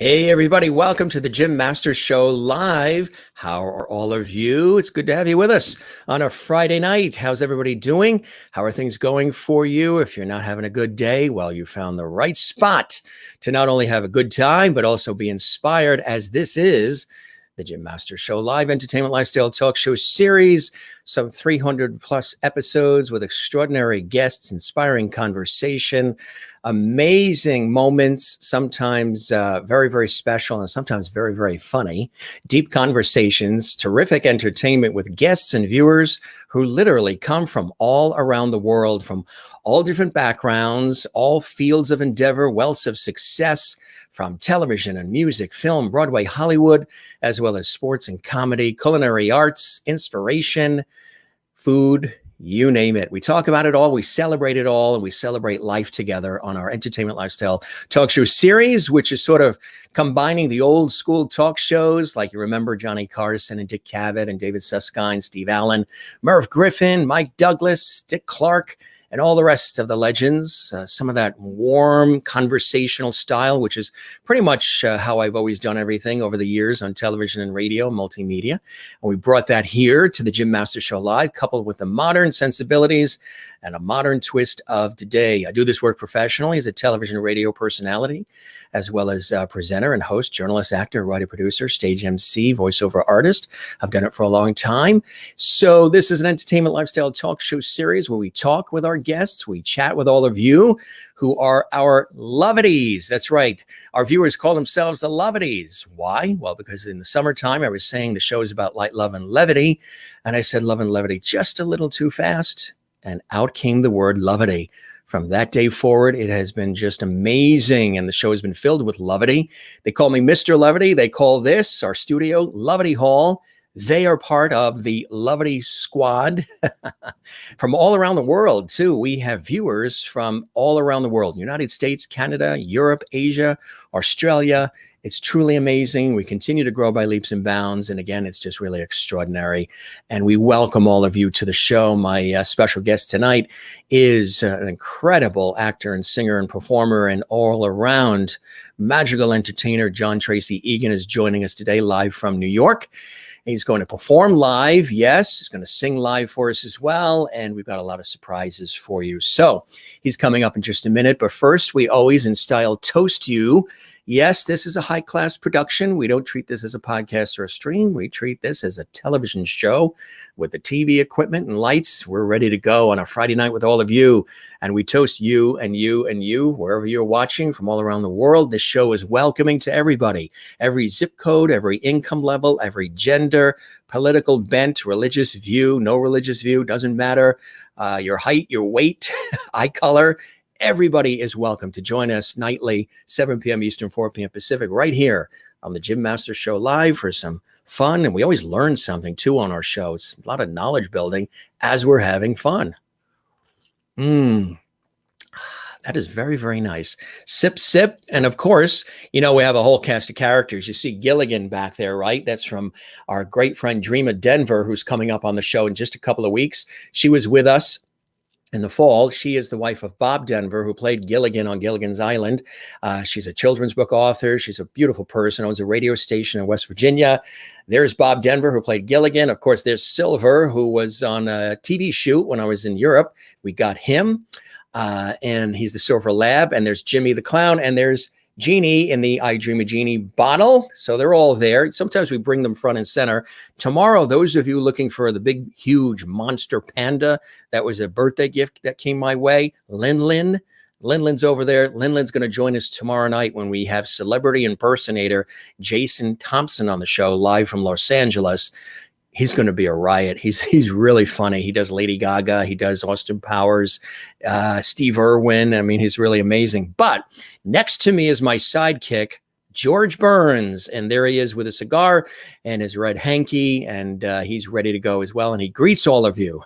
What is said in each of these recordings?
Hey, everybody. Welcome to the Jim Masters Show live. How are all of you? It's good to have you with us on a Friday night. How's everybody doing? How are things going for you? If you're not having a good day, well, you found the right spot to not only have a good time, but also be inspired, as this is the Jim Masters Show live entertainment lifestyle talk show series, some 300 plus episodes with extraordinary guests, inspiring conversation, amazing moments, sometimes very, very special and sometimes very, very funny, deep conversations, terrific entertainment with guests and viewers who literally come from all around the world, from all different backgrounds, all fields of endeavor, wealths of success, from television and music, film, Broadway, Hollywood, as well as sports and comedy, culinary arts, inspiration, food, you name it. We talk about it all, we celebrate it all, and we celebrate life together on our entertainment lifestyle talk show series, which is sort of combining the old school talk shows, like you remember Johnny Carson and Dick Cavett and David Susskind, Steve Allen, Merv Griffin, Mike Douglas, Dick Clark, and all the rest of the legends, some of that warm conversational style, which is pretty much how I've always done everything over the years on television and radio, multimedia. And we brought that here to the Jim Masters Show Live, coupled with the modern sensibilities and a modern twist of today. I do this work professionally as a television and radio personality, as well as presenter and host, journalist, actor, writer, producer, stage MC, voiceover artist. I've done it for a long time. So this is an entertainment lifestyle talk show series where we talk with our guests, we chat with all of you who are our lovities. That's right. Our viewers call themselves the lovities. Why? Well, because in the summertime, I was saying the show is about light, love, and levity. And I said love and levity just a little too fast. And out came the word levity. From that day forward, it has been just amazing. And the show has been filled with levity. They call me Mr. Levity. They call this, our studio, Levity Hall. They are part of the Levity Squad from all around the world, too. We have viewers from all around the world, United States, Canada, Europe, Asia, Australia. It's truly amazing. We continue to grow by leaps and bounds. And again, it's just really extraordinary. And we welcome all of you to the show. My special guest tonight is an incredible actor and singer and performer and all around magical entertainer. John TREACY EGAN is joining us today live from New York. He's going to perform live. Yes, he's going to sing live for us as well. And we've got a lot of surprises for you. So he's coming up in just a minute. But first, we always in style toast you. Yes, this is a high-class production. We don't treat this as a podcast or a stream. We treat this as a television show with the TV equipment and lights. We're ready to go on a Friday night with all of you. And we toast you and you and you, wherever you're watching from all around the world. This show is welcoming to everybody. Every zip code, every income level, every gender, political bent, religious view, no religious view, doesn't matter. Your height, your weight, eye color. Everybody is welcome to join us nightly, 7 p.m. Eastern, 4 p.m. Pacific, right here on the Jim Masters Show Live for some fun. And we always learn something, too, on our show. It's a lot of knowledge building as we're having fun. That is very, very nice. Sip, sip. And of course, you know, we have a whole cast of characters. You see Gilligan back there, right? That's from our great friend Dreama Denver, who's coming up on the show in just a couple of weeks. She was with us in the fall. She is the wife of Bob Denver, who played Gilligan on Gilligan's Island. She's a children's book author. She's a beautiful person, owns a radio station in West Virginia. There's Bob Denver, who played Gilligan. Of course, there's Silver, who was on a TV shoot when I was in Europe. We got him, and he's the Silver Lab. And there's Jimmy the Clown, and there's Genie in the I Dream a Genie bottle. So they're all there. Sometimes we bring them front and center. Tomorrow, those of you looking for the big, huge monster panda, that was a birthday gift that came my way. Linlin's over there. Linlin's going to join us tomorrow night when we have celebrity impersonator Jason Thompson on the show live from Los Angeles. He's going to be a riot. He's really funny. He does Lady Gaga. He does Austin Powers, Steve Irwin. I mean, he's really amazing. But next to me is my sidekick, George Burns. And there he is with a cigar and his red hanky. And he's ready to go as well. And he greets all of you.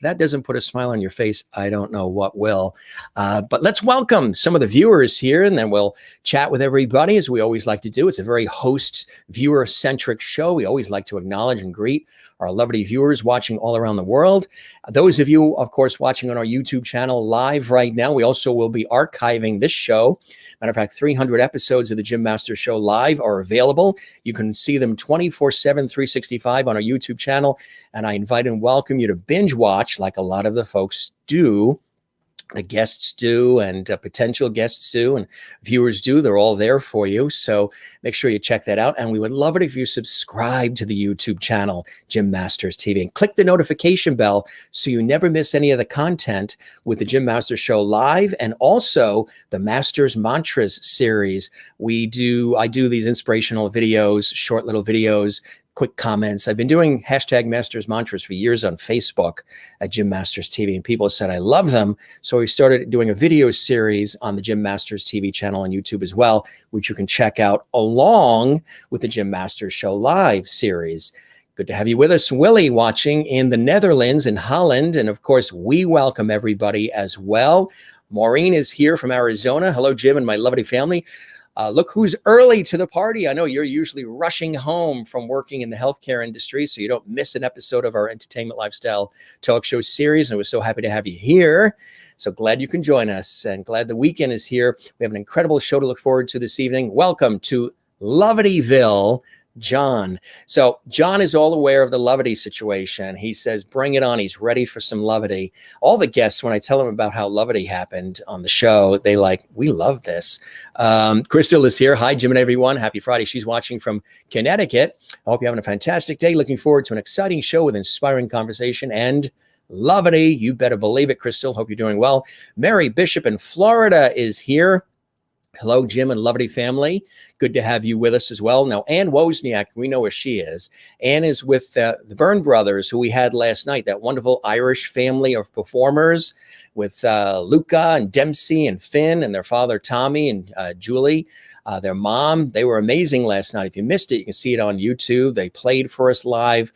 That doesn't put a smile on your face. I don't know what will. But let's welcome some of the viewers here. And then we'll chat with everybody, as we always like to do. It's a very host, viewer-centric show. We always like to acknowledge and greet our lovely viewers watching all around the world. Those of you, of course, watching on our YouTube channel live right now, we also will be archiving this show. Matter of fact, 300 episodes of the Gym Master Show Live are available. You can see them 24/7, 365 on our YouTube channel. And I invite and welcome you to binge watch like a lot of the folks do. The guests do, and potential guests do, and viewers do. They're all there for you. So make sure you check that out. And we would love it if you subscribe to the YouTube channel, Gym Masters TV, and click the notification bell so you never miss any of the content with the Gym Masters Show Live, and also the Masters Mantras series. I do these inspirational videos, short little videos, quick comments. I've been doing hashtag Masters Mantras for years on Facebook at Gym Masters TV, and people said I love them. So we started doing a video series on the Gym Masters TV channel on YouTube as well, which you can check out along with the Gym Masters Show Live series. Good to have you with us. Willie watching in the Netherlands, in Holland. And of course, we welcome everybody as well. Maureen is here from Arizona. Hello, Jim and my lovely family. Look who's early to the party. I know you're usually rushing home from working in the healthcare industry, so you don't miss an episode of our entertainment lifestyle talk show series. And we're so happy to have you here. So glad you can join us, and glad the weekend is here. We have an incredible show to look forward to this evening. Welcome to Lovetyville, John. So John is all aware of the Lovety situation. He says, bring it on. He's ready for some Lovety. All the guests, when I tell them about how Lovety happened on the show, they like, we love this. Crystal is here. Hi, Jim and everyone. Happy Friday. She's watching from Connecticut. I hope you're having a fantastic day. Looking forward to an exciting show with inspiring conversation and Lovety. You better believe it, Crystal. Hope you're doing well. Mary Bishop in Florida is here. Hello, Jim and Lovety family. Good to have you with us as well. Now, Ann Wozniak, we know where she is. Ann is with the Byrne brothers, who we had last night, that wonderful Irish family of performers with Luca and Dempsey and Finn and their father, Tommy, and Julie. Their mom, they were amazing last night. If you missed it, you can see it on YouTube. They played for us live.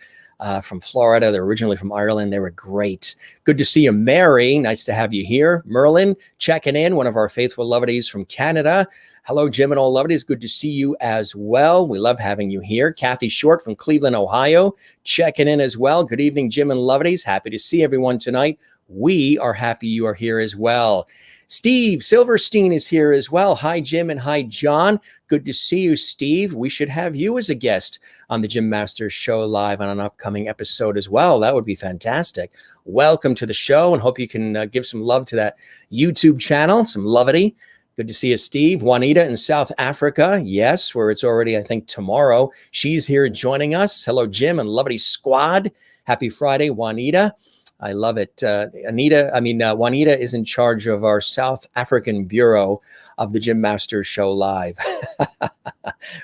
From Florida. They're originally from Ireland. They were great. Good to see you, Mary. Nice to have you here. Merlin, checking in, one of our faithful Loveties from Canada. Hello, Jim and all Loveties. Good to see you as well. We love having you here. Kathy Short from Cleveland, Ohio, checking in as well. Good evening, Jim and Loveties. Happy to see everyone tonight. We are happy you are here as well. Steve Silverstein is here as well. Hi, Jim, and hi, John. Good to see you, Steve. We should have you as a guest on the Gym Masters Show Live on an upcoming episode as well. That would be fantastic. Welcome to the show, and hope you can give some love to that YouTube channel, some Lovety. Good to see you, Steve. Juanita in South Africa. Yes, where it's already, I think, tomorrow. She's here joining us. Hello, Jim and Lovety Squad. Happy Friday, Juanita. I love it. Juanita is in charge of our South African Bureau of the Gym Masters Show Live.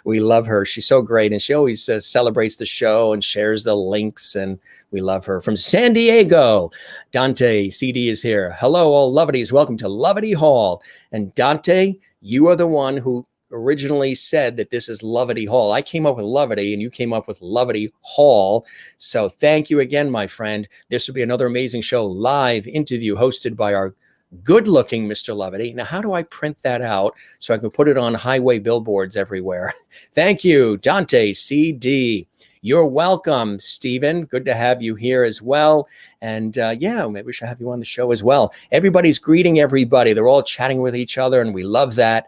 We love her. She's so great. And she always celebrates the show and shares the links. And we love her. From San Diego, Dante CD is here. Hello, all Loveties. Welcome to Lovety Hall. And Dante, you are the one who originally said that this is Lovety Hall. I came up with Lovety and you came up with Lovety Hall. So thank you again, my friend. This will be another amazing show, live interview hosted by our good-looking Mr. Lovety. Now, how do I print that out so I can put it on highway billboards everywhere? Thank you, Dante CD. You're welcome, Stephen. Good to have you here as well. And yeah, maybe we should have you on the show as well. Everybody's greeting everybody. They're all chatting with each other, and we love that.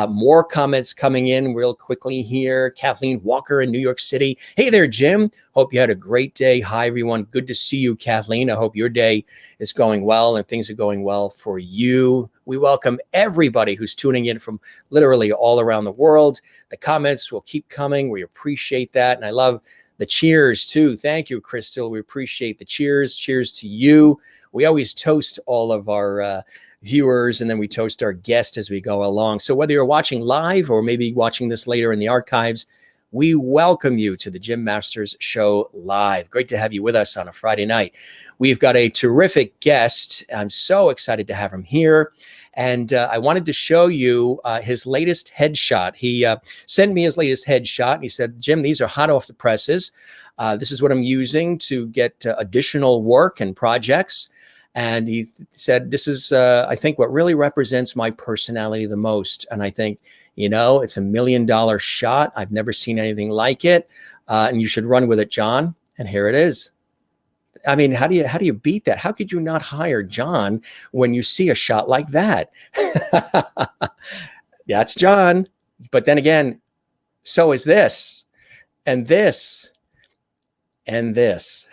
More comments coming in real quickly here. Kathleen Walker in New York City. Hey there, Jim. Hope you had a great day. Hi, everyone. Good to see you, Kathleen. I hope your day is going well and things are going well for you. We welcome everybody who's tuning in from literally all around the world. The comments will keep coming. We appreciate that. And I love the cheers too. Thank you, Crystal. We appreciate the cheers. Cheers to you. We always toast all of our viewers, and then we toast our guests as we go along. So whether you're watching live or maybe watching this later in the archives, we welcome you to the Gym Masters Show Live. Great to have you with us on a Friday night. We've got a terrific guest. I'm so excited to have him here. And I wanted to show you his latest headshot. He sent me his latest headshot. And he said, Jim, these are hot off the presses. This is what I'm using to get additional work and projects. And he said, this is, I think, what really represents my personality the most. And I think, you know, it's $1 million shot. I've never seen anything like it. And you should run with it, John. And here it is. I mean, how do you beat that? How could you not hire John when you see a shot like that? That's John. But then again, so is this, and this, and this.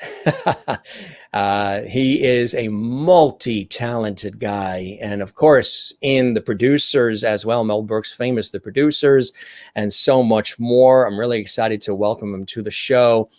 He is a multi-talented guy. And of course, in The Producers as well, Mel Brooks' famous The Producers, and so much more. I'm really excited to welcome him to the show.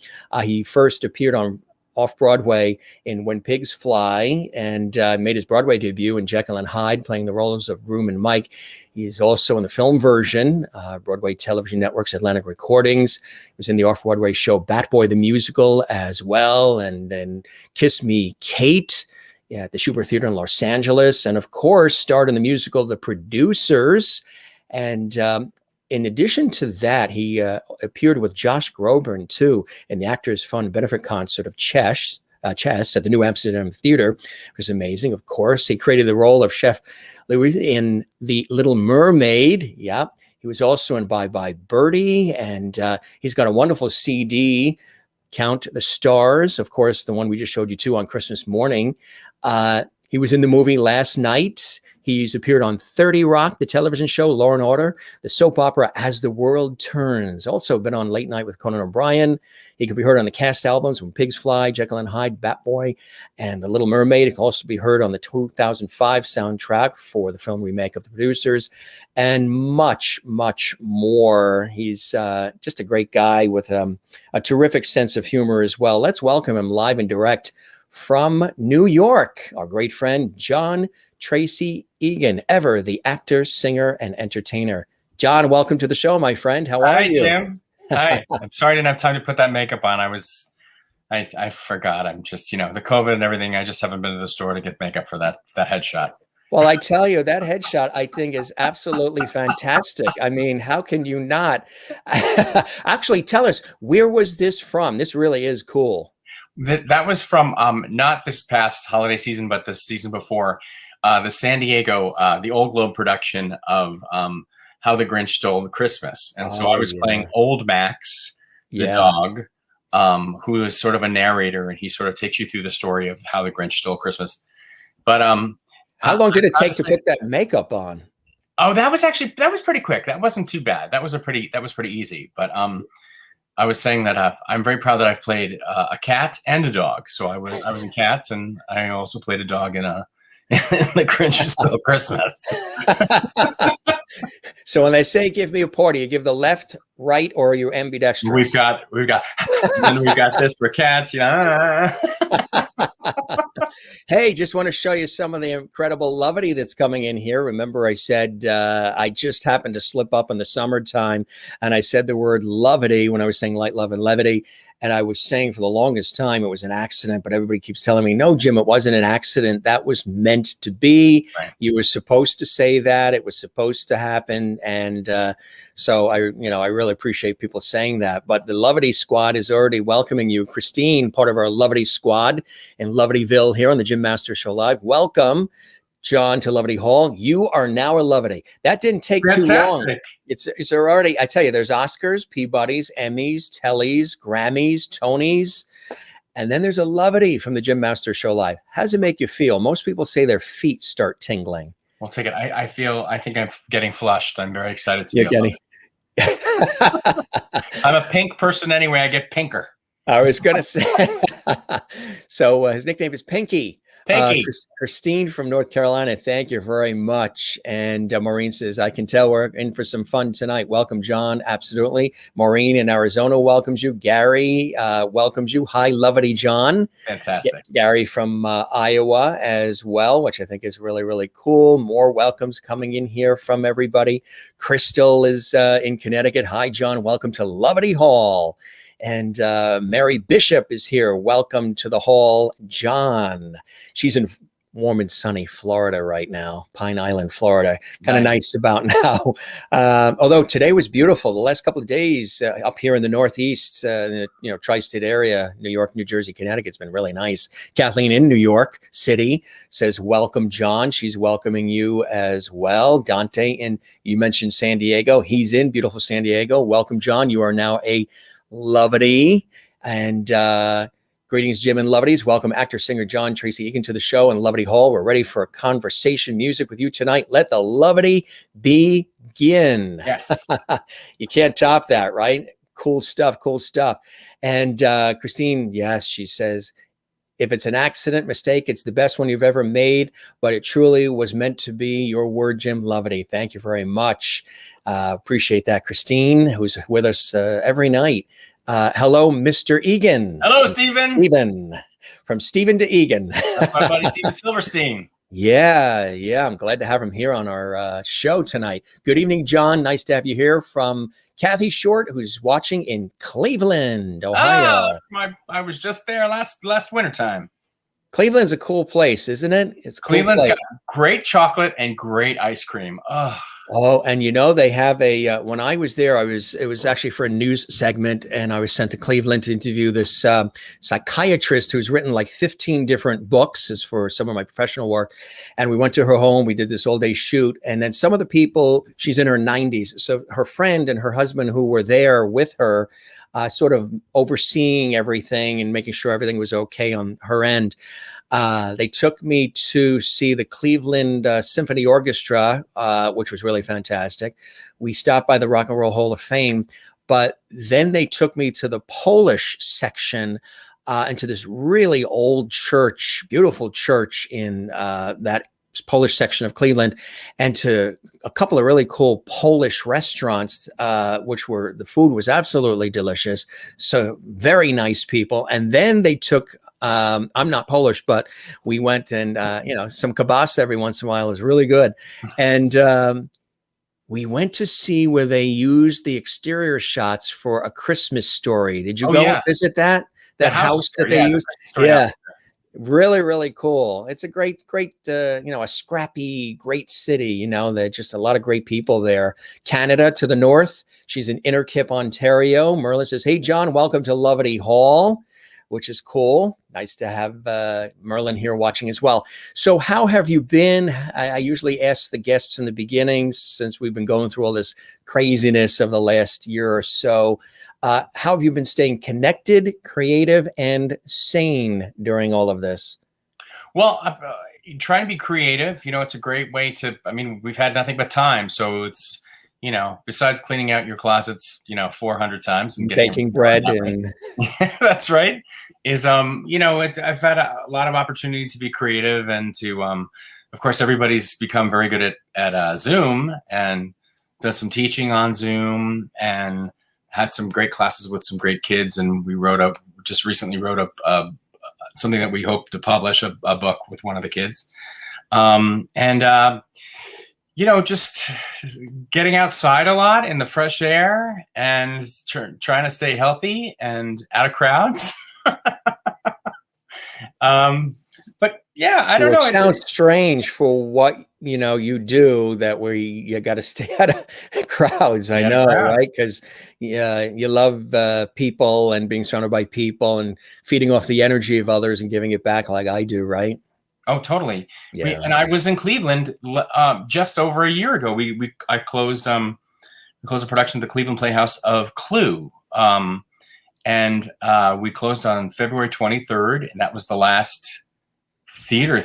He first appeared on off-Broadway in When Pigs Fly, and made his Broadway debut in Jekyll and Hyde, playing the roles of Groom and Mike. He is also in the film version, Broadway Television Network's Atlantic Recordings. He was in the off-Broadway show Bat Boy the Musical as well, and then Kiss Me, Kate, at the Shubert Theater in Los Angeles, and of course starred in the musical The Producers. And in addition to that, he appeared with Josh Groban, too, in the Actors Fund benefit concert of Chess at the New Amsterdam Theater. It was amazing, of course. He created the role of Chef Louis in The Little Mermaid. Yeah. He was also in Bye Bye Birdie, and he's got a wonderful CD, Count the Stars, of course, the one we just showed you too on Christmas morning. He was in the movie Last Night. He's appeared on 30 Rock, the television show, Law and Order, the soap opera As the World Turns. Also been on Late Night with Conan O'Brien. He can be heard on the cast albums When Pigs Fly, Jekyll and Hyde, Bat Boy, and The Little Mermaid. It can also be heard on the 2005 soundtrack for the film remake of The Producers, and much, much more. He's just a great guy with a terrific sense of humor as well. Let's welcome him live and direct from New York, our great friend, John TREACY EGAN, ever the actor, singer, and entertainer. John, welcome to the show, my friend. How are you? Hi, Jim. Hi. I'm sorry I didn't have time to put that makeup on. I forgot. I'm just, the COVID and everything. I just haven't been to the store to get makeup for that headshot. Well, I tell you, that headshot, I think, is absolutely fantastic. I mean, how can you not? Actually, tell us, where was this from? This really is cool. That was from not this past holiday season, but the season before. The San Diego, the Old Globe production of How the Grinch Stole Christmas. And so I was playing Old Max, the dog, who is sort of a narrator, and he sort of takes you through the story of how the Grinch stole Christmas. But how long did it take to put that makeup on? Oh, that was pretty quick. That wasn't too bad. That was pretty easy. But I was saying that I'm very proud that I've played a cat and a dog. So I was in Cats, and I also played a dog in The Grinch Stole Christmas. So when they say give me a party, you give the left, right, or you're ambidextrous? We've got and we've got this for cats, Hey, just want to show you some of the incredible levity that's coming in here. Remember, I said I just happened to slip up in the summertime, and I said the word levity when I was saying light, love, and levity. And I was saying for the longest time it was an accident, but everybody keeps telling me, no, Jim, it wasn't an accident. That was meant to be. Right. You were supposed to say that. It was supposed to happen. And so I really appreciate people saying that. But the Levity Squad is already welcoming you. Christine, part of our Levity Squad in Levityville here on the Jim Masters Show Live. Welcome, John, to Levity Hall. You are now a Levity. That didn't take too long. It's already, I tell you, there's Oscars, Peabodys, Emmys, Tellys, Grammys, Tonys, and then there's a Levity from the Jim Masters Show Live. How does it make you feel? Most people say their feet start tingling. We'll take it. I think I'm getting flushed. I'm very excited to be getting. I'm a pink person anyway. I get pinker. I was going to say. So his nickname is Pinky. Christine from North Carolina, thank you very much. And Maureen says, I can tell we're in for some fun tonight. Welcome, John. Absolutely. Maureen in Arizona welcomes you. Gary welcomes you. Hi, Levity John. Fantastic. Gary from Iowa as well, which I think is really, really cool. More welcomes coming in here from everybody. Crystal is in Connecticut. Hi, John. Welcome to Levity Hall. And Mary Bishop is here. Welcome to the hall, John. She's in warm and sunny Florida right now, Pine Island, Florida. Kind of nice about now. Although today was beautiful. The last couple of days up here in the Northeast, tri-state area, New York, New Jersey, Connecticut, it's been really nice. Kathleen in New York City says, welcome, John. She's welcoming you as well. Dante, and you mentioned San Diego. He's in beautiful San Diego. Welcome, John. You are now a Levity. And Greetings, Jim and Lovedies. Welcome actor, singer John Tracy Egan to the show in Lovedy Hall. We're ready for conversation music with you tonight. Let the Lovedy begin. Yes. You can't top that, right? Cool stuff, cool stuff. And Christine, yes, she says, if it's an accident, mistake, it's the best one you've ever made, but it truly was meant to be. Your word, Jim Lovedy. Thank you very much. Appreciate that. Christine, who's with us every night. Hello, Mr. Egan. Hello, Stephen. Stephen. From Stephen to Egan. That's my buddy, Stephen Silverstein. Yeah. I'm glad to have him here on our show tonight. Good evening, John. Nice to have you here. From Kathy Short, who's watching in Cleveland, Ohio. I was just there last wintertime. Cleveland's a cool place, isn't it? It's a cool Cleveland's place. got great chocolate and great ice cream. Oh, and you know, they have a, when I was there, it was actually for a news segment, and I was sent to Cleveland to interview this psychiatrist who's written like 15 different books as for some of my professional work. And we went to her home, we did this all day shoot. And then some of the people, she's in her 90s. So her friend and her husband who were there with her, sort of overseeing everything and making sure everything was okay on her end. They took me to see the Cleveland Symphony Orchestra, which was really fantastic. We stopped by the Rock and Roll Hall of Fame, but then they took me to the Polish section and to this really old church, beautiful church in that Polish section of Cleveland, and to a couple of really cool Polish restaurants, which were, the food was absolutely delicious. So very nice people. And then they took, I'm not Polish, but we went and, some kibas every once in a while is really good. And we went to see where they used the exterior shots for A Christmas Story. Did you go visit that? That house that they used? Yeah. Really, really cool. It's a great, a scrappy, great city. There's just a lot of great people there. Canada to the north. She's in Innerkip, Ontario. Merlin says, hey, John, welcome to Lovedy Hall, which is cool. Nice to have Merlin here watching as well. So how have you been? I usually ask the guests in the beginning, since we've been going through all this craziness of the last year or so. How have you been staying connected, creative, and sane during all of this? Well, trying to be creative, it's a great way to, we've had nothing but time. So it's, besides cleaning out your closets, 400 times and baking bread and that's right. I've had a lot of opportunity to be creative and to, of course, everybody's become very good at Zoom and does some teaching on Zoom and had some great classes with some great kids. And we just recently wrote up something that we hope to publish, a book with one of the kids. Just getting outside a lot in the fresh air and trying to stay healthy and out of crowds. But yeah, I don't know. It sounds strange for what you do, that where you got to stay out of crowds. I know, right? Because you love people and being surrounded by people and feeding off the energy of others and giving it back, like I do, right? Oh, totally. Yeah. And I was in Cleveland just over a year ago. I closed a production of the Cleveland Playhouse of Clue. And we closed on February 23rd. And that was the last theater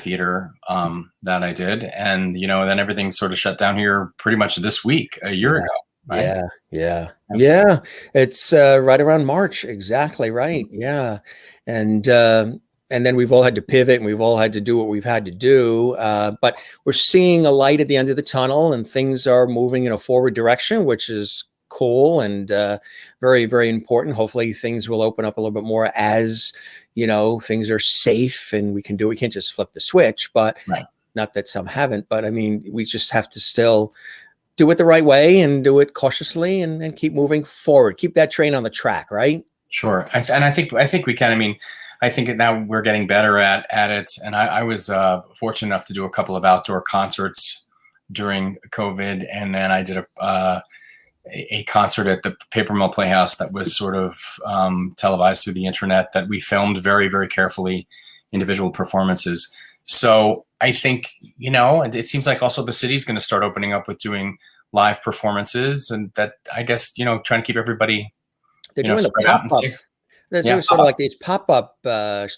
that I did. And, then everything sort of shut down here pretty much this week, a year ago. Right? Yeah. It's right around March. Exactly right. Yeah. And then we've all had to pivot and we've all had to do what we've had to do. But we're seeing a light at the end of the tunnel and things are moving in a forward direction, which is cool and very, very important. Hopefully things will open up a little bit more as, things are safe and we can't just flip the switch, but not that some haven't, but we just have to still do it the right way and do it cautiously and keep moving forward. Keep that train on the track, right? Sure. And I think we can. I think now we're getting better at it. And I was fortunate enough to do a couple of outdoor concerts during COVID. And then I did a concert at the Paper Mill Playhouse that was sort of televised through the internet that we filmed very, very carefully, individual performances. So I think, it seems like also the city's going to start opening up with doing live performances, and that, I guess, trying to keep everybody They're doing a pop-up. There's Yeah. sort of like these pop-up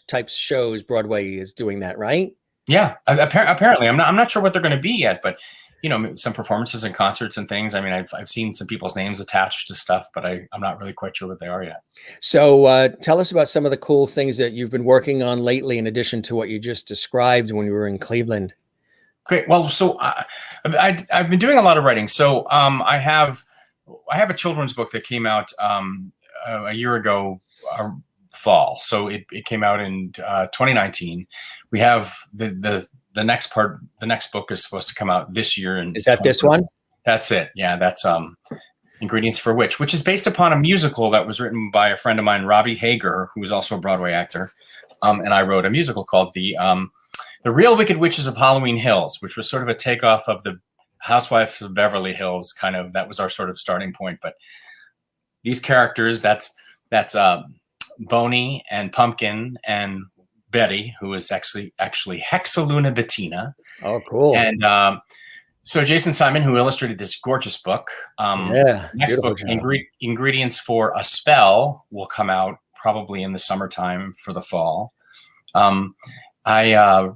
type shows. Broadway is doing that, right? Yeah. Apparently, I'm not sure what they're going to be yet, but you know, some performances and concerts and things. I mean, I've seen some people's names attached to stuff, but I'm not really quite sure what they are yet. So tell us about some of the cool things that you've been working on lately, in addition to what you just described when you were in Cleveland. Great. Well, so I've been doing a lot of writing. So I have a children's book that came out a year ago, fall. So it came out in 2019. We have the next part. The next book is supposed to come out this year. And is that this one? That's it. Yeah, that's Ingredients for which is based upon a musical that was written by a friend of mine, Robbie Hager, who is also a Broadway actor. And I wrote a musical called The Real Wicked Witches of Halloween Hills, which was sort of a takeoff of the Housewives of Beverly Hills, kind of. That was our sort of starting point. But these characters, that's Boney and Pumpkin and Betty, who is actually Hexaluna Bettina. Oh, cool. And so Jason Simon, who illustrated this gorgeous book, next book, Ingredients for a Spell, will come out probably in the summertime for the fall. I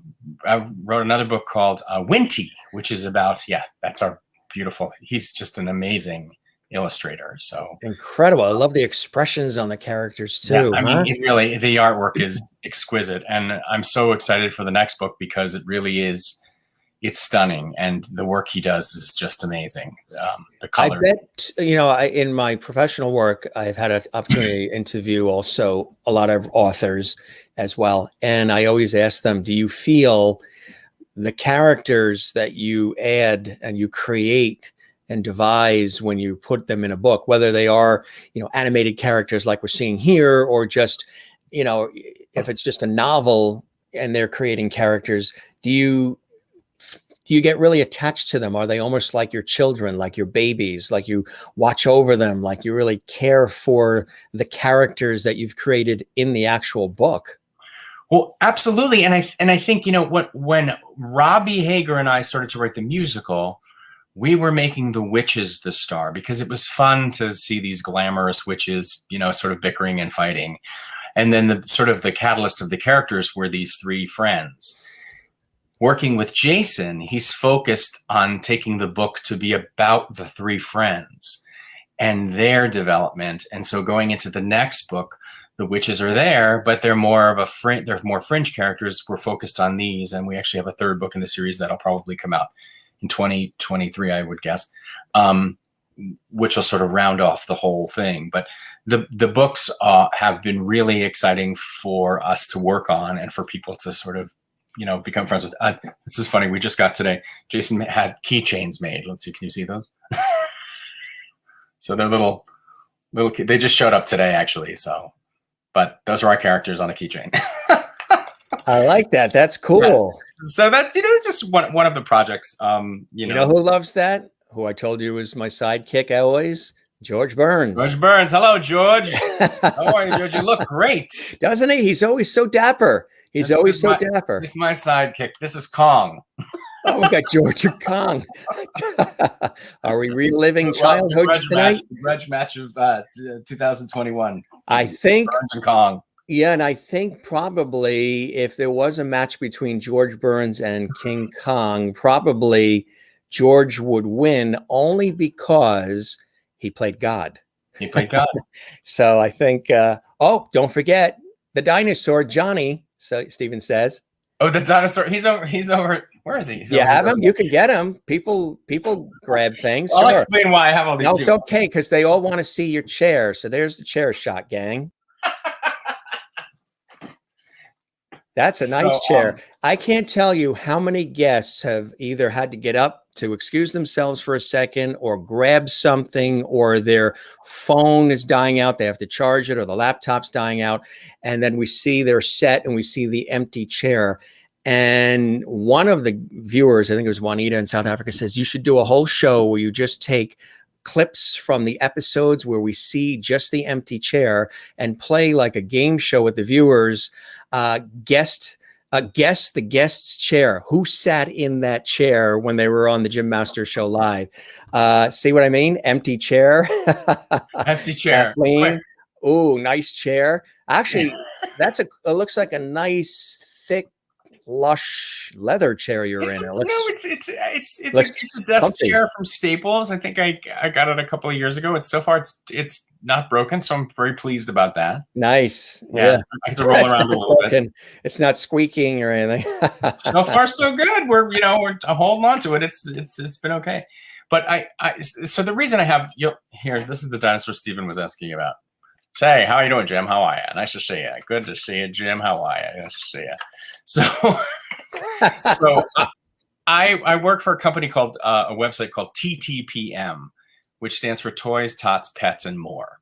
wrote another book called Winty, which is about, that's our beautiful, he's just an amazing illustrator. So incredible. I love the expressions on the characters too. Yeah, I mean, it really, the artwork is exquisite, and I'm so excited for the next book because it really is, it's stunning, and the work he does is just amazing. The color. I bet, in my professional work, I've had an opportunity to interview also a lot of authors as well. And I always ask them, do you feel the characters that you add and you create and devise when you put them in a book, whether they are, animated characters like we're seeing here, or just, if it's just a novel and they're creating characters, do you get really attached to them? Are they almost like your children, like your babies, like you watch over them, like you really care for the characters that you've created in the actual book? Well, absolutely. And I think, when Robbie Hager and I started to write the musical, we were making the witches the star because it was fun to see these glamorous witches, sort of bickering and fighting. And then the catalyst of the characters were these three friends. Working with Jason, he's focused on taking the book to be about the three friends and their development. And so going into the next book, the witches are there, but they're more of they're more fringe characters. We're focused on these. And we actually have a third book in the series that'll probably come out in 2023, I would guess, which will sort of round off the whole thing. But the books have been really exciting for us to work on and for people to sort of, become friends with. This is funny. We just got today. Jason had keychains made. Let's see. Can you see those? So they're little. They just showed up today, actually. So, but those are our characters on a keychain. I like that. That's cool. Yeah. So that's, it's just one of the projects. You know who loves that? Who I told you was my sidekick always? George Burns. George Burns. Hello, George. How are you, George? You look great. Doesn't he? He's always so dapper. He's always so dapper. He's my sidekick. This is Kong. Oh, we got George and Kong. Are we reliving childhood tonight? The grudge match of 2021. I think. Burns and Kong. Yeah, and I think probably if there was a match between George Burns and King Kong, probably George would win only because he played God. He played God. So I think, don't forget the dinosaur, Johnny. So Stephen says. Oh, the dinosaur. He's over. Where is he? You have him? You can get him. People grab things. I'll explain why I have all these. No, it's okay, because they all want to see your chair. So there's the chair shot, gang. That's a nice chair. I can't tell you how many guests have either had to get up to excuse themselves for a second or grab something, or their phone is dying out. They have to charge it, or the laptop's dying out. And then we see their set and we see the empty chair. And one of the viewers, I think it was Juanita in South Africa, says you should do a whole show where you just take clips from the episodes where we see just the empty chair and play like a game show with the viewers. Guess the guest's chair. Who sat in that chair when they were on the Jim Masters Show live? See what I mean? Empty chair. Empty chair. Oh, nice chair. Actually, it looks like a nice, thick, lush leather chair you're in. It looks it's a desk comfy. chair from Staples. I think I got it a couple of years ago. So far it's not broken, so I'm very pleased about that. Nice. Yeah, I have to roll around a little bit. It's not squeaking or anything. So far, so good. I'm holding on to it. It's been okay. But so the reason I have here, this is the dinosaur Stephen was asking about. Say, how are you doing, Jim? How are you? Nice to see you. Good to see you, Jim. How are you? Nice to see you. So I work for a company called a website called TTPM, which stands for Toys, Tots, Pets, and More.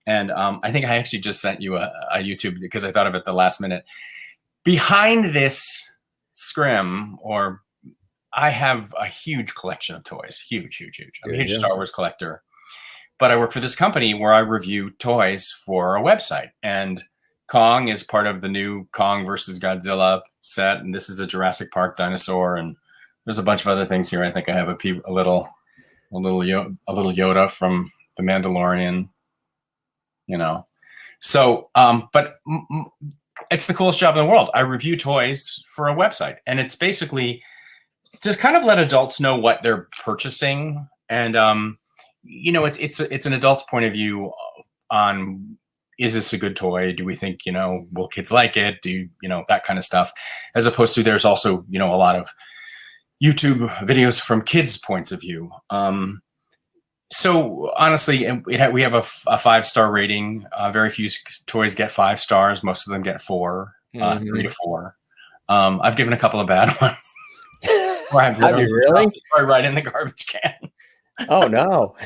And I think I actually just sent you a YouTube because I thought of it the last minute. Behind this scrim, I have a huge collection of toys. Huge. I'm a huge Star Wars collector. But I work for this company where I review toys for a website. And Kong is part of the new Kong versus Godzilla set. And this is a Jurassic Park dinosaur. And there's a bunch of other things here. I think I have a little Yoda from The Mandalorian. So, but it's the coolest job in the world. I review toys for a website. And it's basically just kind of let adults know what they're purchasing. And, it's an adult's point of view on, is this a good toy? Do we think, will kids like it? That kind of stuff, as opposed to there's also, a lot of YouTube videos from kids' points of view. So honestly, we have a 5-star rating. Very few toys get 5 stars. Most of them get 4, 3 to 4. I've given a couple of bad ones. Have you really? Right in the garbage can. Oh no.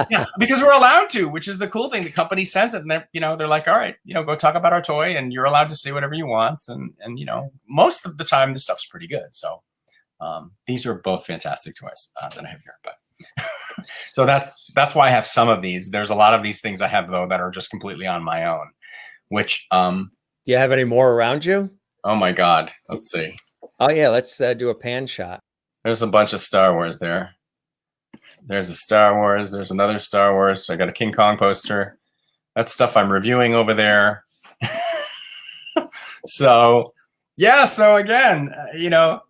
Yeah, because we're allowed to, which is the cool thing. The company sends it, and they're like, all right, go talk about our toy, and you're allowed to say whatever you want. And most of the time, the stuff's pretty good. So these are both fantastic toys that I have here. But so that's why I have some of these. There's a lot of these things I have though that are just completely on my own. Which do you have any more around you? Oh my God, let's see. Oh yeah, let's do a pan shot. There's a bunch of Star Wars there. There's a Star Wars. There's another Star Wars. I got a King Kong poster. That's stuff I'm reviewing over there. So, yeah. So again,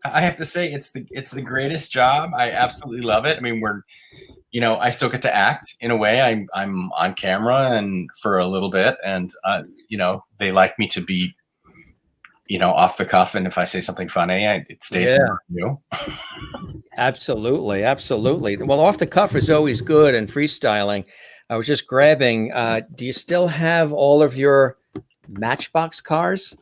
I have to say it's the greatest job. I absolutely love it. I mean, I still get to act in a way. I'm on camera and for a little bit, and they like me to be, off the cuff. And if I say something funny, it stays in the review. Absolutely. Well, off the cuff is always good, and freestyling. I was just grabbing. Do you still have all of your Matchbox cars?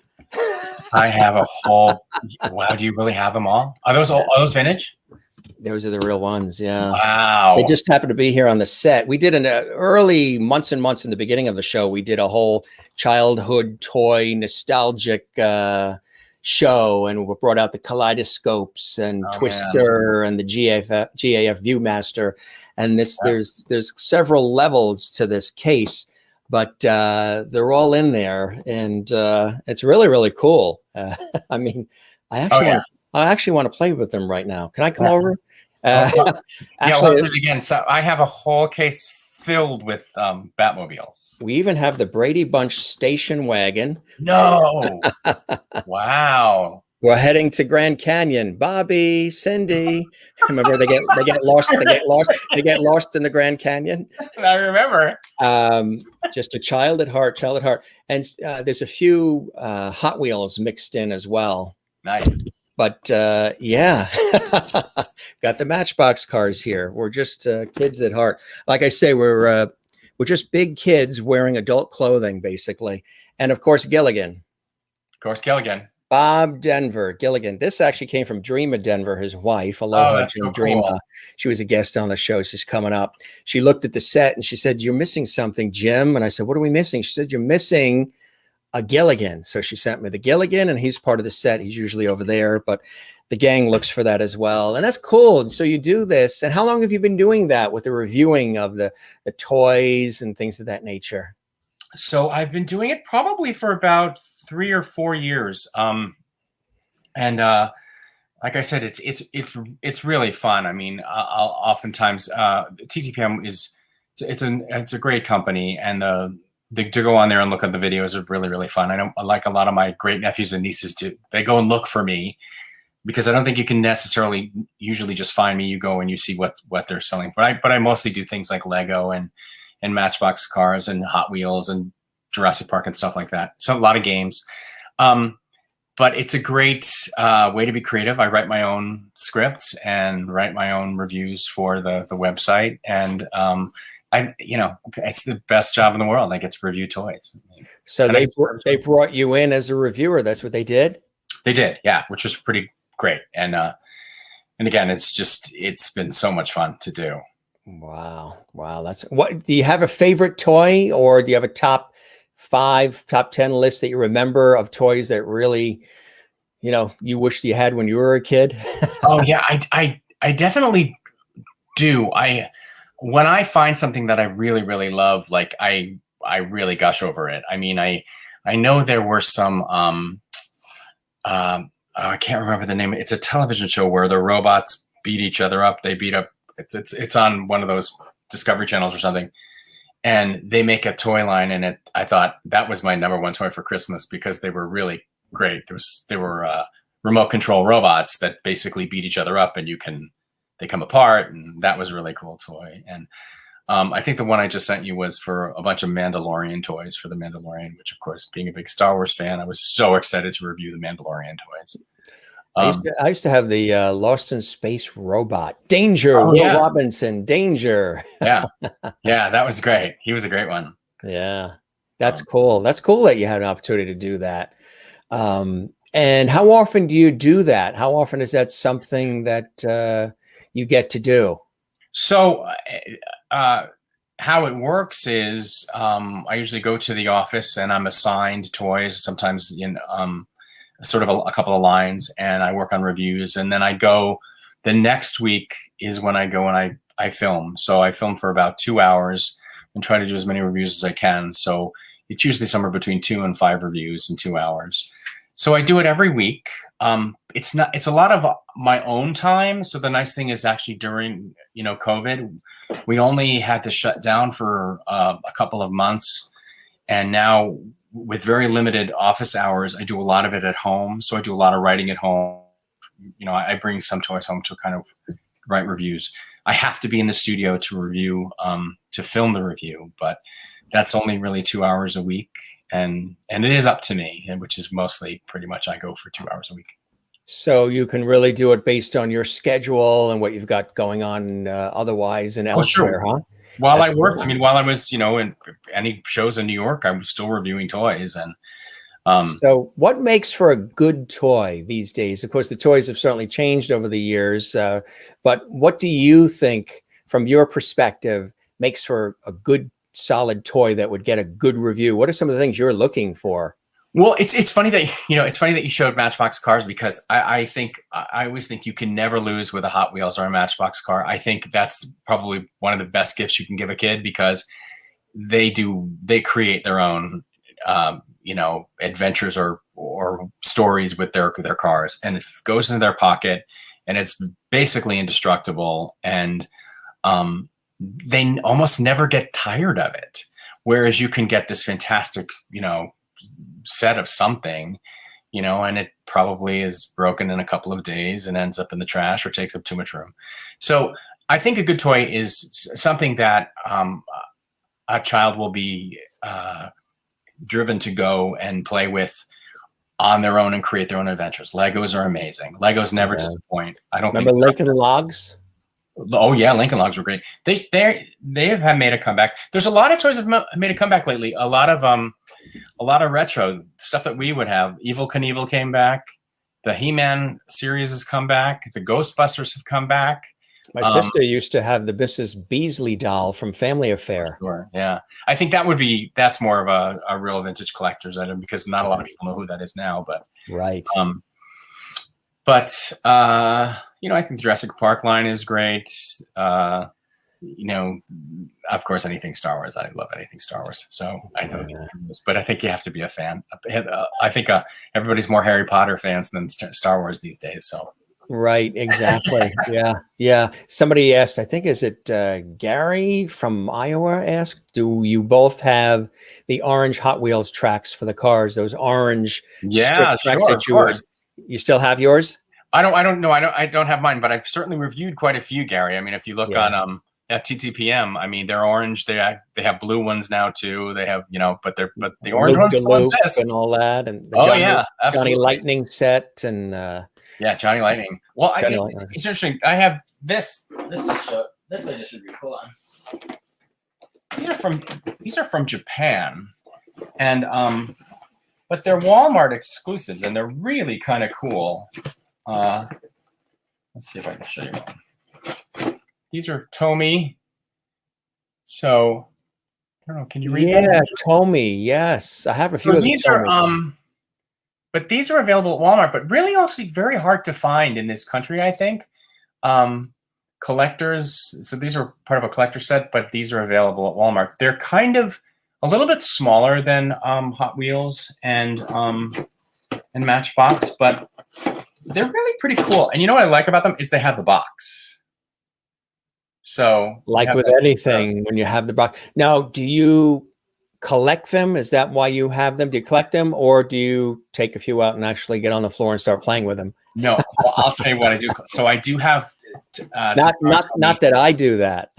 I have a whole. Wow, do you really have them all? Are those vintage? Those are the real ones. Yeah. Wow. They just happened to be here on the set. We did an early months and months in the beginning of the show. We did a whole childhood toy nostalgic show, and we brought out the kaleidoscopes and Twister and the GAF Viewmaster. And there's several levels to this case, but they're all in there, and it's really, really cool. I mean, I actually want to play with them right now. Can I come over? Actually, again. So I have a whole case filled with Batmobiles. We even have the Brady Bunch station wagon. No. Wow. We're heading to Grand Canyon. Bobby, Cindy. Remember they get lost. They get lost in the Grand Canyon. I remember. Just a child at heart. And there's a few Hot Wheels mixed in as well. Nice. But got the Matchbox cars here. We're just kids at heart. Like I say, we're just big kids wearing adult clothing, basically. And of course, Gilligan. Bob Denver, Gilligan. This actually came from Dreama Denver, his wife. Aloha, so Dreama. cool. She was a guest on the show. She's coming up. She looked at the set and she said, "You're missing something, Jim." And I said, "What are we missing?" She said, "You're missing a Gilligan." So she sent me the Gilligan, and he's part of the set. He's usually over there, but the gang looks for that as well. And that's cool. And so you do this. And how long have you been doing that with the reviewing of the toys and things of that nature? So I've been doing it probably for about 3 or 4 years. And like I said, it's really fun. I mean, I'll oftentimes TTPM it's a great company, and to go on there and look at the videos are really, really fun. I know, like a lot of my great nephews and nieces do, they go and look for me because I don't think you can necessarily usually just find me. You go and you see what they're selling. But I mostly do things like Lego and Matchbox cars and Hot Wheels and Jurassic Park and stuff like that. So a lot of games. But it's a great way to be creative. I write my own scripts and write my own reviews for the website. And it's the best job in the world. I get to review toys. So they brought you in as a reviewer. That's what they did? They did, yeah, which was pretty great. And again, it's been so much fun to do. Wow. Do you have a favorite toy, or do you have a top 5, top 10 list that you remember of toys that really, you wish you had when you were a kid? Oh yeah, I definitely do. When I find something that I really, really love, like I really gush over it. I mean, I know there were some, I can't remember the name. It's a television show where the robots beat each other up. They beat up, it's on one of those Discovery channels or something. And they make a toy line, and I thought that was my number one toy for Christmas because they were really great. They were remote control robots that basically beat each other up, and they come apart, and that was a really cool toy. And I think the one I just sent you was for a bunch of Mandalorian toys for the Mandalorian, which of course, being a big Star Wars fan, I was so excited to review the Mandalorian toys. I used to have the Lost in Space robot. Danger, Will Robinson, danger. Yeah, that was great. He was a great one. Yeah, that's cool. That's cool that you had an opportunity to do that. And how often do you do that? How often is that something that you get to do? So how it works is I usually go to the office and I'm assigned toys, sometimes in sort of a couple of lines, and I work on reviews. And then I go, the next week is when I go and I film. So I film for about 2 hours and try to do as many reviews as I can. So it's usually somewhere between 2 and 5 reviews in 2 hours. So I do it every week. It's a lot of my own time. So the nice thing is actually during, COVID, we only had to shut down for a couple of months. And now with very limited office hours, I do a lot of it at home. So I do a lot of writing at home. I bring some toys home to kind of write reviews. I have to be in the studio to review, to film the review, but that's only really 2 hours a week. And it is up to me, which is mostly pretty much I go for 2 hours a week. So you can really do it based on your schedule and what you've got going on otherwise and elsewhere, huh? While I worked, cool. While I was, in any shows in New York, I was still reviewing toys. And so what makes for a good toy these days? Of course, the toys have certainly changed over the years, but what do you think, from your perspective, makes for a good, solid toy that would get a good review? What are some of the things you're looking for? Well, it's funny that you showed Matchbox cars, because I always think you can never lose with a Hot Wheels or a Matchbox car. I think that's probably one of the best gifts you can give a kid, because they create their own adventures or stories with their cars, and it goes into their pocket, and it's basically indestructible, and they almost never get tired of it. Whereas you can get this fantastic, set of something, and it probably is broken in a couple of days and ends up in the trash or takes up too much room. So I think a good toy is something that a child will be driven to go and play with on their own and create their own adventures. Legos are amazing. Legos never disappoint. I don't remember Lincoln Logs. Oh yeah, Lincoln Logs were great. They have made a comeback. There's a lot of toys that have made a comeback lately. A lot of retro stuff that we would have. Evel Knievel came back. The He-Man series has come back. The Ghostbusters have come back. My sister used to have the Mrs. Beasley doll from Family Affair. Sure, yeah. I think that's more of a real vintage collector's item, because not a lot of people know who that is now. But right. I think the Jurassic Park line is great. Of course, anything Star Wars. I love anything Star Wars. So I think, but I think you have to be a fan. I think everybody's more Harry Potter fans than Star Wars these days. So Right, exactly. Yeah, yeah. Somebody asked, I think, is it Gary from Iowa asked, do you both have the orange Hot Wheels tracks for the cars? Those orange strip Yeah, tracks sure, of that course. you still have yours? I don't know. I don't have mine, but I've certainly reviewed quite a few, Gary. I mean, if you look Yeah. on yeah, TTPM, I mean, they're orange. They have blue ones now too. They have, but the orange Loop ones de still loop and exist. all that, and the Oh yeah, Johnny absolutely. Lightning set and Yeah, Johnny Lightning. Well, Johnny Lightning. it's interesting. I have this to show. This I just reviewed. Hold on. These are from Japan, and but they're Walmart exclusives, and they're really kind of cool. Let's see if I can show you one. These are Tomy. So I don't know. Can you read them? Yeah, Tomy. Yes, I have a few So of the these are Tomy. but these are available at Walmart, but really actually very hard to find in this country, I think. Collectors, so these are part of a collector set, but these are available at Walmart. They're kind of a little bit smaller than Hot Wheels and Matchbox, but they're really pretty cool. And you know what I like about them is they have the box. So Like with anything, when you have the box. Now, do you collect them? Is that why you have them? Do you collect them, or do you take a few out and actually get on the floor and start playing with them? No, well, I'll tell you what I do. So I do have not that I do that.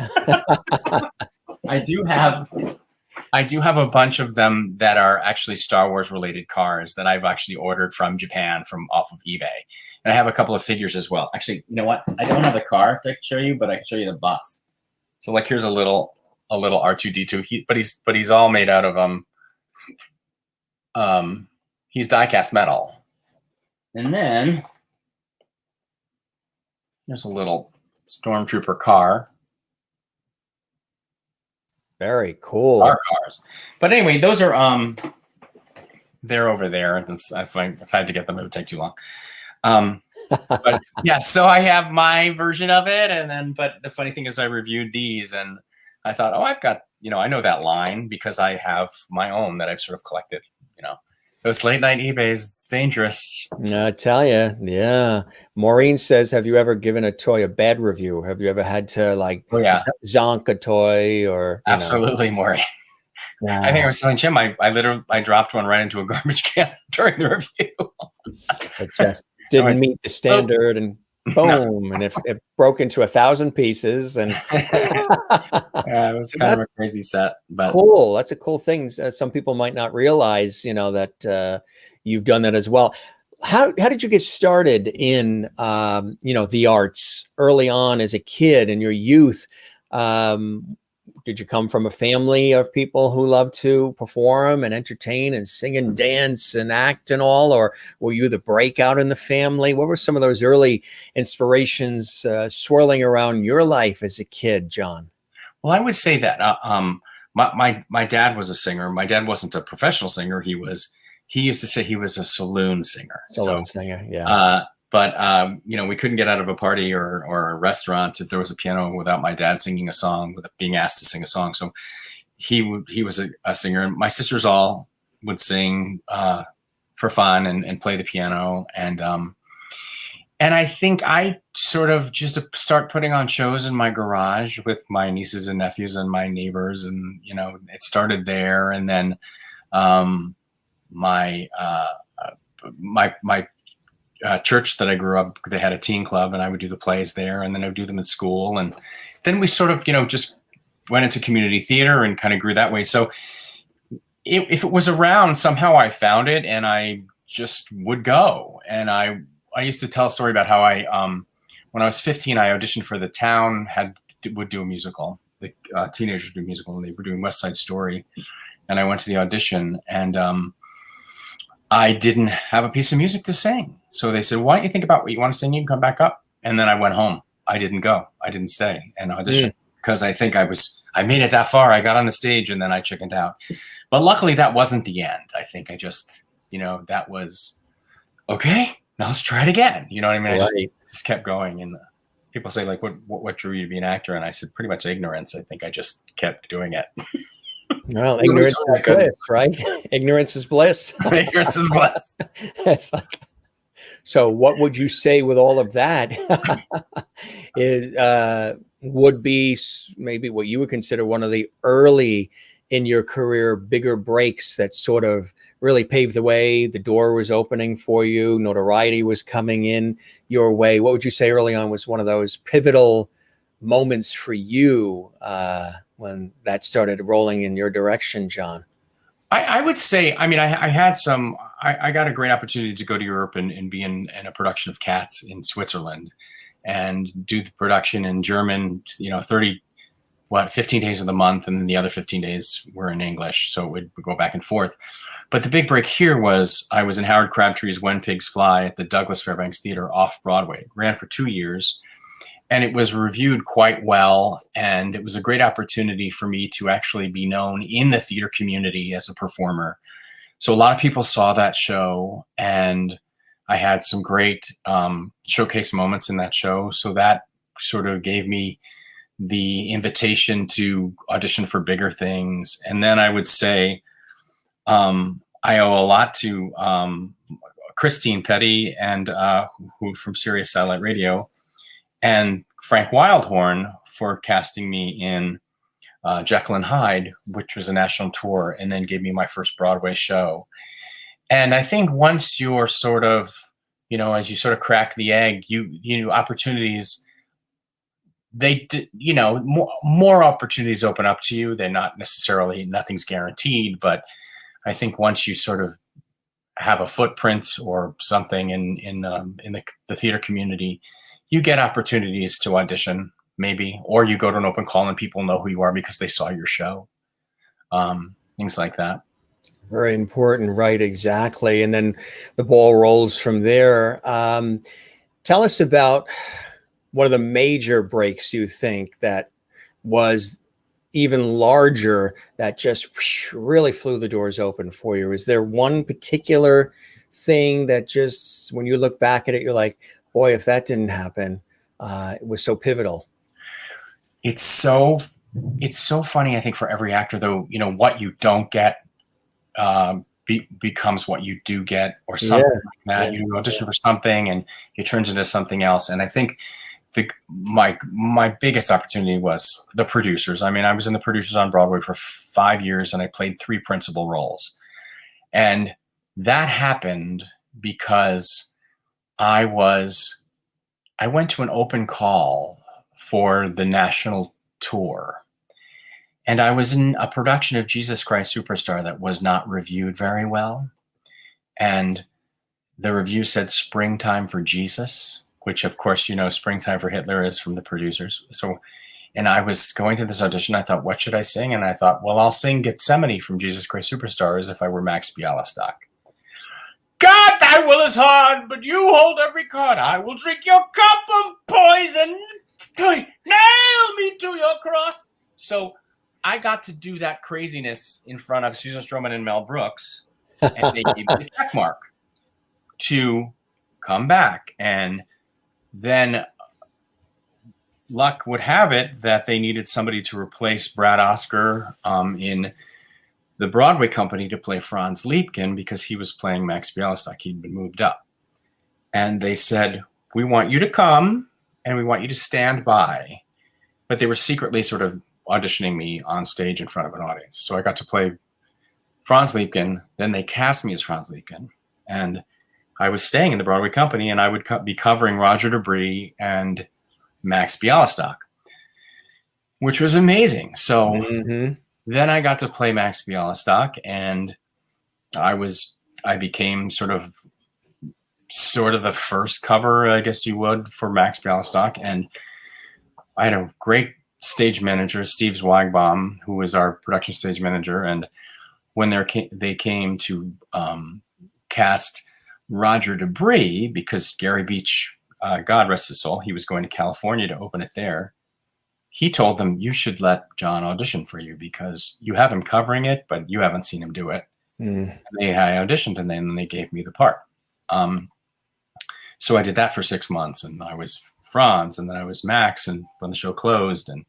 I do have a bunch of them that are actually Star Wars related cars that I've actually ordered from Japan from off of eBay. And I have a couple of figures as well. Actually, you know what? I don't have a car to show you, but I can show you the box. So like here's a little R2D2. But he's all made out of he's die-cast metal. And then there's a little stormtrooper car. Very cool. Our cars. But anyway, those are they're over there. If I had to get them, it would take too long. But yeah, so I have my version of it, and then but the funny thing is I reviewed these and I thought, oh, I've got, I know that line because I have my own that I've sort of collected, Those late night eBays, it's dangerous. I tell you, yeah. Maureen says, have you ever given a toy a bad review? Have you ever had to zonk a toy or Absolutely, Maureen. Yeah. I think I was telling Jim, I dropped one right into a garbage can during the review. It just didn't meet the standard and boom, and it broke into 1,000 pieces. And yeah, it was kind of a crazy set, but cool. That's a cool thing. Some people might not realize, that you've done that as well. How did you get started in, the arts early on as a kid in your youth? Did you come from a family of people who love to perform and entertain and sing and dance and act and all, or were you the breakout in the family? What were some of those early inspirations swirling around your life as a kid, John? Well, I would say that my dad was a singer. My dad wasn't a professional singer. He used to say he was a saloon singer. Singer, yeah. But we couldn't get out of a party or a restaurant if there was a piano without my dad singing a song, without being asked to sing a song. So he was a singer, and my sisters all would sing for fun and play the piano. And I think I sort of just start putting on shows in my garage with my nieces and nephews and my neighbors, and it started there. And then my church that I grew up, they had a teen club, and I would do the plays there, and then I would do them in school. And then we sort of, just went into community theater and kind of grew that way. So if it was around, somehow I found it and I just would go. And I used to tell a story about how when I was 15, I auditioned for the town, would do a musical. The teenagers do a musical, and they were doing West Side Story. And I went to the audition, and I didn't have a piece of music to sing. So they said, why don't you think about what you want to sing? You can come back up. And then I went home. I didn't go. I didn't stay and audition because I think I made it that far. I got on the stage and then I chickened out. But luckily that wasn't the end. I think I just, that was okay. Now let's try it again. You know what I mean? Right. I just kept going. And people say, like, what drew you to be an actor? And I said, pretty much ignorance. I think I just kept doing it. Well, ignorance is bliss, right? Ignorance is bliss. Ignorance is bliss. It's like, So what would you say with all of that is would be maybe what you would consider one of the early in your career bigger breaks that sort of really paved the way? The door was opening for you, notoriety was coming in your way. What would you say early on was one of those pivotal moments for you when that started rolling in your direction, John? I would say, I mean, I had some, I got a great opportunity to go to Europe and be in a production of Cats in Switzerland and do the production in German, 15 days of the month. And then the other 15 days were in English. So it would go back and forth. But the big break here was I was in Howard Crabtree's When Pigs Fly at the Douglas Fairbanks Theater off Broadway. It ran for 2 years. And it was reviewed quite well. And it was a great opportunity for me to actually be known in the theater community as a performer. So a lot of people saw that show, and I had some great showcase moments in that show. So that sort of gave me the invitation to audition for bigger things. And then I would say I owe a lot to Christine Petty and who from Sirius Satellite Radio, and Frank Wildhorn for casting me in Jekyll and Hyde, which was a national tour, and then gave me my first Broadway show. And I think once you're sort of, as you sort of crack the egg, you opportunities, more opportunities open up to you. They're not necessarily, nothing's guaranteed, but I think once you sort of have a footprint or something in the theater community, you get opportunities to audition, maybe, or you go to an open call and people know who you are because they saw your show. Things like that. Very important, right? Exactly. And then the ball rolls from there. Tell us about one of the major breaks you think that was even larger, that just really flew the doors open for you. Is there one particular thing that just, when you look back at it, you're like, boy, if that didn't happen, it was so pivotal? It's so funny, I think, for every actor, though, what you don't get becomes what you do get, or something like that. You audition for something and it turns into something else. And I think my biggest opportunity was the producers. I mean, I was in the producers on Broadway for 5 years and I played 3 principal roles. And that happened because I went to an open call for the national tour. And I was in a production of Jesus Christ Superstar that was not reviewed very well. And the review said Springtime for Jesus, which of course, Springtime for Hitler is from the producers. So, and I was going to this audition. I thought, what should I sing? And I thought, well, I'll sing Gethsemane from Jesus Christ Superstar as if I were Max Bialystock. God, thy will is hard, but you hold every card. I will drink your cup of poison. Nail me to your cross. So I got to do that craziness in front of Susan Stroman and Mel Brooks, and they gave me the check mark to come back. And then luck would have it that they needed somebody to replace Brad Oscar in the Broadway company to play Franz Liebken because he was playing Max Bialystock. He'd been moved up. And they said, we want you to come and we want you to stand by. But they were secretly sort of auditioning me on stage in front of an audience. So I got to play Franz Liebken. Then they cast me as Franz Liebken. And I was staying in the Broadway company and I would be covering Roger Debris and Max Bialystock, which was amazing. So then I got to play Max Bialystock, and I became sort of the first cover, I guess you would, for Max Bialystock. And I had a great stage manager, Steve Zwagbaum, who was our production stage manager. And when they came to cast Roger Debris, because Gary Beach, God rest his soul, he was going to California to open it there. He told them, you should let John audition for you because you have him covering it, but you haven't seen him do it. I auditioned and then they gave me the part. So I did that for 6 months, and I was Franz, and then I was Max, and when the show closed, and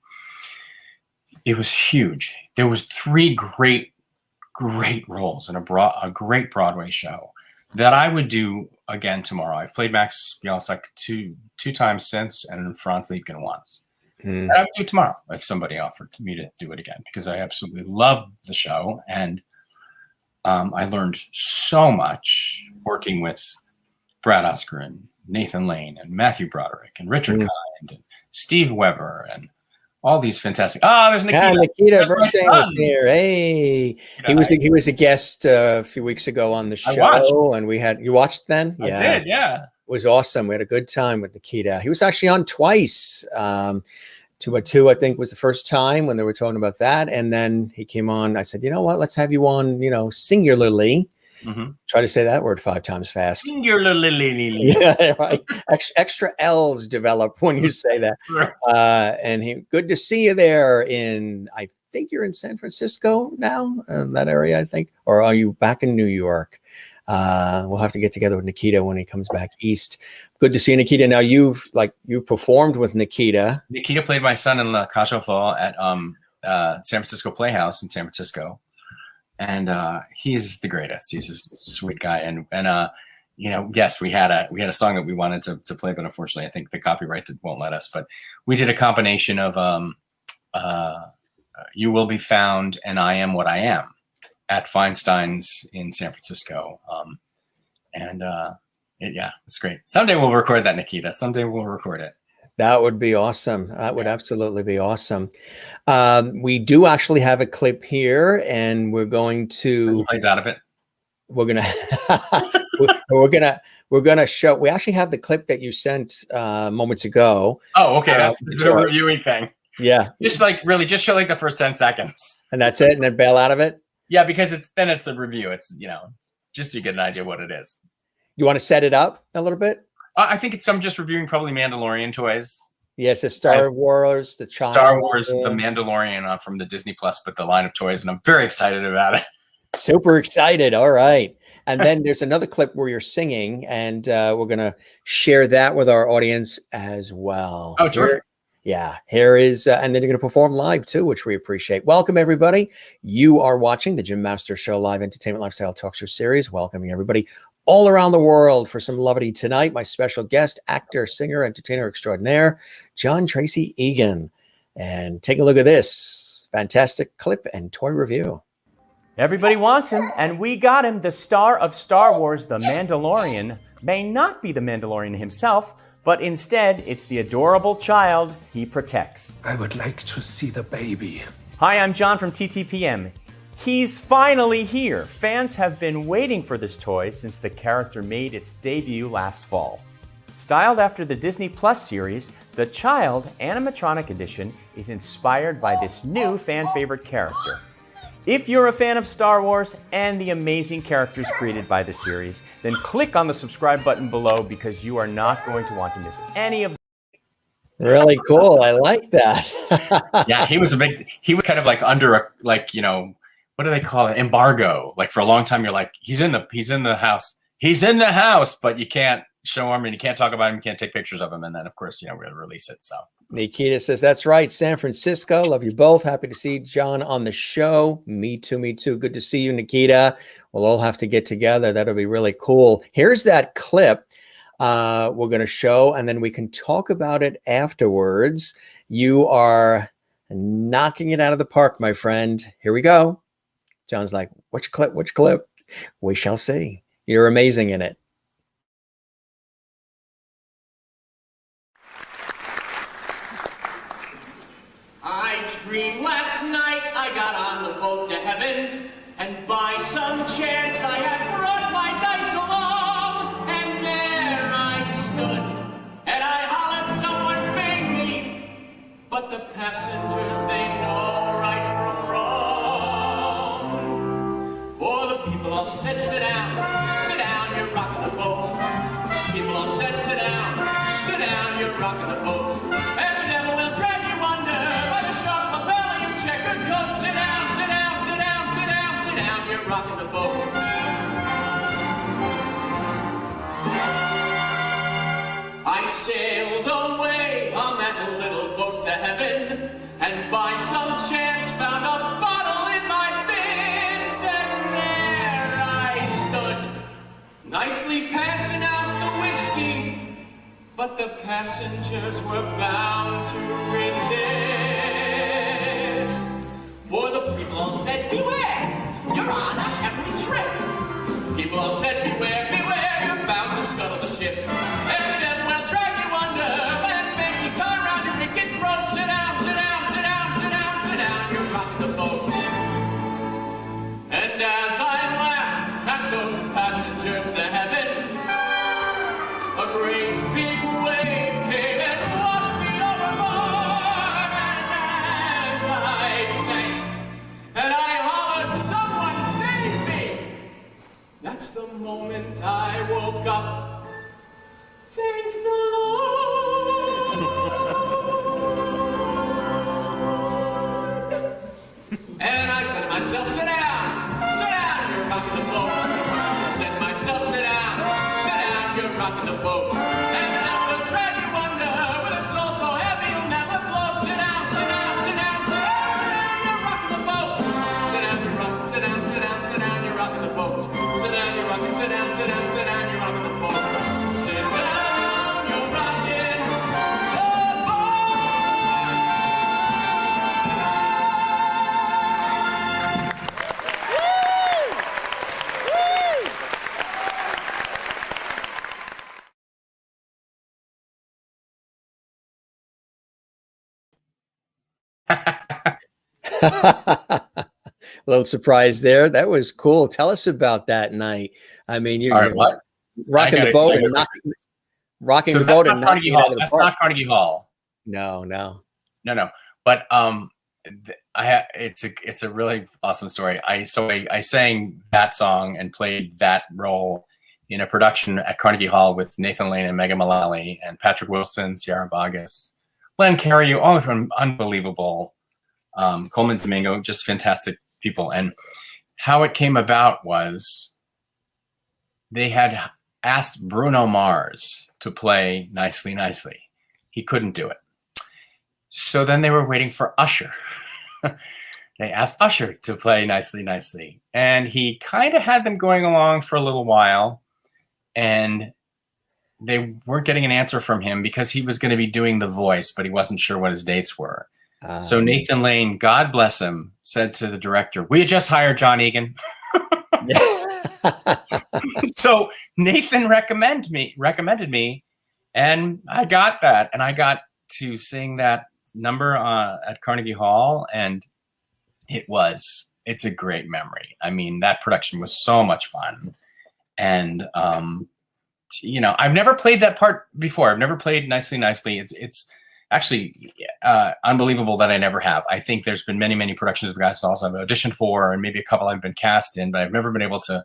it was huge. There was 3 great roles in a great Broadway show. that I would do again tomorrow. I've played Max Bialystock two times since, and Franz Liebken once. And I would do it tomorrow if somebody offered me to do it again, because I absolutely love the show, and I learned so much working with Brad Oscar and Nathan Lane and Matthew Broderick and Richard Kind and Steve Weber and all these fantastic. Oh, there's Nikita. Yeah, Nikita There's Bernstein was here. Hey, he was a guest a few weeks ago on the show, and you watched then. Yeah, I did. Yeah, it was awesome. We had a good time with Nikita. He was actually on twice. 2x2, I think, was the first time when they were talking about that, and then he came on. I said, you know what? Let's have you on, singularly. Try to say that word 5 times fast. Singularly. Yeah, right. Extra L's develop when you say that. And good to see you there I think you're in San Francisco now, that area, I think. Or are you back in New York? We'll have to get together with Nikita when he comes back east. Good to see you, Nikita. Now you've performed with Nikita. Nikita played my son in La Cage aux Folles at San Francisco Playhouse in San Francisco. And he's the greatest. He's a sweet guy. And yes, we had a song that we wanted to play, but unfortunately, I think the copyright won't let us. But we did a combination of "You Will Be Found" and "I Am What I Am" at Feinstein's in San Francisco. It's great. Someday we'll record that, Nikita. Someday we'll record it. That would be awesome. That would absolutely be awesome. We do actually have a clip here, and we're going to plays out of it. We're gonna show. We actually have the clip that you sent moments ago. Oh, okay. That's the reviewing thing. Yeah. Just show the first 10 seconds, and that's it, and then bail out of it. Yeah, because it's the review. It's just so you get an idea of what it is. You want to set it up a little bit? I think I'm just reviewing probably Mandalorian toys. Yes, the Star Wars, the Mandalorian from the Disney Plus, but the line of toys, and I'm very excited about it. Super excited. All right. And then there's another clip where you're singing, and we're going to share that with our audience as well. Oh, terrific. Here is, and then you're going to perform live too, which we appreciate. Welcome, everybody. You are watching the Jim Masters Show live entertainment lifestyle talk show series. Welcoming everybody all around the world for some levity tonight. My special guest, actor, singer, entertainer extraordinaire, John Tracy Egan. And take a look at this fantastic clip and toy review. Everybody wants him, and we got him. The star of Star Wars, the Mandalorian, may not be the Mandalorian himself, but instead it's the adorable child he protects. I would like to see the baby. Hi, I'm John from TTPM. He's finally here. Fans have been waiting for this toy since the character made its debut last fall. Styled after the Disney Plus series, the Child Animatronic Edition is inspired by this new fan favorite character. If you're a fan of Star Wars and the amazing characters created by the series, then click on the subscribe button below, because you are not going to want to miss any of. Really cool. I like that. Yeah, he was kind of like under what do they call it? Embargo. Like for a long time, you're like, he's in the house, but you can't show him and you can't talk about him. You can't take pictures of him. And then of course, we'll release it. So Nikita says, that's right. San Francisco. Love you both. Happy to see John on the show. Me too. Good to see you, Nikita. We'll all have to get together. That'll be really cool. Here's that clip we're going to show, and then we can talk about it afterwards. You are knocking it out of the park, my friend. Here we go. John's like, which clip? We shall see. You're amazing in it. I dreamed last night I got on the boat to heaven, and by some chance I had brought my dice along, and there I stood, and I hollered, someone bang me, but the passengers, they know right from wrong. For the people all said, sit down, you're rocking the boat. People all said, sit down, you're rocking the boat. And the devil will drag you under by the sharp lapel of your checkered coat. Sit down, you're rocking the boat. I sailed away on that little boat to heaven, and by some chance found a bottle in my fist, and there I stood, nicely passing out the whiskey, but the passengers were bound to resist. For the people all said, beware, you're on a heavenly trip. People all said, beware, beware, you're bound to scuttle the ship. Every death will drag you under, that makes you tie around your wicked throat. Sit down, sit down, sit down, sit down, sit down, you're rocking the boat. And as I laughed at those passengers to heaven, a great big wave came and washed me overboard. And as I sank and I hollered, someone save me, that's the moment I woke up. Thank the Lord. And I said to myself, sit down, you're rocking the boat. I said to myself, sit down, you're rocking the boat. And that will drag you under with a soul so heavy you'll never float. Sit down, sit down, sit down, sit down, you're rocking the boat. Sit down, you're rocking, sit down, sit down, sit down, you're rocking the boat. Sit down, you're rocking, sit down, sit down, sit down, you're rocking the boat. Sit down, you're rocking the boat. A little surprise there. That was cool. Tell us about that night. I mean, All right, you're what? rocking the boat and rocking So the that's boat and not Carnegie knocking it out Hall. of the That's park. not Carnegie Hall. No. No. But it's a really awesome story. I sang that song and played that role in a production at Carnegie Hall with Nathan Lane and Megan Mullally and Patrick Wilson, Sierra Boggess, Len Carey, all from unbelievable, Coleman Domingo, just fantastic people. And how it came about was they had asked Bruno Mars to play Nicely Nicely. He couldn't do it. So then they were waiting for Usher. They asked Usher to play Nicely Nicely. And he kind of had them going along for a little while. And they weren't getting an answer from him because he was going to be doing The Voice, but he wasn't sure what his dates were. So Nathan Lane, God bless him, said to the director, "We just hired John Egan." So Nathan recommended me, and I got that, and I got to sing that number at Carnegie Hall, and it's a great memory. I mean, that production was so much fun, and I've never played that part before. I've never played Nicely Nicely. It's actually unbelievable that I never have. I think there's been many productions of Guys Dolls I've auditioned for, and maybe a couple I've been cast in, but I've never been able to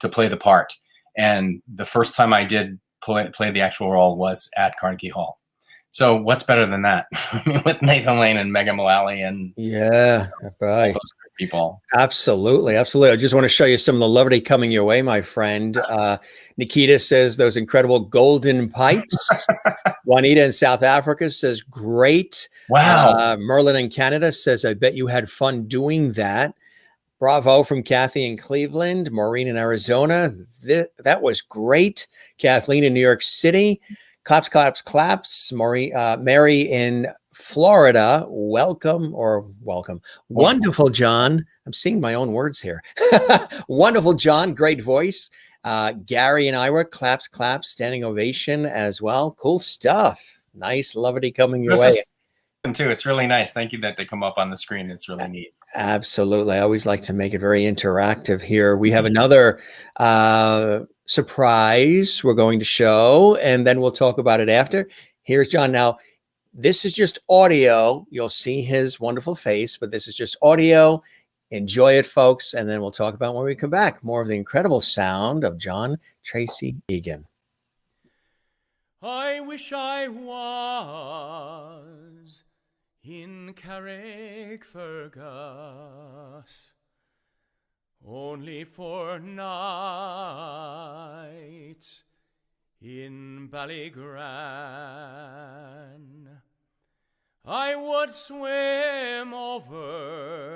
play the part. And the first time I did play the actual role was at Carnegie Hall. So what's better than that? I mean, with Nathan Lane and Megan Mullally and right. all those great people. Absolutely. I just want to show you some of the levity coming your way, my friend. Nikita says those incredible golden pipes. Juanita in South Africa says great. Wow. Merlin in Canada says, I bet you had fun doing that. Bravo from Kathy in Cleveland. Maureen in Arizona. That was great. Kathleen in New York City. Claps, claps, claps. Mary in Florida. Welcome. Wonderful, John. I'm seeing my own words here. Wonderful, John. Great voice. Gary and Ira. Claps, claps. Standing ovation as well. Cool stuff. Nice levity coming your way. Too. It's really nice. Thank you that they come up on the screen. It's really neat. Absolutely. I always like to make it very interactive here. We have another surprise we're going to show, and then we'll talk about it after. Here's John. Now, this is just audio. You'll see his wonderful face, but this is just audio. Enjoy it, folks, and then we'll talk about when we come back. More of the incredible sound of John Tracy Egan. I wish I was in Carrickfergus, only for nights in Ballygran. I would swim over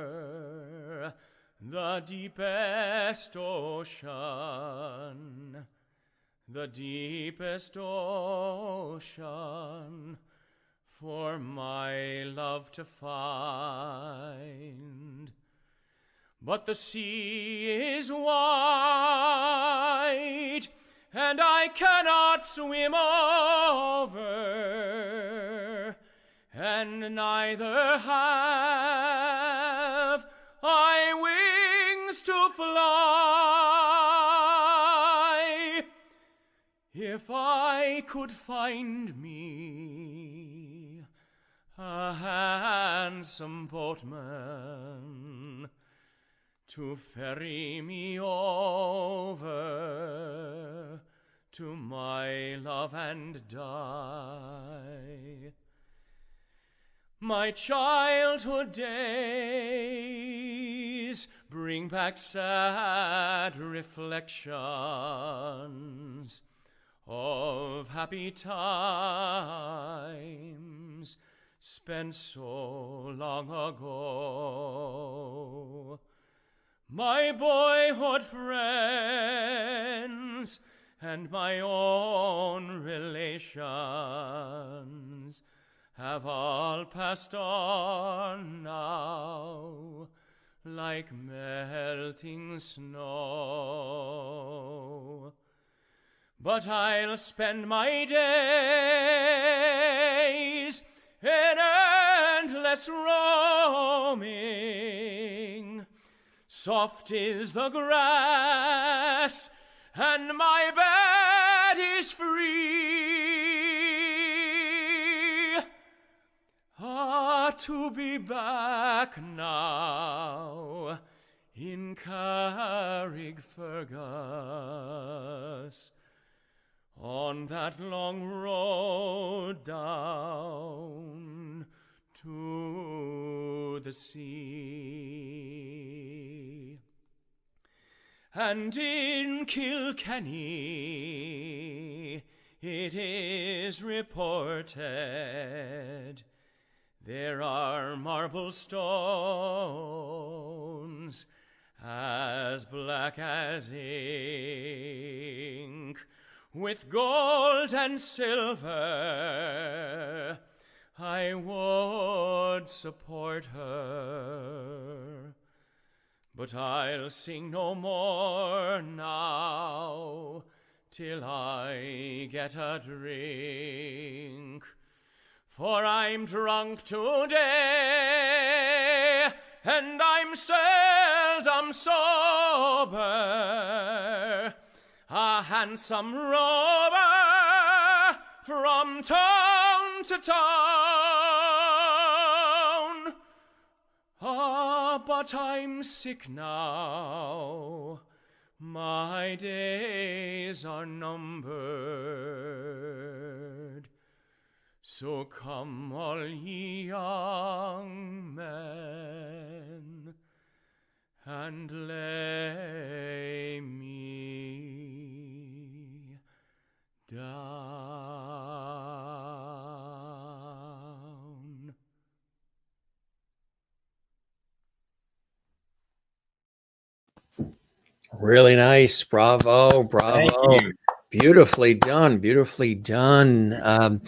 the deepest ocean the deepest ocean for my love to find. But the sea is wide, and I cannot swim over, and neither have I wings to fly. If I could find me a handsome boatman to ferry me over to my love and die. My childhood days bring back sad reflections of happy times spent so long ago. My boyhood friends and my own relations have all passed on now like melting snow. But I'll spend my days in endless roaming. Soft is the grass, and my bed is free. Ah, to be back now in Carrickfergus, on that long road down to the sea. And in Kilkenny it is reported there are marble stones as black as ink, with gold and silver I would support her. But I'll sing no more now till I get a drink, for I'm drunk today and I'm seldom sober, a handsome rover from town to town. Ah, but I'm sick now, my days are numbered. So come all ye young men and lay me down. Really nice. Bravo. Bravo. Thank you. Beautifully done. Beautifully done.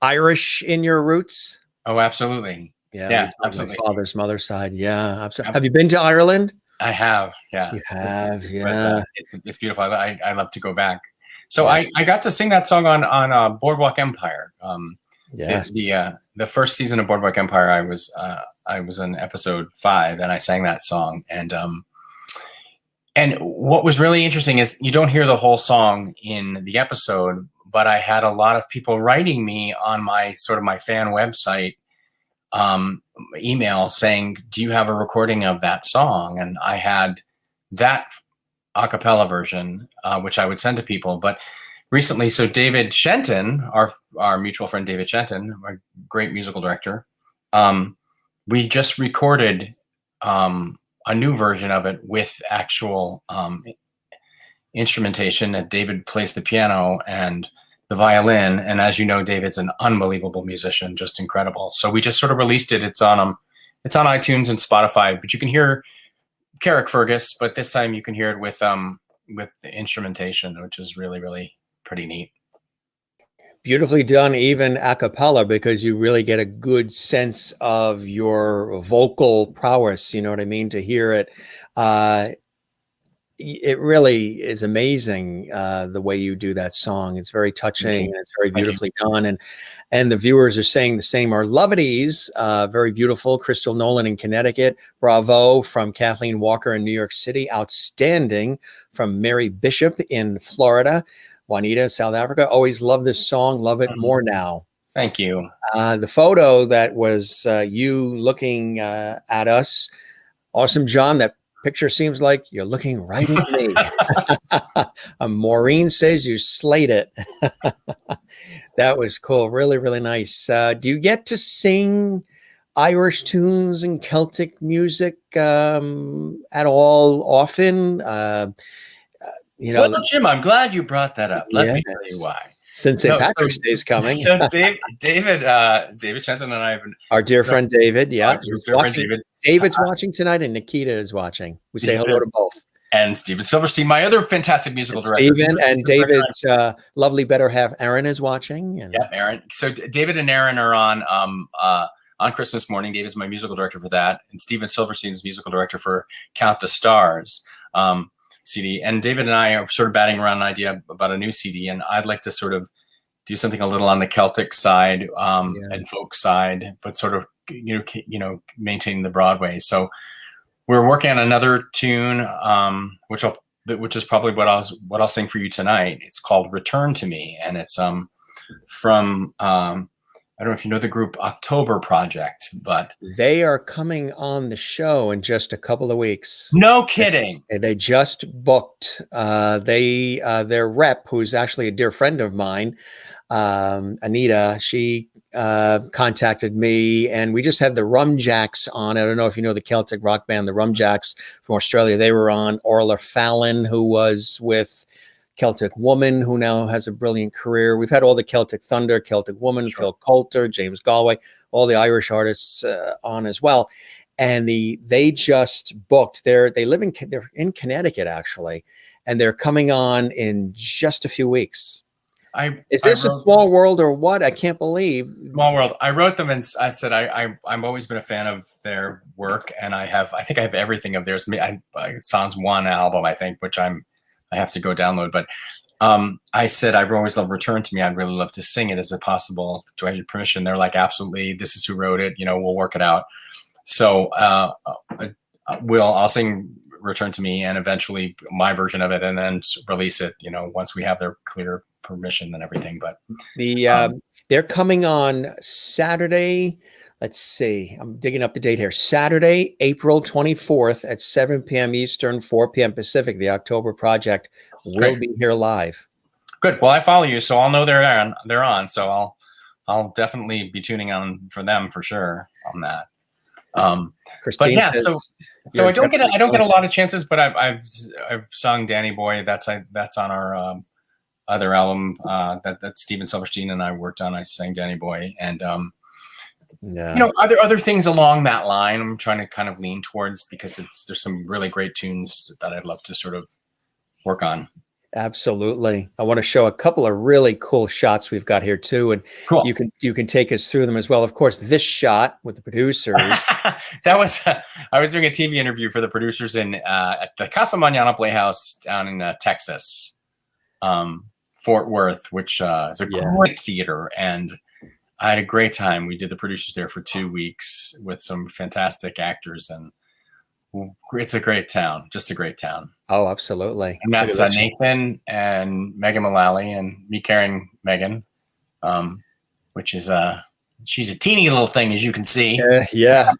Irish in your roots? Oh, absolutely. Yeah, absolutely. My father's mother's side. Yeah. Absolutely. Have you been to Ireland? I have. Yeah. You have. Yeah. It's beautiful. I love to go back. So yeah. I got to sing that song on Boardwalk Empire. Yes. The first season of Boardwalk Empire, I was in episode 5, and I sang that song. And what was really interesting is you don't hear the whole song in the episode, but I had a lot of people writing me on my fan website email saying, "Do you have a recording of that song?" And I had that a cappella version, which I would send to people. But recently, so David Shenton, our mutual friend David Shenton, a great musical director, we just recorded a new version of it with actual instrumentation. That David plays the piano and the violin, and as you know, David's an unbelievable musician, just incredible. So we just sort of released it. It's on iTunes and Spotify, but you can hear Carrickfergus, but this time you can hear it with the instrumentation, which is really, really pretty neat. Beautifully done, even a cappella, because you really get a good sense of your vocal prowess. You know what I mean? To hear it, it really is amazing the way you do that song. It's very touching and it's very beautifully done. And the viewers are saying the same. Our Lovedies, very beautiful. Crystal Nolan in Connecticut. Bravo from Kathleen Walker in New York City. Outstanding from Mary Bishop in Florida. Juanita, South Africa. Always love this song. Love it more now. Thank you. The photo that was you looking at us. Awesome, John. That picture seems like you're looking right at me. Maureen says you slayed it. That was cool. Really, really nice. Do you get to sing Irish tunes and Celtic music at all often? You know, well, Jim, I'm glad you brought that up. Let me tell you why. Since St. Patrick's Day is coming. So David Shenton and I have been, our dear friend David, David. David's watching tonight, and Nikita is watching. We say hello to both. And Steven Silverstein, my other fantastic musical director. Steven and David's lovely better half, Aaron, is watching. And... Yep, Aaron. So David and Aaron are on Christmas morning. David's my musical director for that, and Steven Silverstein's musical director for Count the Stars. CD, and David and I are sort of batting around an idea about a new CD, and I'd like to sort of do something a little on the Celtic side and folk side, but sort of maintaining the Broadway. So we're working on another tune, which is probably what I'll sing for you tonight. It's called "Return to Me," and it's from I don't know if you know the group October Project, but they are coming on the show in just a couple of weeks. No kidding. They just booked. Their rep, who's actually a dear friend of mine, Anita, she contacted me, and we just had the Rumjacks on. I don't know if you know the Celtic rock band, the Rumjacks from Australia. They were on. Orla Fallon, who was with Celtic Woman, who now has a brilliant career. We've had all the Celtic Thunder, Celtic Woman, sure. Phil Coulter, James Galway, all the Irish artists on as well. And they just booked. They're in Connecticut actually, and they're coming on in just a few weeks. Is this a small world or what? I can't believe. Small world. I wrote them and I said I've always been a fan of their work, and I think I have everything of theirs. Sans one album, I think, which I have to go download. But I said, I've always loved Return to Me. I'd really love to sing it. Is it possible? Do I have your permission? They're like, absolutely. This is who wrote it. We'll work it out. So I'll sing Return to Me and eventually my version of it, and then release it, once we have their clear permission and everything. But they're coming on Saturday. Let's see. I'm digging up the date here. Saturday, April 24th at 7 p.m. Eastern, 4 p.m. Pacific. The October Project will be here live. Good. Well, I follow you, so I'll know they're on. They're on. So I'll definitely be tuning on for them for sure on that. But yeah, so I don't get a lot of chances, but I've sung Danny Boy. That's on our other album that Steven Silverstein and I worked on. I sang Danny Boy, and other things along that line I'm trying to kind of lean towards, because there's some really great tunes that I'd love to sort of work on. Absolutely. I want to show a couple of really cool shots we've got here too, and cool. You can take us through them as well. Of course, this shot with the producers. That was I was doing a TV interview for the producers at the Casa Mañana Playhouse down in Texas, Fort Worth, which is a great theater, and I had a great time. We did the producers there for 2 weeks with some fantastic actors, and it's a great town, just a great town. Oh, absolutely. And that's Nathan and Megan Mullally, and me carrying Megan, which is she's a teeny little thing, as you can see. Yeah.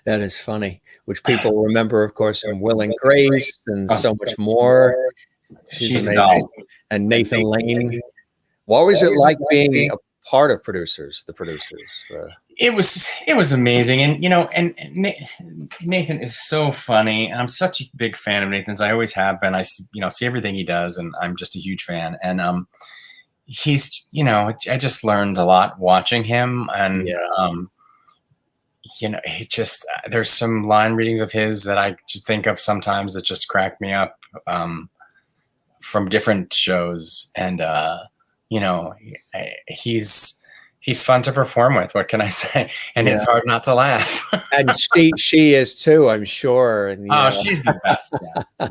That is funny, which people remember, of course, from Will and Grace and so much more. She's amazing. And Nathan Lane. What was it like being a part of the producers? It was amazing, and and Nathan is so funny. I'm such a big fan of Nathan's. I always have been. I see everything he does, and I'm just a huge fan. And he's I just learned a lot watching him, and he just there's some line readings of his that I just think of sometimes that just crack me up. from different shows, and you know, he's fun to perform with. What can I say? And it's hard not to laugh. And she is too, I'm sure. And, she's the best.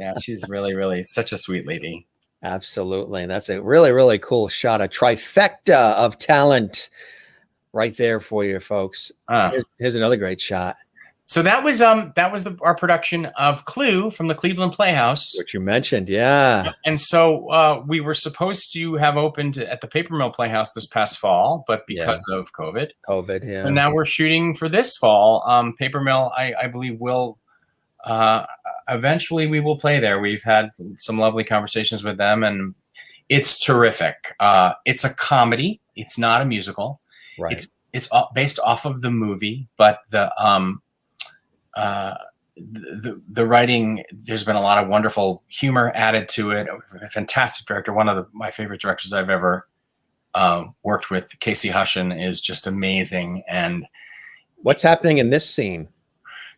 Yeah, she's really such a sweet lady. Absolutely. And that's a really cool shot. A trifecta of talent right there for you folks. Here's another great shot. So that was our production of Clue from the Cleveland Playhouse, which you mentioned. Yeah. And so we were supposed to have opened at the Paper Mill Playhouse this past fall, but because of COVID, yeah. So now we're shooting for this fall. Paper Mill, I believe, will eventually we will play there. We've had some lovely conversations with them, and it's terrific. It's a comedy. It's not a musical. Right. It's based off of the movie, but the writing, there's been a lot of wonderful humor added to it. A fantastic director, one of my favorite directors I've ever worked with. Casey Hushin is just amazing. And what's happening in this scene?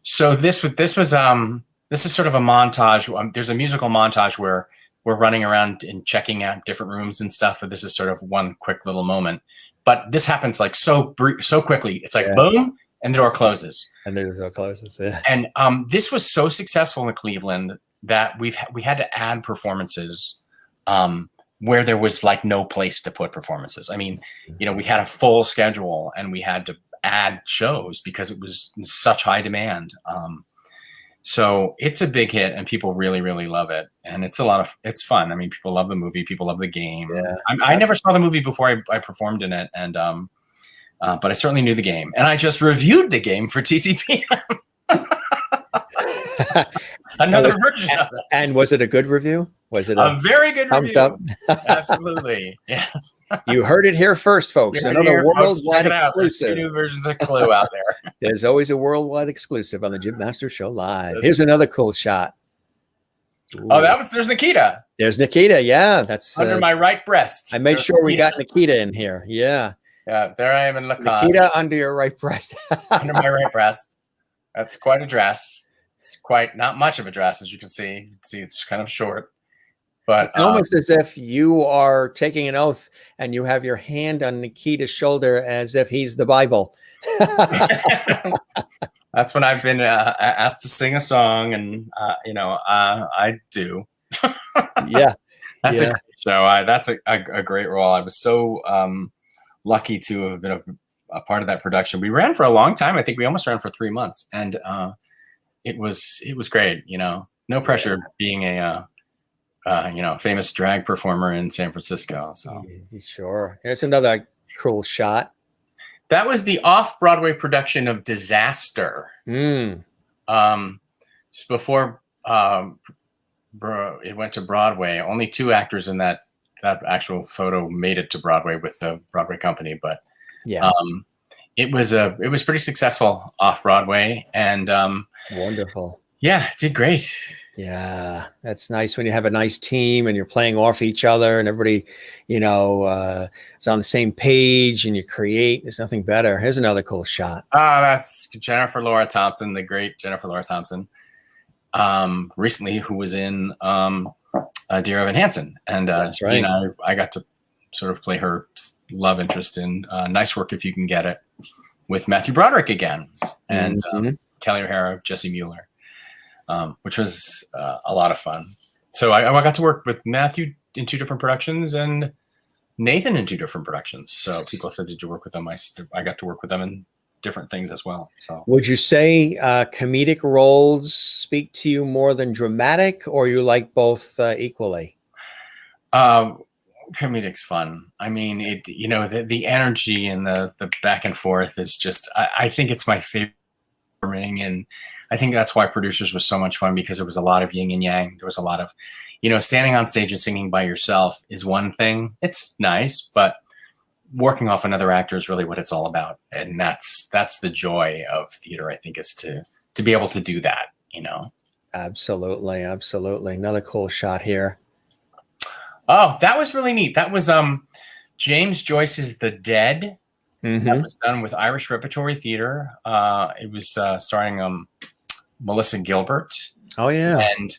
So this is sort of a montage. There's a musical montage where we're running around and checking out different rooms and stuff. But this is sort of one quick little moment. But this happens like so quickly. It's like boom, and the door closes. And the door closes. Yeah. And this was so successful in Cleveland that we had to add performances where there was like no place to put performances. I mean, you know, we had a full schedule and we had to add shows because it was in such high demand. So it's a big hit and people really love it. And it's it's fun. I mean, people love the movie, people love the game. Yeah. I never saw the movie before I performed in it. And, but I certainly knew the game, and I just reviewed the game for TTP. Another version of it. And was it a good review? Was it a very good thumbs review? Up? Absolutely, yes. You heard it here first, folks. Another worldwide exclusive. There's 2 new versions of Clue out there. There's always a worldwide exclusive on the Jim Master Show Live. Here's another cool shot. Ooh. Oh, there's Nikita. There's Nikita. Yeah, that's under my right breast. I made sure we got Nikita in here. Yeah. Yeah, there I am in Lacan. Nikita under your right breast. Under my right breast. That's quite a dress. It's quite not much of a dress, as you can see. You can see it's kind of short. But it's almost as if you are taking an oath and you have your hand on Nikita's shoulder as if he's the Bible. That's when I've been asked to sing a song, and I do. Yeah. That's a great show. That's a great role. I was so lucky to have been a part of that production. We ran for a long time. I think we almost ran for 3 months, and it was great. You know, no pressure being a famous drag performer in San Francisco. So sure. Here's another cool shot. That was the off-Broadway production of Disaster. Before it went to Broadway, only 2 actors in that actual photo made it to Broadway with the Broadway company, but it was pretty successful off Broadway, and wonderful. Yeah, it did great. Yeah, that's nice when you have a nice team and you're playing off each other and everybody, is on the same page and you create. There's nothing better. Here's another cool shot. That's Jennifer Laura Thompson, the great Jennifer Laura Thompson, recently, who was in Dear Evan Hansen, and that's right. I got to sort of play her love interest in Nice Work If You Can Get It with Matthew Broderick again, and Kelly O'Hara, Jesse Mueller. Which was a lot of fun. So I got to work with Matthew in 2 different productions and Nathan in 2 different productions. So people said, "Did you work with them?" I got to work with them in different things as well. So would you say comedic roles speak to you more than dramatic, or you like both equally? Comedic's fun. I mean, the energy and the back and forth is just. I think it's my favorite, and I think that's why Producers was so much fun, because it was a lot of yin and yang. There was a lot of, standing on stage and singing by yourself is one thing. It's nice, but working off another actor is really what it's all about. And that's the joy of theater, I think, is to be able to do that, Absolutely. Absolutely. Another cool shot here. Oh, that was really neat. That was James Joyce's The Dead. That was done with Irish Repertory Theater. It was starring Melissa Gilbert. Oh, yeah. And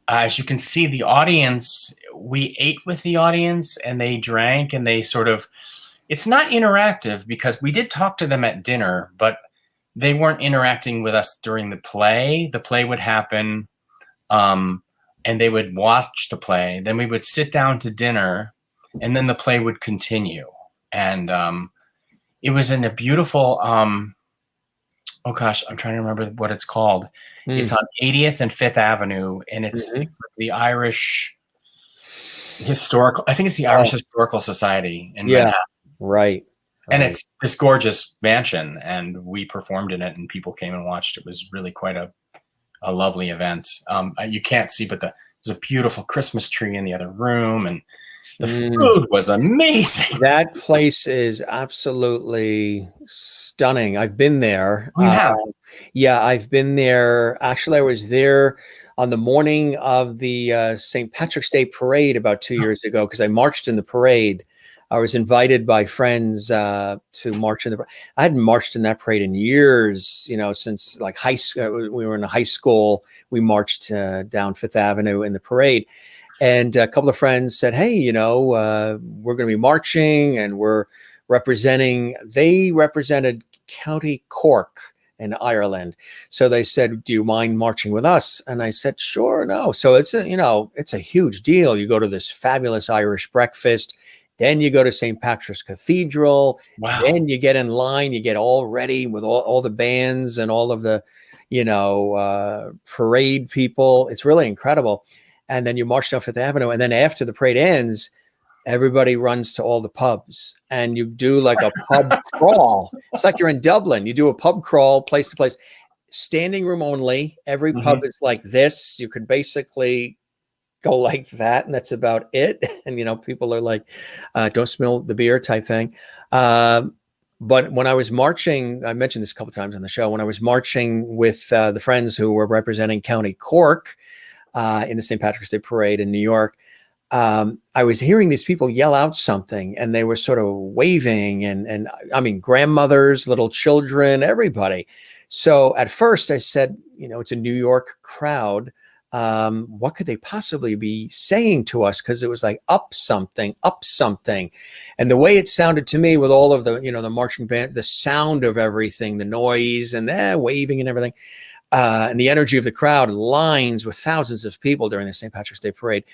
as you can see, the audience we ate with the audience and they drank and they sort of, it's not interactive because we did talk to them at dinner, but they weren't interacting with us during the play. The play would happen, and they would watch the play. Then we would sit down to dinner, and then the play would continue. And it was in a beautiful, oh gosh, I'm trying to remember what it's called. It's on 80th and 5th Avenue, and it's the Irish Historical, I think it's the Irish Historical Society in Manhattan. Right. And it's this gorgeous mansion, and we performed in it, and people came and watched. It was really quite a lovely event. You can't see, but there's a beautiful Christmas tree in the other room, and the food was amazing. That place is absolutely stunning. I've been there. You have? Yeah, I've been there. Actually, I was there on the morning of the St. Patrick's Day parade about 2 years ago because I marched in the parade. I was invited by friends to march in the. I hadn't marched in that parade in years, since like high school. We were in high school. We marched down Fifth Avenue in the parade, and a couple of friends said, "Hey, we're going to be marching, and we're representing." They represented County Cork in Ireland, so they said, "Do you mind marching with us?" And I said, "Sure, no." So it's a huge deal. You go to this fabulous Irish breakfast. Then you go to St. Patrick's Cathedral. Wow. Then you get in line. You get all ready with all the bands and all of the, parade people. It's really incredible. And then you march down Fifth Avenue. And then after the parade ends, everybody runs to all the pubs. And you do like a pub crawl. It's like you're in Dublin. You do a pub crawl place to place. Standing room only. Every pub is like this. You could basically go like that, and that's about it. And people are like, don't smell the beer type thing. But when I was marching, I mentioned this a couple of times on the show, when I was marching with the friends who were representing County Cork in the St. Patrick's Day parade in New York, I was hearing these people yell out something, and they were sort of waving, and I mean, grandmothers, little children, everybody. So at first I said, it's a New York crowd. What could they possibly be saying to us? Because it was like up something. And the way it sounded to me with all of the, the marching bands, the sound of everything, the noise and waving and everything, and the energy of the crowd, lines with thousands of people during the St. Patrick's Day parade.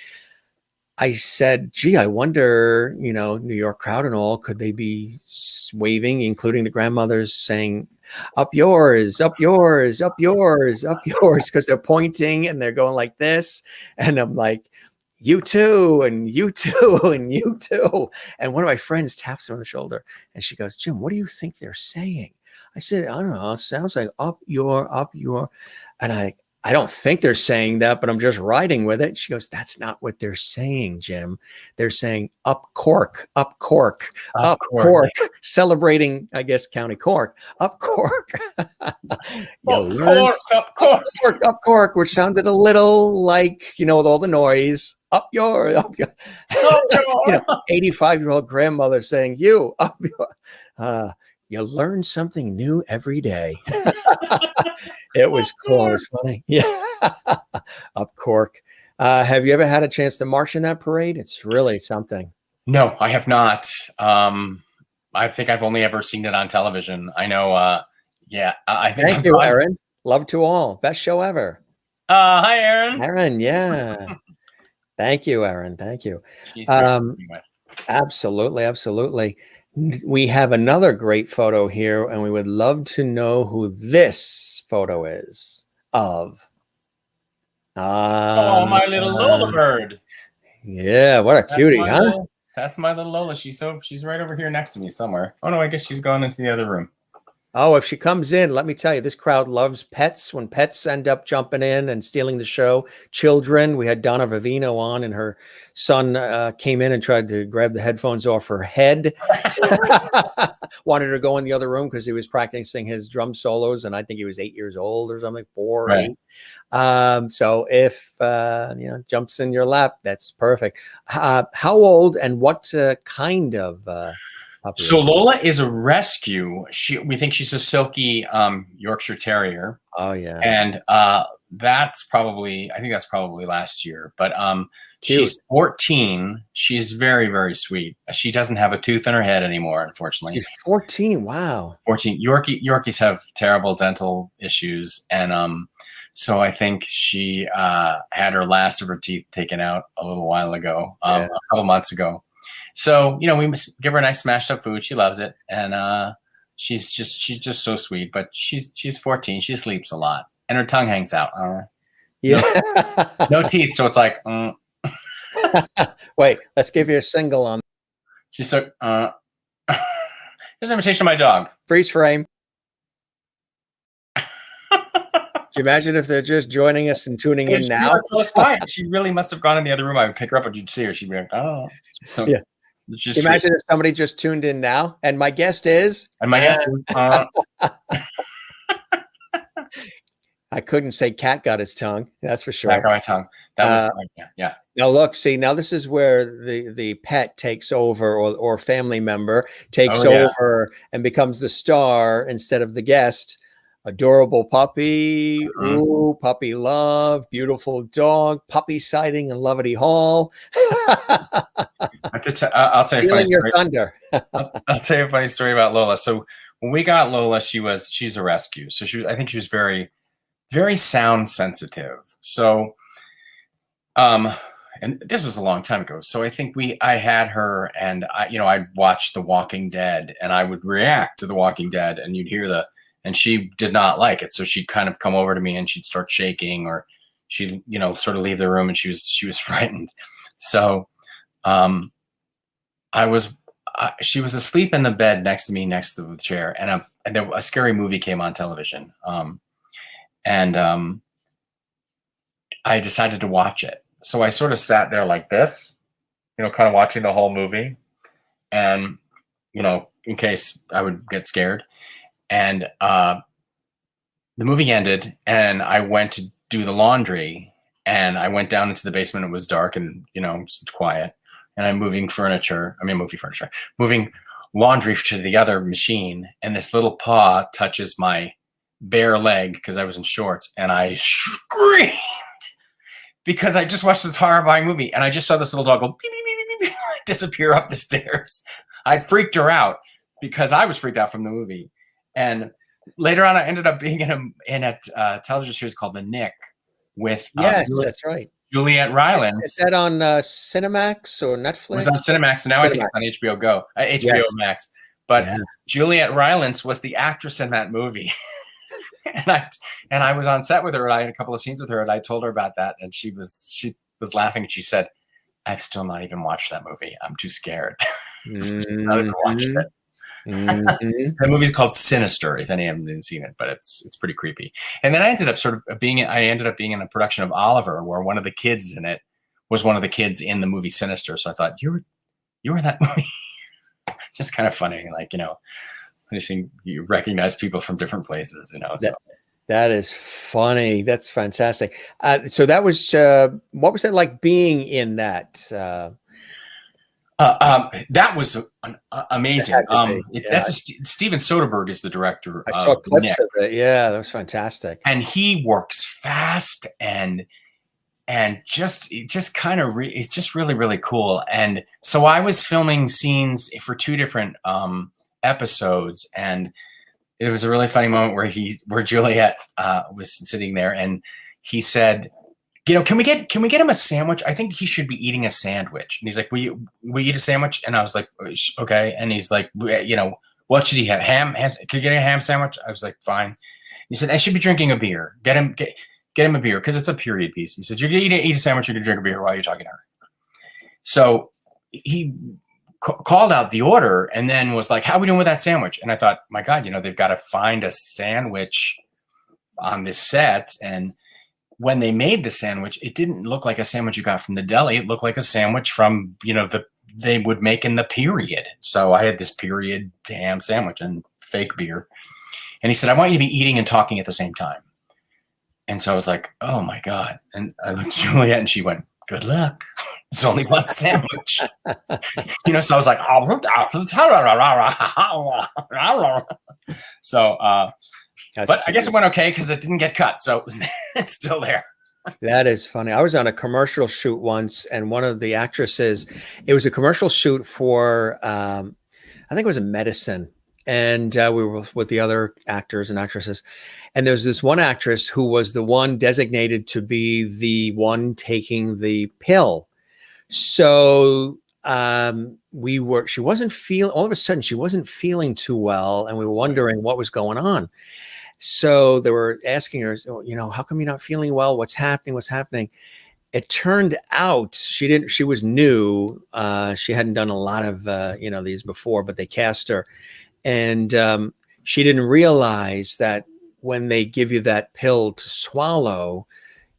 I said, gee, I wonder, New York crowd and all, could they be waving, including the grandmothers saying, up yours, up yours, up yours, up yours, because they're pointing and they're going like this. And I'm like, you too, and you too, and you too. And one of my friends taps me on the shoulder and she goes, Jim, what do you think they're saying? I said, I don't know. It sounds like up your. And I don't think they're saying that, but I'm just riding with it. She goes, that's not what they're saying, Jim. They're saying up Cork, up Cork, up Cork, celebrating, I guess, County Cork, up Cork. Up Cork, up Cork, which sounded a little like, with all the noise, up your. 85-year-old grandmother saying, you, up your. You learn something new every day. It was cool. It was funny. Yeah. Up Cork. Have you ever had a chance to march in that parade? It's really something. No, I have not. I think I've only ever seen it on television. I know. I think. Thank you, Aaron. Love to all. Best show ever. Hi, Aaron. Aaron, yeah. Thank you, Aaron. Thank you. Absolutely. We have another great photo here, and we would love to know who this photo is of. My little Lola bird. Yeah, what a cutie, huh? That's my little Lola. She's right over here next to me somewhere. Oh no, I guess she's gone into the other room. Oh, if she comes in, let me tell you, this crowd loves pets. When pets end up jumping in and stealing the show, children. We had Donna Vivino on, and her son came in and tried to grab the headphones off her head. Wanted her to go in the other room because he was practicing his drum solos, and I think he was 8 years old or something, 4 or 8. So if jumps in your lap, that's perfect. How old and what kind of? So Lola is a rescue. We think she's a silky Yorkshire Terrier. Oh yeah. And that's probably, I think that's probably last year. But Cute. she's 14. She's very, very sweet. She doesn't have a tooth in her head anymore, unfortunately. She's 14. Wow. 14. Yorkies have terrible dental issues, and so I think she had her last of her teeth taken out a little while ago, a couple months ago. So we must give her a nice smashed up food. She loves it, and she's just so sweet. But she's 14. She sleeps a lot, and her tongue hangs out. Yeah. No teeth, so it's like. Wait, let's give you a single on. She's so. Here's an imitation of my dog. Freeze frame. Can you imagine if they're just joining us and tuning in now? Close by. She really must have gone in the other room. I would pick her up and you'd see her. She'd be like, oh. So, yeah. Imagine if somebody just tuned in now. And my guest is. And my guest is. I couldn't say cat got his tongue. That's for sure. Cat got my tongue. That was yeah. Now look, see, now this is where the pet takes over, or family member takes over and becomes the star instead of the guest. Adorable puppy, ooh, puppy love, beautiful dog, puppy sighting in Lovety Hall. I'll tell you a funny story. Thunder. I'll tell you a funny story about Lola. So when we got Lola, she's a rescue. So I think she was very, very sound sensitive. So, and this was a long time ago. So I think I had her, and I'd watch The Walking Dead, and I would react to The Walking Dead, and you'd hear and she did not like it. So she'd kind of come over to me and she'd start shaking, or she'd, sort of leave the room, and she was frightened. So, she was asleep in the bed next to me, next to the chair. And a scary movie came on television. I decided to watch it. So I sort of sat there like this, kind of watching the whole movie, and, in case I would get scared. And the movie ended, and I went to do the laundry, and I went down into the basement. It was dark and, it's quiet. And I'm moving laundry to the other machine. And this little paw touches my bare leg because I was in shorts. And I screamed because I just watched this horrifying movie. And I just saw this little dog go beep, beep, beep, beep, beep, disappear up the stairs. I freaked her out because I was freaked out from the movie. And later on, I ended up being in a television series called The Nick with that's right, Juliette Rylance. Is that on Cinemax or Netflix? It was on Cinemax, and now I think it's on HBO Go, HBO Max. But Juliette Rylance was the actress in that movie, and I was on set with her, and I had a couple of scenes with her, and I told her about that, and she was laughing, and she said, "I've still not even watched that movie. I'm too scared." So I haven't watched it. The movie's called Sinister, if any of them didn't see it, but it's pretty creepy. And then I ended up being in a production of Oliver, where one of the kids in it was one of the kids in the movie Sinister. So I thought, you were in that movie. Just kind of funny, you recognize people from different places, so. That is funny. That's fantastic. So that was what was it like being in that? That was amazing. Steven Soderbergh is the director. I saw clips of it. Yeah, that was fantastic. And he works fast and just kind of it's just really, really cool. And so I was filming scenes for 2 different episodes, and it was a really funny moment where Juliette was sitting there, and he said, can we get him a sandwich? I think he should be eating a sandwich. And he's like, will you eat a sandwich? And I was like, okay. And he's like, what should he have? Ham? Can you get a ham sandwich? I was like, fine. He said, I should be drinking a beer. Get him a beer, because it's a period piece. He said, you're going to eat a sandwich, you're going to drink a beer while you're talking to her. So he called out the order and then was like, how are we doing with that sandwich? And I thought, my God, they've got to find a sandwich on this set. And when they made the sandwich, it didn't look like a sandwich you got from the deli. It looked like a sandwich from, they would make in the period. So I had this period ham sandwich and fake beer. And he said, I want you to be eating and talking at the same time. And so I was like, oh my God. And I looked at Juliette, and she went, good luck. It's only one sandwich. So I was like, But I guess it went okay because it didn't get cut, so it's still there. That is funny. I was on a commercial shoot once, and one of the actresses, it was a commercial shoot for, I think it was a medicine. And we were with the other actors and actresses. And there's this one actress who was the one designated to be the one taking the pill. So she wasn't feeling, all of a sudden, she wasn't feeling too well. And we were wondering what was going on. So they were asking her, how come you're not feeling well? What's happening? What's happening? It turned out she was new. She hadn't done a lot of, these before, but they cast her. And she didn't realize that when they give you that pill to swallow,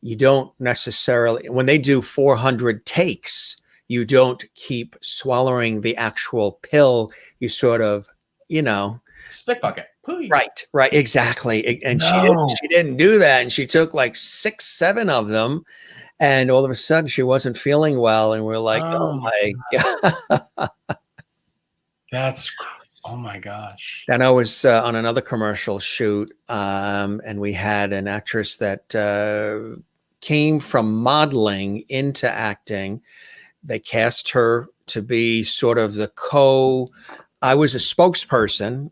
you don't necessarily, when they do 400 takes, you don't keep swallowing the actual pill. You sort of, spit bucket. Right, exactly. And she didn't do that. And she took like 6, 7 of them. And all of a sudden she wasn't feeling well. And we're like, oh my God. Oh my gosh. And I was on another commercial shoot, and we had an actress that came from modeling into acting. They cast her to be sort of I was a spokesperson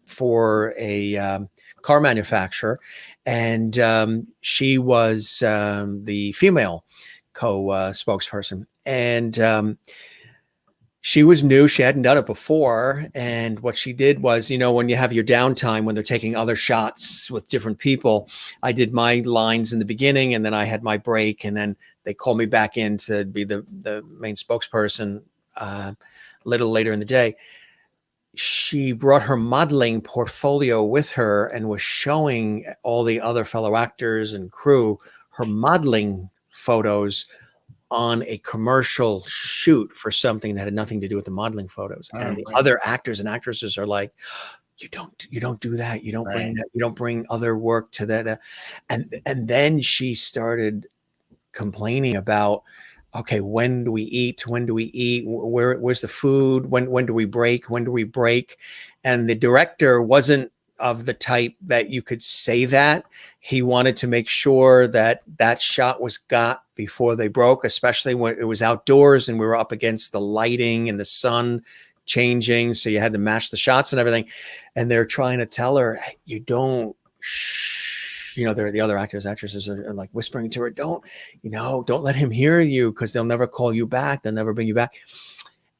for a car manufacturer, and she was the female co-spokesperson. And she was new. She hadn't done it before. And what she did was, when you have your downtime, when they're taking other shots with different people, I did my lines in the beginning, and then I had my break, and then they called me back in to be the main spokesperson a little later in the day. She brought her modeling portfolio with her and was showing all the other fellow actors and crew her modeling photos on a commercial shoot for something that had nothing to do with the modeling photos. And the other actors and actresses are like, you don't do that. You don't bring that. You don't bring other work to that. And then she started complaining about, okay, when do we eat? When do we eat? Where's the food? When do we break? When do we break? And the director wasn't of the type that you could say that. He wanted to make sure that that shot was got before they broke, especially when it was outdoors and we were up against the lighting and the sun changing. So you had to match the shots and everything. And they're trying to tell her, hey, you don't, they're the other actresses are like whispering to her, don't let him hear you, because they'll never call you back. They'll never bring you back.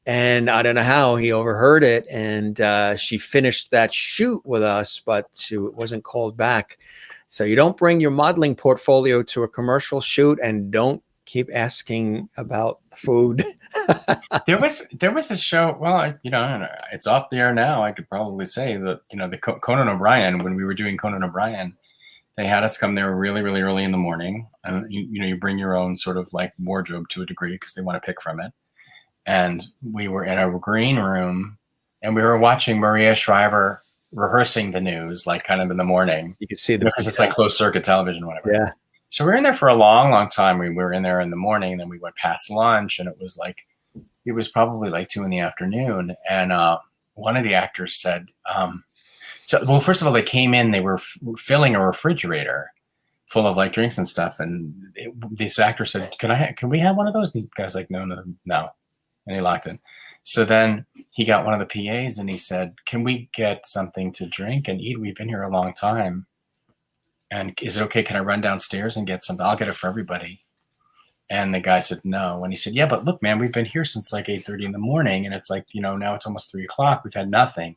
And I don't know how he overheard it. And she finished that shoot with us, but it wasn't called back. So you don't bring your modeling portfolio to a commercial shoot, and don't keep asking about food. There was a show. Well, it's off the air now. I could probably say that, the Conan O'Brien, when we were doing Conan O'Brien, they had us come there really, really early in the morning. And you bring your own sort of like wardrobe to a degree because they want to pick from it. And we were in a green room, and we were watching Maria Shriver rehearsing the news, like kind of in the morning. You could see because it's like closed circuit television, whatever. Yeah. So we were in there for a long, long time. We were in there in the morning, and then we went past lunch, and it was probably like 2 p.m. And one of the actors said, first of all, they came in, they were filling a refrigerator full of like drinks and stuff. And this actor said, can we have one of those? And the guy's like, no. And he locked it. So then he got one of the PAs, and he said, can we get something to drink and eat? We've been here a long time. And is it okay? Can I run downstairs and get something? I'll get it for everybody. And the guy said, no. And he said, yeah, but look, man, we've been here since like 8:30 in the morning. And it's like, now it's almost 3 o'clock. We've had nothing.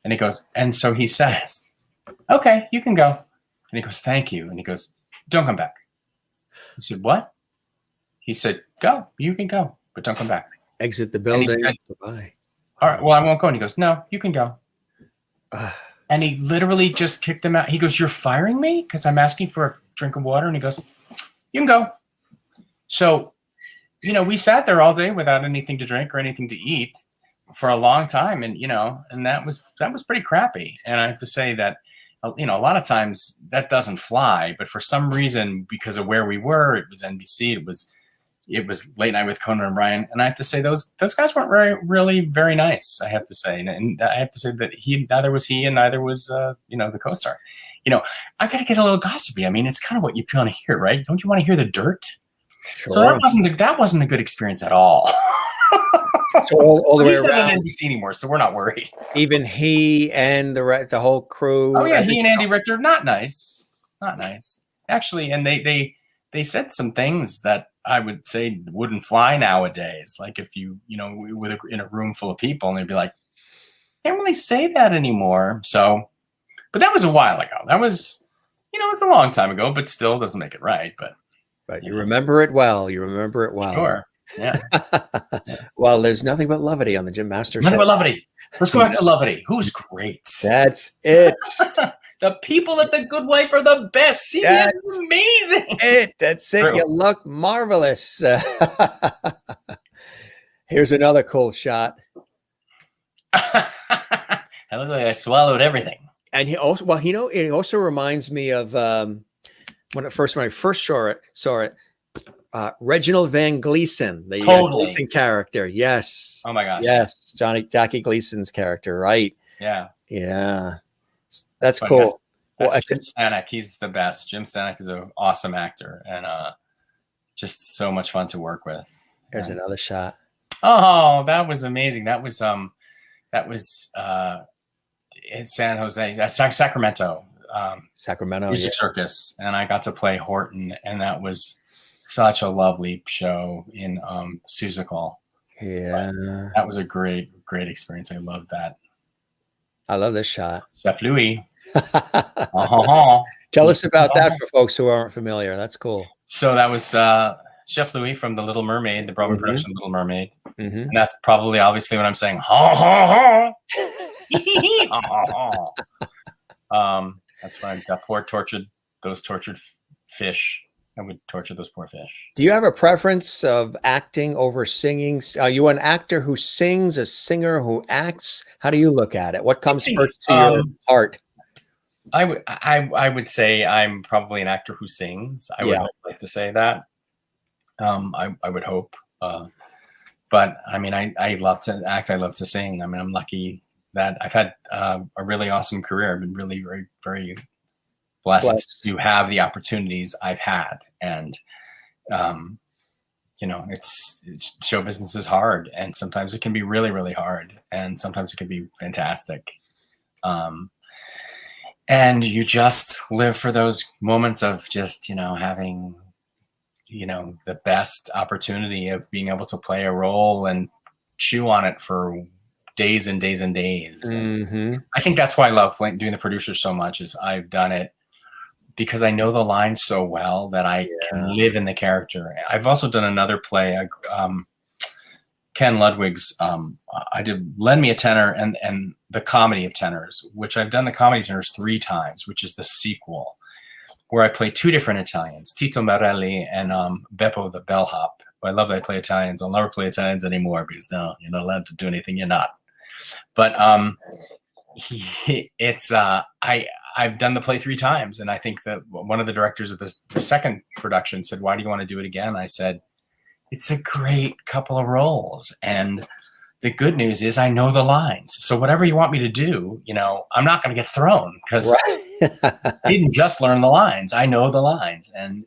And he goes, and so he says, okay, you can go. And he goes, thank you. And he goes, don't come back. He said, what? He said, go, you can go, but don't come back. Exit the building. Said, bye. All right, well, I won't go. And he goes, no, you can go. And he literally just kicked him out. He goes, you're firing me because I'm asking for a drink of water? And he goes, you can go. So, we sat there all day without anything to drink or anything to eat for a long time. And, and that was pretty crappy. And I have to say that, a lot of times that doesn't fly. But for some reason, because of where we were, it was NBC. It was, it was Late Night with Conan O'Brien, and I have to say those guys weren't really very nice. I have to say, and I have to say that neither was he, and neither was the co-star. I got to get a little gossipy. I mean, it's kind of what you want to hear, right? Don't you want to hear the dirt? Sure. So that wasn't a good experience at all. So all the way He's not around, on NBC anymore, so we're not worried. even he and the whole crew. Oh yeah, he and Andy Richter, not nice. Actually, and they said some things that I would say wouldn't fly nowadays. Like if you in a room full of people, and they'd be like, can't really say that anymore. So, but that was a while ago. That was, it's a long time ago, but still doesn't make it right. But you remember it well. You remember it well. Sure. Yeah. Well, there's nothing but levity on the Jim Master Show. Nothing but levity. Let's go back to levity. Who's great? That's it. The people at The Good Wife are the best. CBS is amazing. That's it. True. You look marvelous. Here's another cool shot. I look like I swallowed everything. And he also, it also reminds me of when I first saw it. Reginald Van Gleeson, the Gleeson character. Yes. Oh my gosh. Yes, Jackie Gleason's character. Right. Yeah. Yeah. That's cool. That's Jim Stanek. He's the best. Jim Stanek is an awesome actor and just so much fun to work with. There's another shot. Oh, that was amazing. That was in San Jose, Sacramento. Sacramento Music Circus, and I got to play Horton, and that was such a lovely show in Seussical. Yeah, that was a great experience. I loved that. I love this shot. Chef Louis. Tell us about that for folks who aren't familiar. That's cool. So that was Chef Louis from The Little Mermaid, the Broadway production of Little Mermaid. Mm-hmm. And that's probably obviously what I'm saying. That's when I got tortured fish. I would torture those poor fish. Do you have a preference of acting over singing? Are you an actor who sings, a singer who acts? How do you look at it? What comes first to your heart? I would say I'm probably an actor who sings. I would like to say that. I would hope. But I mean, I love to act. I love to sing. I mean, I'm lucky that I've had a really awesome career. I've been really, very, very blessed to have the opportunities I've had. And, it's show business is hard. And sometimes it can be really, really hard. And sometimes it can be fantastic. And you just live for those moments of just, having, the best opportunity of being able to play a role and chew on it for days and days and days. Mm-hmm. I think that's why I love doing the producer so much is I've done it because I know the lines so well that I can live in the character. I've also done another play, Ken Ludwig's, I did Lend Me a Tenor and The Comedy of Tenors, which I've done The Comedy of Tenors 3 times, which is the sequel, where I play 2 different Italians, Tito Morelli and Beppo the Bellhop. I love that I play Italians. I'll never play Italians anymore because now you're not allowed to do anything you're not. But I've done the play 3 times, and I think that one of the directors of the second production said, "Why do you want to do it again?" I said, "It's a great couple of roles, and the good news is I know the lines. So whatever you want me to do, I'm not going to get thrown because I didn't just learn the lines. I know the lines, and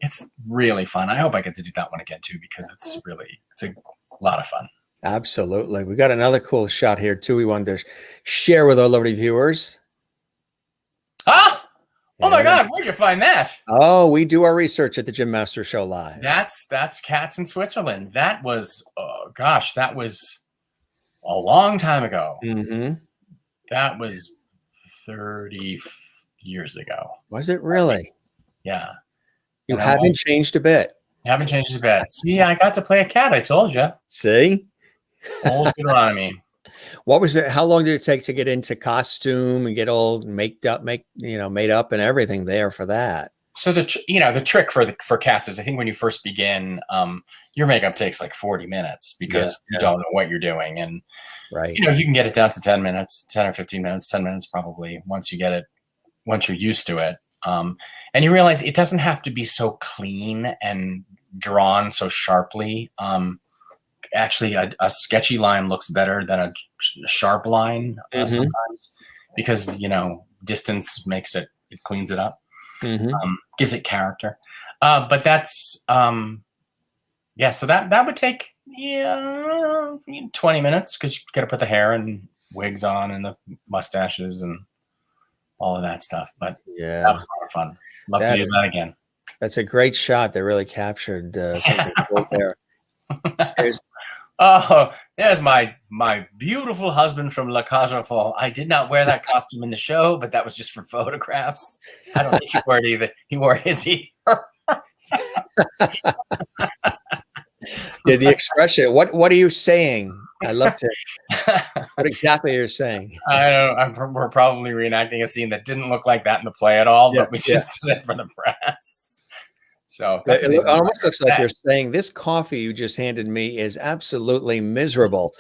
it's really fun. I hope I get to do that one again too because it's a lot of fun." Absolutely. We got another cool shot here too. We wanted to share with our lovely viewers. Oh my God, where'd you find that? Oh, we do our research at the Jim Master Show Live. That's Cats in Switzerland. That was, that was a long time ago. Mm-hmm. That was 30 years ago. Was it really? Yeah. You haven't changed a bit. Haven't changed a bit. See, I got to play a cat. I told you. See? Old Deuteronomy. What was it? How long did it take to get into costume and get all made up and everything there for that? So the trick for cats is I think when you first begin, your makeup takes like 40 minutes because you don't know what you're doing, and you can get it down to 10 minutes, 10 or 15 minutes, 10 minutes probably once you're used to it, and you realize it doesn't have to be so clean and drawn so sharply. Actually, a sketchy line looks better than a sharp line sometimes, because distance makes it cleans it up, gives it character. But that's so that would take 20 minutes, because you got to put the hair and wigs on and the mustaches and all of that stuff. But that was a lot of fun. Love to do that again. That's a great shot that really captured something cool there. There's my beautiful husband from La Casa Fall. I did not wear that costume in the show, but that was just for photographs. I don't think he wore it either. He wore his either. The expression. What are you saying? I love to. What exactly you're saying? I don't know. We're probably reenacting a scene that didn't look like that in the play at all, but we just did it for the press. So it almost looks like you're saying, this coffee you just handed me is absolutely miserable.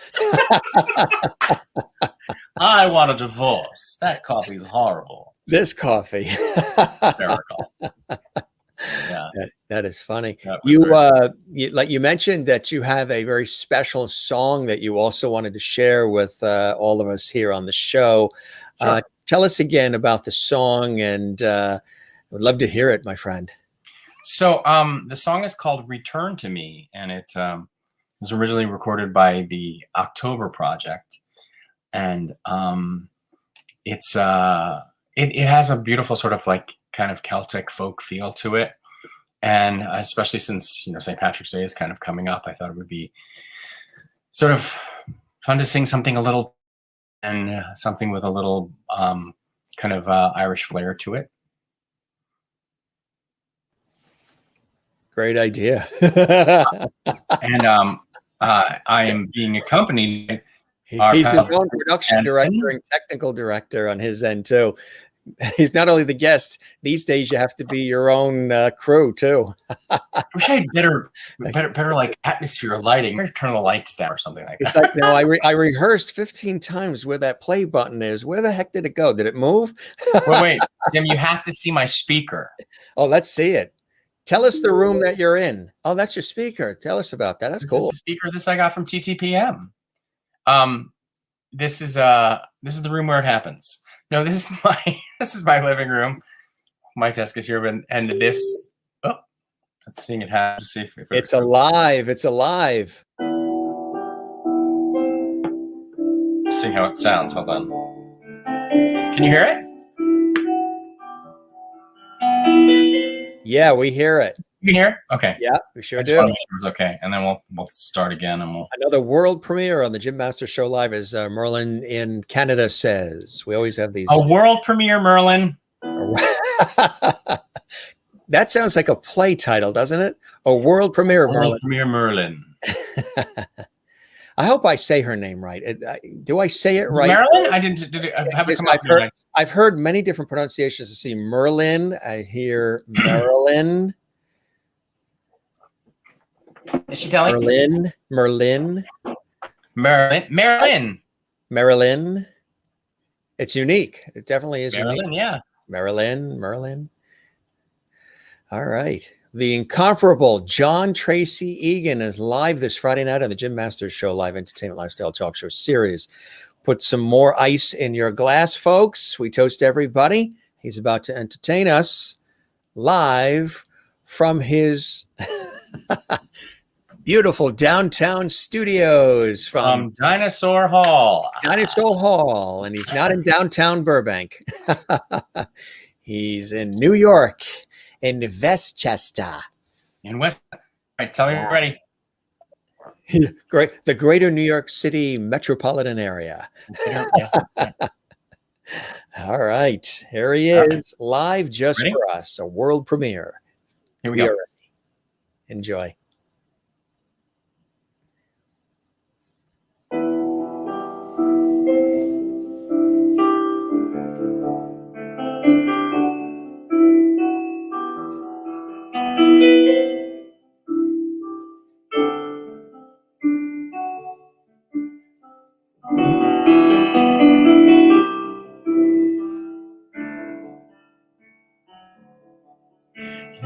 I want a divorce. That coffee is horrible. This coffee. Hysterical. Yeah, that is funny. You mentioned that you have a very special song that you also wanted to share with all of us here on the show. Sure. Tell us again about the song, and I would love to hear it, my friend. So the song is called "Return to Me," and it was originally recorded by the October Project, and it has a beautiful sort of like kind of Celtic folk feel to it. And especially since, St. Patrick's Day is kind of coming up, I thought it would be sort of fun to sing something a little, and something with a little kind of Irish flair to it. Great idea. And I am being accompanied. He's his own production director and technical director on his end too. He's not only the guest. These days, you have to be your own crew too. I wish I had better like atmosphere lighting. Maybe turn the lights down or something like that. It's like, no, I rehearsed 15 times where that play button is. Where the heck did it go? Did it move? Wait, Jim, you have to see my speaker. Oh, let's see it. Tell us the room that you're in. Oh, that's your speaker. Tell us about that. That's cool. This is the speaker I got from TTPM. This is the room where it happens. No, this is my living room. My desk is here, and this. Oh, let's see it happen. See if it's alive. It's alive. See how it sounds. Hold on. Can you hear it? Yeah, we hear it. You can hear it? Okay. Yeah, we sure do. I just want to make sure it's okay, and then we'll start again, and another world premiere on the Jim Master Show Live, as Merlin in Canada says. We always have these. A world premiere, Merlin. That sounds like a play title, doesn't it? A world premiere, Merlin. World premiere, Merlin. I hope I say her name right. Do I say it right? Marilyn? I didn't. Did it have it come up? I've heard many different pronunciations. I see Merlin. I hear Marilyn. Is she telling? Merlin. Marilyn. It's unique. It definitely is Marilyn, unique. Yeah. Merlin. All right. The incomparable John Tracy Egan is live this Friday night on the Jim Masters Show Live Entertainment Lifestyle Talk Show series. Put some more ice in your glass, folks. We toast everybody. He's about to entertain us live from his beautiful downtown studios from Dinosaur Hall. And he's not in downtown Burbank. He's in New York, in Westchester. In West. All right, tell me you're ready. Great, the greater New York City metropolitan area. All right, here he is, live just for us, a world premiere. Here we go. Enjoy.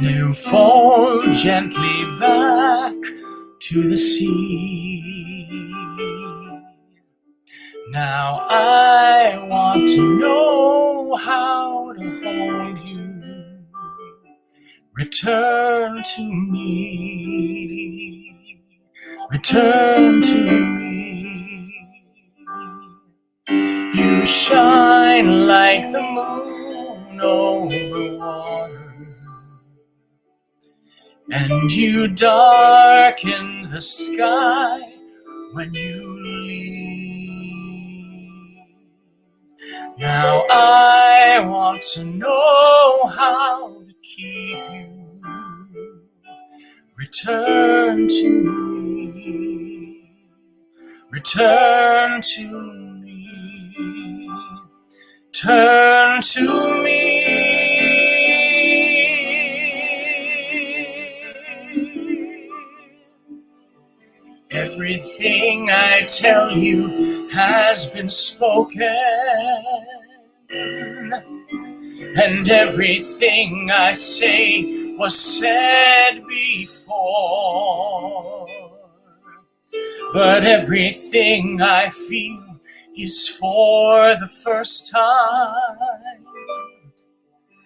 There and fall gently back to the sea. Now I want to know how to hold you. Return to me. Return to me. You shine like the moon over water, and you darken the sky when you leave. Now I want to know how to keep you. Return to me. Return to me. Turn to me. Everything I tell you has been spoken, and everything I say was said before. But everything I feel is for the first time,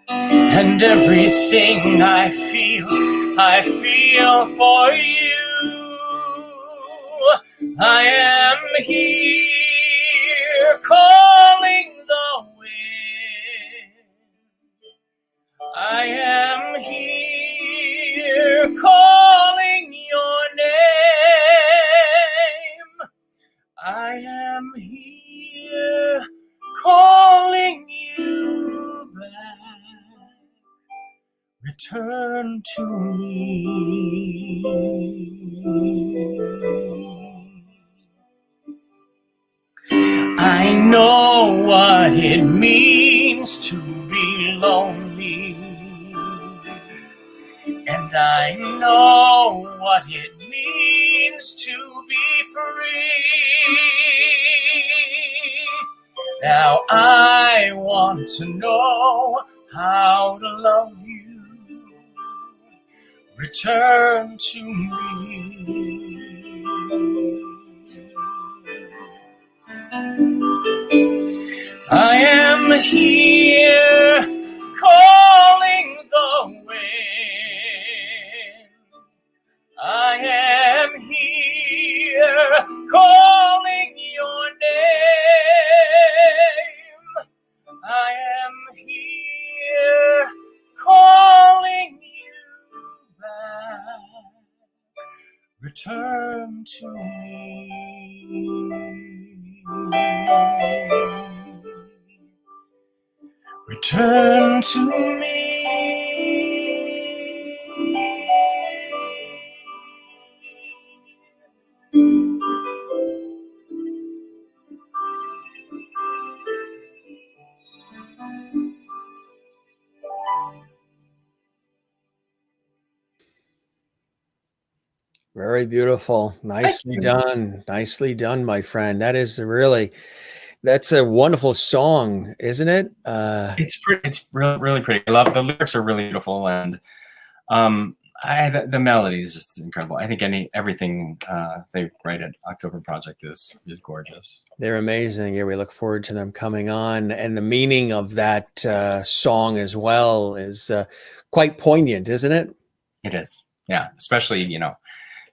and everything I feel for you. I am here calling the wind. I am here calling your name. I am here calling you back. Return to me. I know what it means to be lonely, and I know what it means to be free. Now I want to know how to love you. Return to me. I am here calling the wind. I am here calling your name. I am here calling you back. Return to me. Return to me. Very beautiful. Nicely done. Nicely done, my friend. That's a wonderful song, isn't it? It's pretty. It's really, really pretty. I love the lyrics are really beautiful, and the melody is just incredible. I think everything they write at October Project is gorgeous. They're amazing. Yeah, we look forward to them coming on, and the meaning of that song as well is quite poignant, isn't it? It is. Yeah, especially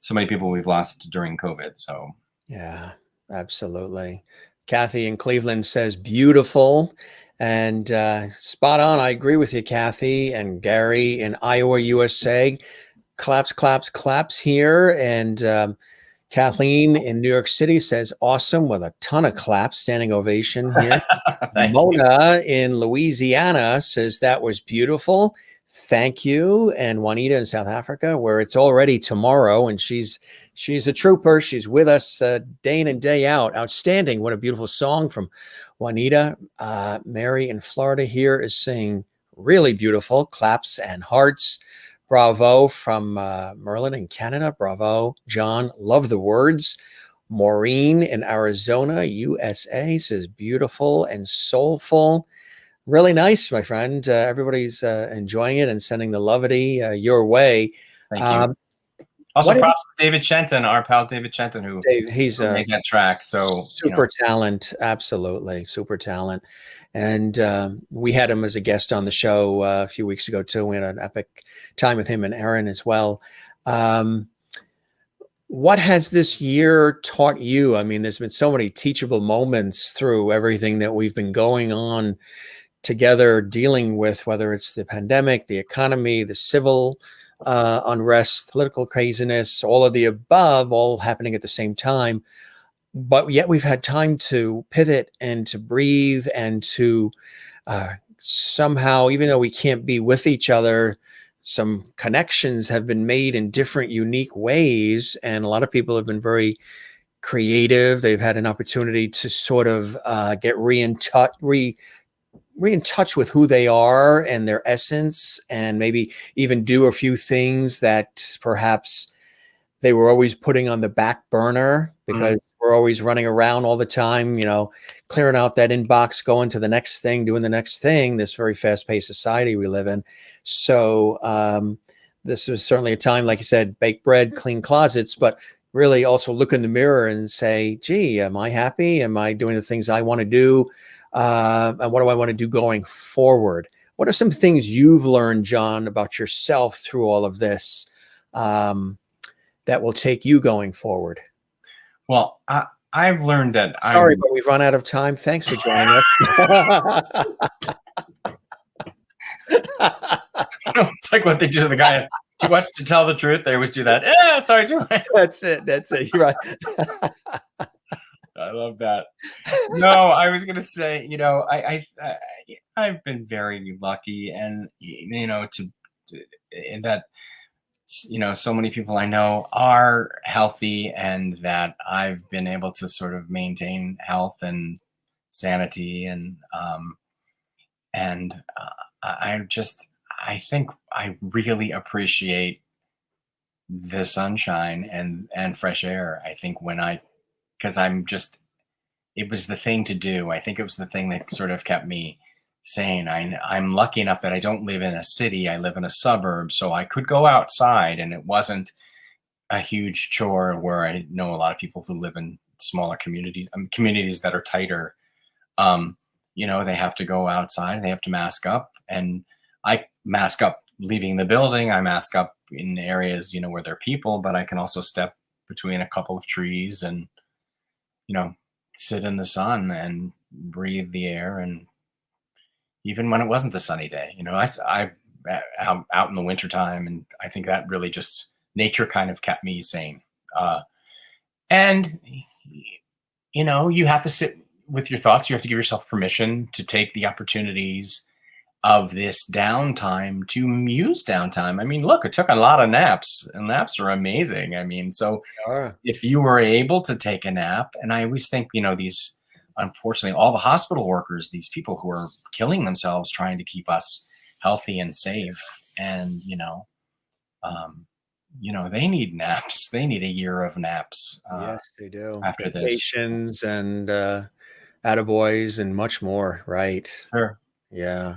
so many people we've lost during COVID. So yeah, absolutely. Kathy in Cleveland says beautiful and spot on. I agree with you, Kathy. And Gary in Iowa, USA, claps, claps, claps here. And Kathleen in New York City says awesome with a ton of claps, standing ovation here. Mona in Louisiana says that was beautiful. Thank you. And Juanita in South Africa, where it's already tomorrow, and she's a trooper. She's with us day in and day out. Outstanding. What a beautiful song from Juanita. Mary in Florida here is saying really beautiful. Claps and hearts. Bravo from Merlin in Canada. Bravo. John, love the words. Maureen in Arizona, USA says beautiful and soulful. Really nice, my friend. Everybody's enjoying it and sending the lovity your way. Thank you. Um, Also, what have you, props to David Chenton, our pal David Chenton, Dave? He's who made that track. So, super talent, absolutely super talent. And we had him as a guest on the show a few weeks ago too. We had an epic time with him and Aaron as well. Um, what has this year taught you? I mean, there's been so many teachable moments through everything that we've been going on together, dealing with, whether it's the pandemic, the economy, the civil unrest, political craziness, all of the above, all happening at the same time. But yet we've had time to pivot and to breathe and to somehow, even though we can't be with each other, some connections have been made in different, unique ways. And a lot of people have been very creative. They've had an opportunity to sort of get in touch with who they are and their essence, and maybe even do a few things that perhaps they were always putting on the back burner because we're always running around all the time, clearing out that inbox, going to the next thing, doing the next thing, this very fast-paced society we live in. So this was certainly a time, like you said, bake bread, clean closets, but really also look in the mirror and say, gee, am I happy? Am I doing the things I want to do? And what do I want to do going forward? What are some things you've learned, John, about yourself through all of this that will take you going forward? Well, I've learned that Sorry, but we've run out of time. Thanks for joining us. It's like what they do to the guy. Too much to tell the truth. They always do that. Yeah, sorry, too much. That's it. You're right. I love that. No, I was gonna say, I've been very lucky, and in that, so many people I know are healthy, and that I've been able to sort of maintain health and sanity, and I think I really appreciate the sunshine and fresh air. I think because it was the thing to do. I think it was the thing that sort of kept me sane. I'm lucky enough that I don't live in a city. I live in a suburb, so I could go outside, and it wasn't a huge chore, where I know a lot of people who live in smaller communities that are tighter. They have to go outside, they have to mask up, and I mask up leaving the building. I mask up in areas, where there are people, but I can also step between a couple of trees and, sit in the sun and breathe the air. And even when it wasn't a sunny day, I out in the wintertime, and I think that really just nature kind of kept me sane. And, you have to sit with your thoughts. You have to give yourself permission to take the opportunities of this downtime to use downtime. I mean, look, it took a lot of naps, and naps are amazing. I mean, so if you were able to take a nap, and I always think, these, unfortunately, all the hospital workers, these people who are killing themselves trying to keep us healthy and safe, and, they need naps. They need a year of naps. Yes, they do. After this. Vacations and attaboys and much more, right? Sure. Yeah.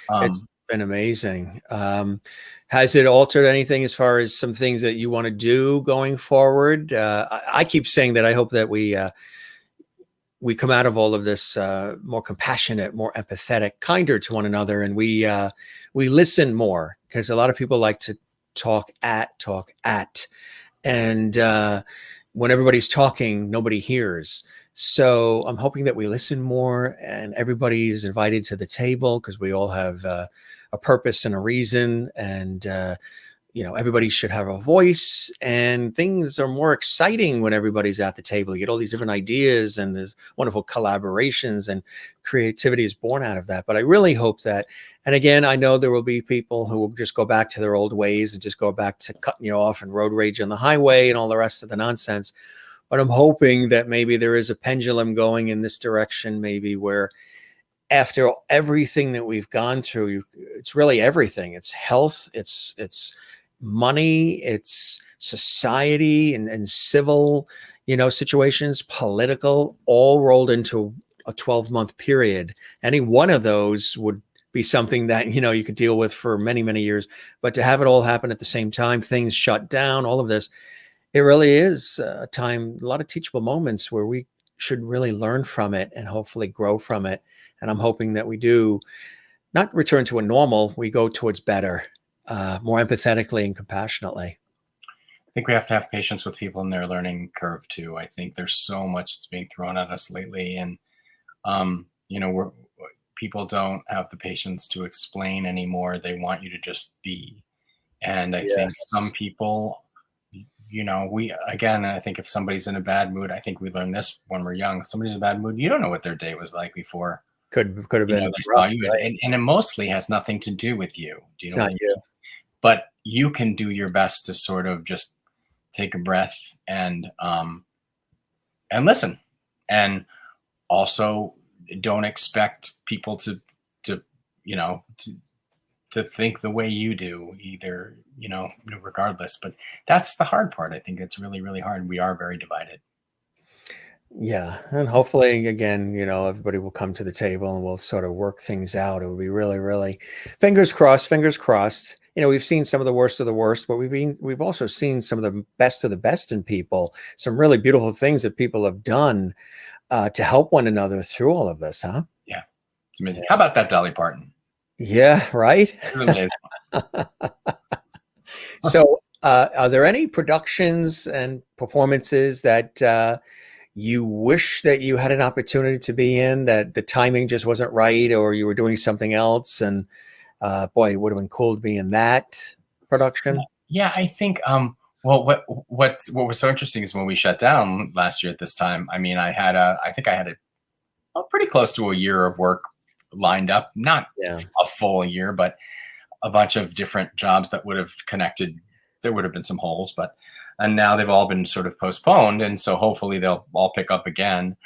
It's been amazing. Has it altered anything as far as some things that you want to do going forward? I keep saying that I hope that we come out of all of this more compassionate, more empathetic, kinder to one another, and we listen more, because a lot of people like to talk at, and when everybody's talking, nobody hears. So I'm hoping that we listen more, and everybody is invited to the table, because we all have a purpose and a reason, and everybody should have a voice, and things are more exciting when everybody's at the table. You get all these different ideas, and there's wonderful collaborations, and creativity is born out of that. But I really hope that, and again, I know there will be people who will just go back to their old ways and just go back to cutting you off and road rage on the highway and all the rest of the nonsense. But I'm hoping that maybe there is a pendulum going in this direction, maybe where after everything that we've gone through, it's really everything. It's health, it's money, it's society and civil, situations, political, all rolled into a 12-month period. Any one of those would be something that, you could deal with for many, many years. But to have it all happen at the same time, things shut down, all of this, it really is a time, a lot of teachable moments where we should really learn from it and hopefully grow from it. And I'm hoping that we do not return to a normal, we go towards better, more empathetically and compassionately. I think we have to have patience with people in their learning curve too. I think there's so much that's being thrown at us lately, and people don't have the patience to explain anymore. They want you to just be, and I think some people, I think if somebody's in a bad mood, I think we learn this when we're young. If somebody's in a bad mood, you don't know what their day was like before. Could have been they saw you, right? and it mostly has nothing to do with you. Do you It's know not you. But you can do your best to sort of just take a breath and listen, and also don't expect people to think the way you do either, regardless. But that's the hard part. I think it's really, really hard. We are very divided. Yeah. And hopefully, again, everybody will come to the table and we'll sort of work things out. It would be really, really fingers crossed, fingers crossed. We've seen some of the worst of the worst, but we've also seen some of the best in people, some really beautiful things that people have done to help one another through all of this, huh? Yeah. It's amazing. How about that Dolly Parton? Yeah, right. It's amazing. So, are there any productions and performances that you wish that you had an opportunity to be in, that the timing just wasn't right, or you were doing something else, and boy, it would have been cool to be in that production? Yeah, I think well, what was so interesting is when we shut down last year at this time, I mean, I think I had a pretty close to a year of work lined up, not a full year, but a bunch of different jobs that would have connected. There would have been some holes, and now they've all been sort of postponed, and so hopefully they'll all pick up again.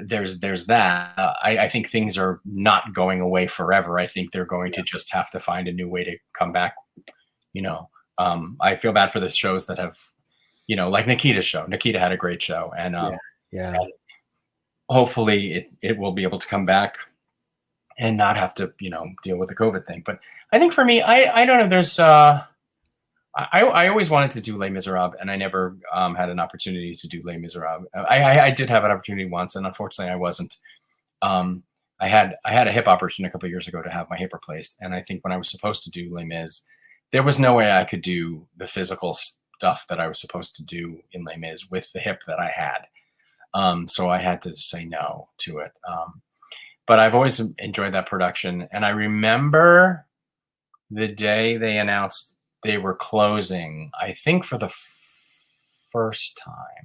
There's that. I think things are not going away forever. I think they're going to just have to find a new way to come back. I feel bad for the shows that have, like Nikita's show. Nikita had a great show, and Yeah. and hopefully it will be able to come back and not have to, deal with the COVID thing. But I think for me, I don't know. There's I always wanted to do Les Miserables, and I never had an opportunity to do Les Miserables. I did have an opportunity once, and unfortunately, I wasn't. I had a hip operation a couple of years ago to have my hip replaced, and I think when I was supposed to do Les Mis, there was no way I could do the physical stuff that I was supposed to do in Les Mis with the hip that I had. So I had to say no to it. But I've always enjoyed that production, and I remember the day they announced they were closing, I think for the first time.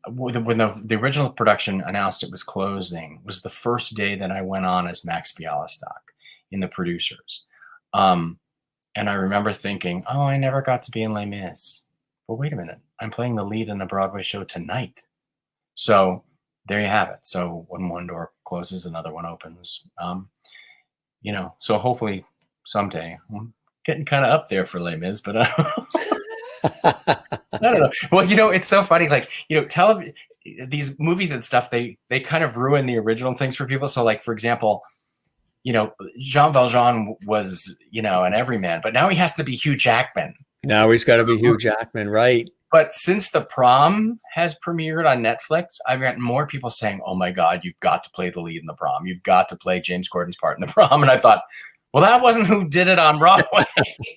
When the original production announced it was closing, was the first day that I went on as Max Bialystock in the producers. And I remember thinking, oh, I never got to be in Les Mis. But wait a minute, I'm playing the lead in a Broadway show tonight. So there you have it. So when one door closes, another one opens. So hopefully someday, I'm getting kind of up there for Les Mis, but I don't know. Well, it's so funny. Like, these movies and stuff, they kind of ruin the original things for people. So, like, for example, Jean Valjean was, an everyman, but now he has to be Hugh Jackman. Now he's got to be Hugh Jackman, right? But since The Prom has premiered on Netflix, I've gotten more people saying, oh my God, you've got to play the lead in The Prom. You've got to play James Corden's part in The Prom. And I thought, well, that wasn't who did it on Broadway.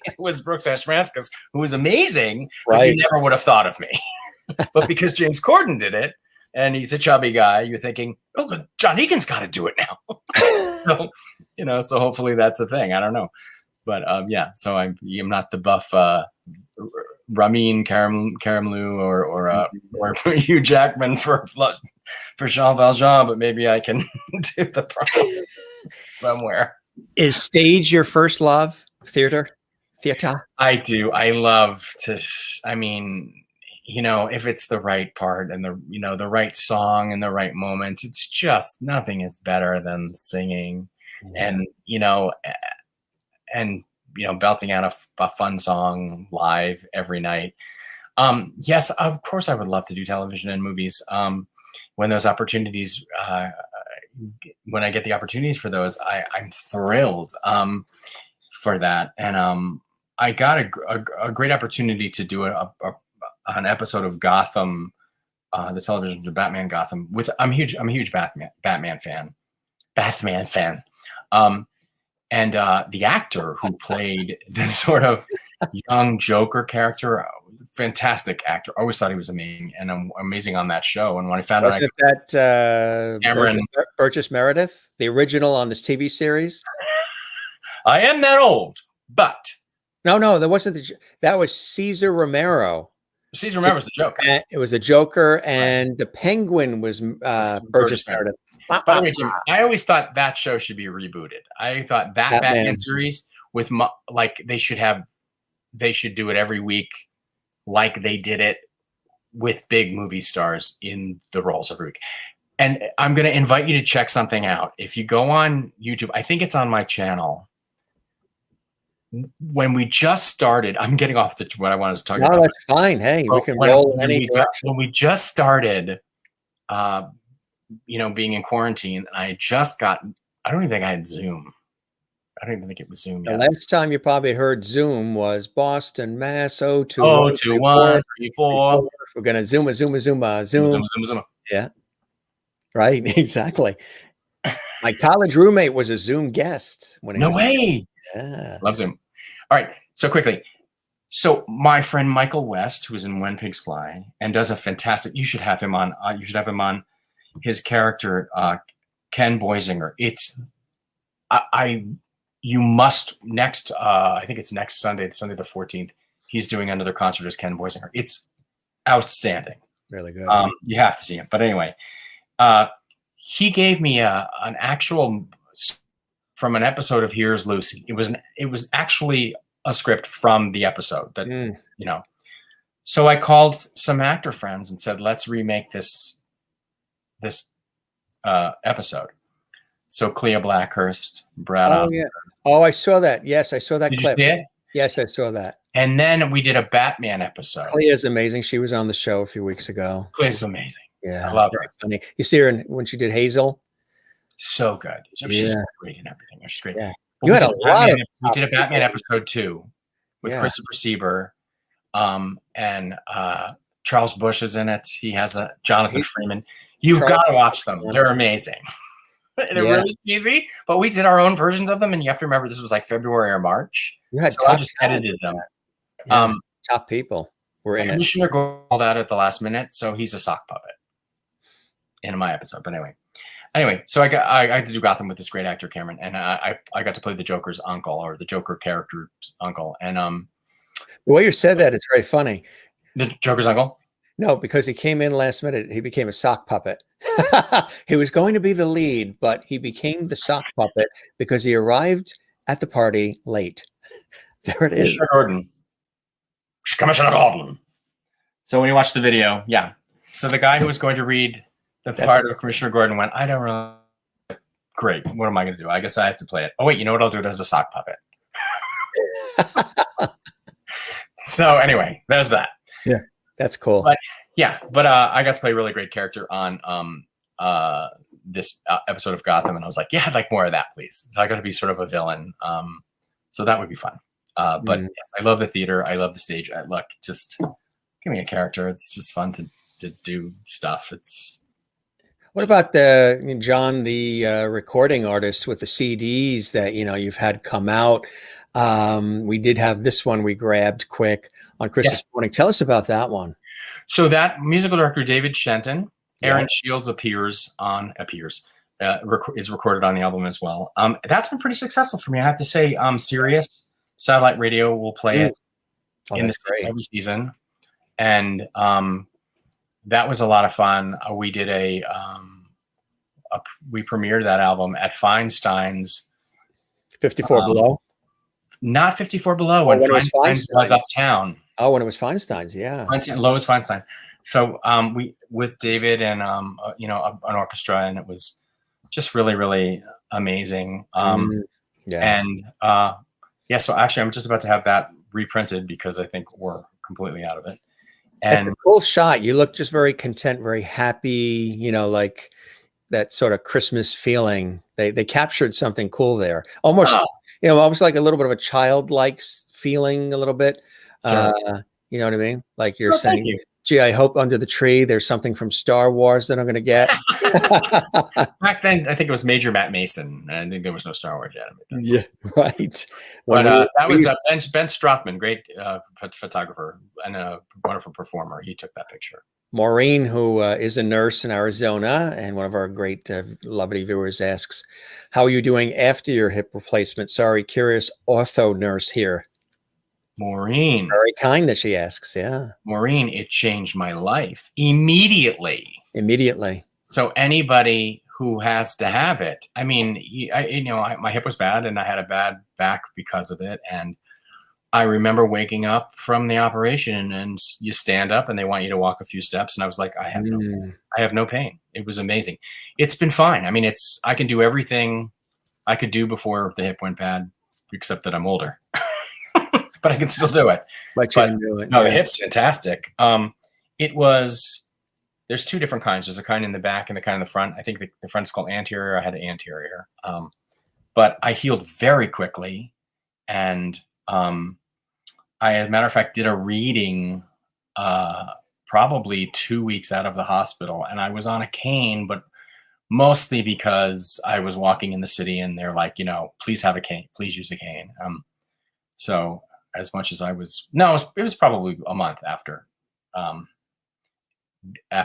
It was Brooks Ashmanskas, who was amazing, but you never would have thought of me. But because James Corden did it, and he's a chubby guy, you're thinking, oh, John Egan's got to do it now. So hugely that's a thing. I don't know. But so I'm not the buff Ramin Karimloo or Hugh Jackman for Jean Valjean, but maybe I can do The Prom somewhere. Is stage your first love? Theater? I do. I love to, if it's the right part and the right song and the right moment, it's just nothing is better than singing and belting out a fun song live every night. Yes, of course, I would love to do television and movies. When those opportunities, when I get the opportunities for those, I'm thrilled for that. And I got a great opportunity to do an episode of Gotham, the television of Batman Gotham. I'm a huge Batman fan. And the actor who played this sort of young Joker character, fantastic actor. Always thought he was amazing and amazing on that show. And when I found Wasn't that Cameron Burgess Meredith, the original on this TV series? I am that old, but No, that wasn't that was Cesar Romero. Cesar Romero was the Joker. It was a Joker, and the Penguin was Burgess Meredith. By the way, Jim, I always thought that show should be rebooted. I thought that Batman series with they should do it every week, like they did it with big movie stars in the roles every week. And I'm going to invite you to check something out. If you go on YouTube, I think it's on my channel. When we just started, I'm getting off what I wanted to talk about. No, that's fine. Hey, we can roll in any direction. When we just started, being in quarantine, and I don't even think I had Zoom. I don't even think it was Zoom yet. The last time you probably heard Zoom was Boston, Mass. 02134. We're going to Zoom. Yeah, right. Exactly. My college roommate was a Zoom guest. No way. Yeah. Love Zoom. All right. So quickly. So my friend Michael West, who is in When Pigs Fly and does a fantastic, you should have him on. His character, Ken Boisinger. You must next, I think it's next Sunday, Sunday the 14th. He's doing another concert as Ken Boisinger. It's outstanding. Really good. You have to see him. But anyway, he gave me an actual from an episode of Here's Lucy. It was actually a script from the episode that So I called some actor friends and said, let's remake this episode. So Clea Blackhurst, Brad. Oh, yeah. Oh, I saw that. Yes, I saw that clip. You see it? Yes, I saw that. And then we did a Batman episode. Clea's amazing. She was on the show a few weeks ago. Clea's amazing. Yeah, I love her. Funny. You see her when she did Hazel. So good. She's great in everything. She's great. Yeah. We did a Batman episode 2 with Christopher Sieber, and Charles Bush is in it. He has a Jonathan Freeman. You've got to watch them. They're amazing. They're really easy, but we did our own versions of them, and you have to remember this was like February or March. You had I just edited them. Yeah, top people were in it. Commissioner called out at the last minute, so he's a sock puppet in my episode. But anyway, so I got to do Gotham with this great actor Cameron, and I got to play the Joker's uncle, or the Joker character's uncle. And the way you said that is very funny. The Joker's uncle? No, because he came in last minute. He became a sock puppet. He was going to be the lead, but he became the sock puppet because he arrived at the party late. There it is. Commissioner Gordon. So when you watch the video, So the guy who was going to read the part of Commissioner Gordon went, I don't really. Great. What am I going to do? I guess I have to play it. Oh, wait, you know what? I'll do it as a sock puppet. So anyway, there's that. Yeah. That's cool. But I got to play a really great character on this episode of Gotham, and I was like, I'd like more of that, please. So I got to be sort of a villain. So that would be fun. But yes, I love the theater. I love the stage. Look, just give me a character. It's just fun to do stuff. What about John, the recording artist with the CDs that you've had come out? We did have this one we grabbed quick on Christmas morning. Tell us about that one. So that musical director David Shenton, Aaron Shields is recorded on the album as well. That's been pretty successful for me, I have to say. Sirius Satellite Radio will play it in every season, and that was a lot of fun. We did we premiered that album at Feinstein's 54 Below. Not 54 Below, when Feinstein's was uptown. Oh, when it was Feinstein's, yeah. Lois Feinstein. So we with David and an orchestra, and it was just really, really amazing. So actually I'm just about to have that reprinted because I think we're completely out of it. It's And a cool shot. You look just very content, very happy, like that sort of Christmas feeling. They captured something cool there. Almost, oh, almost like a little bit of a childlike feeling a little bit. sure. You know what I mean? Like you're Well, thank saying, you. gee, I hope under the tree there's something from Star Wars that I'm going to get. Back then, I think it was Major Matt Mason. And I think there was no Star Wars yet. Yeah, right. But that We was used Ben Strothman, great photographer and a wonderful performer. He took that picture. Maureen, who is a nurse in Arizona, and one of our great lovely viewers asks, how are you doing after your hip replacement? Sorry, curious ortho nurse here. Maureen, Very kind that she asks. Yeah. Maureen, it changed my life immediately. Immediately. So anybody who has to have it, I mean, my hip was bad and I had a bad back because of it. And I remember waking up from the operation and you stand up and they want you to walk a few steps. And I was like, I have no pain. It was amazing. It's been fine. I mean, I can do everything I could do before the hip went bad, except that I'm older, but I can still do it. But you can do it. No, the hip's fantastic. There's two different kinds. There's a kind in the back and the kind in the front. I think the front's called anterior. I had an anterior. But I healed very quickly. And I, as a matter of fact, did a reading probably 2 weeks out of the hospital. And I was on a cane, but mostly because I was walking in the city and they're like, please have a cane. Please use a cane. So as much as it was probably a month after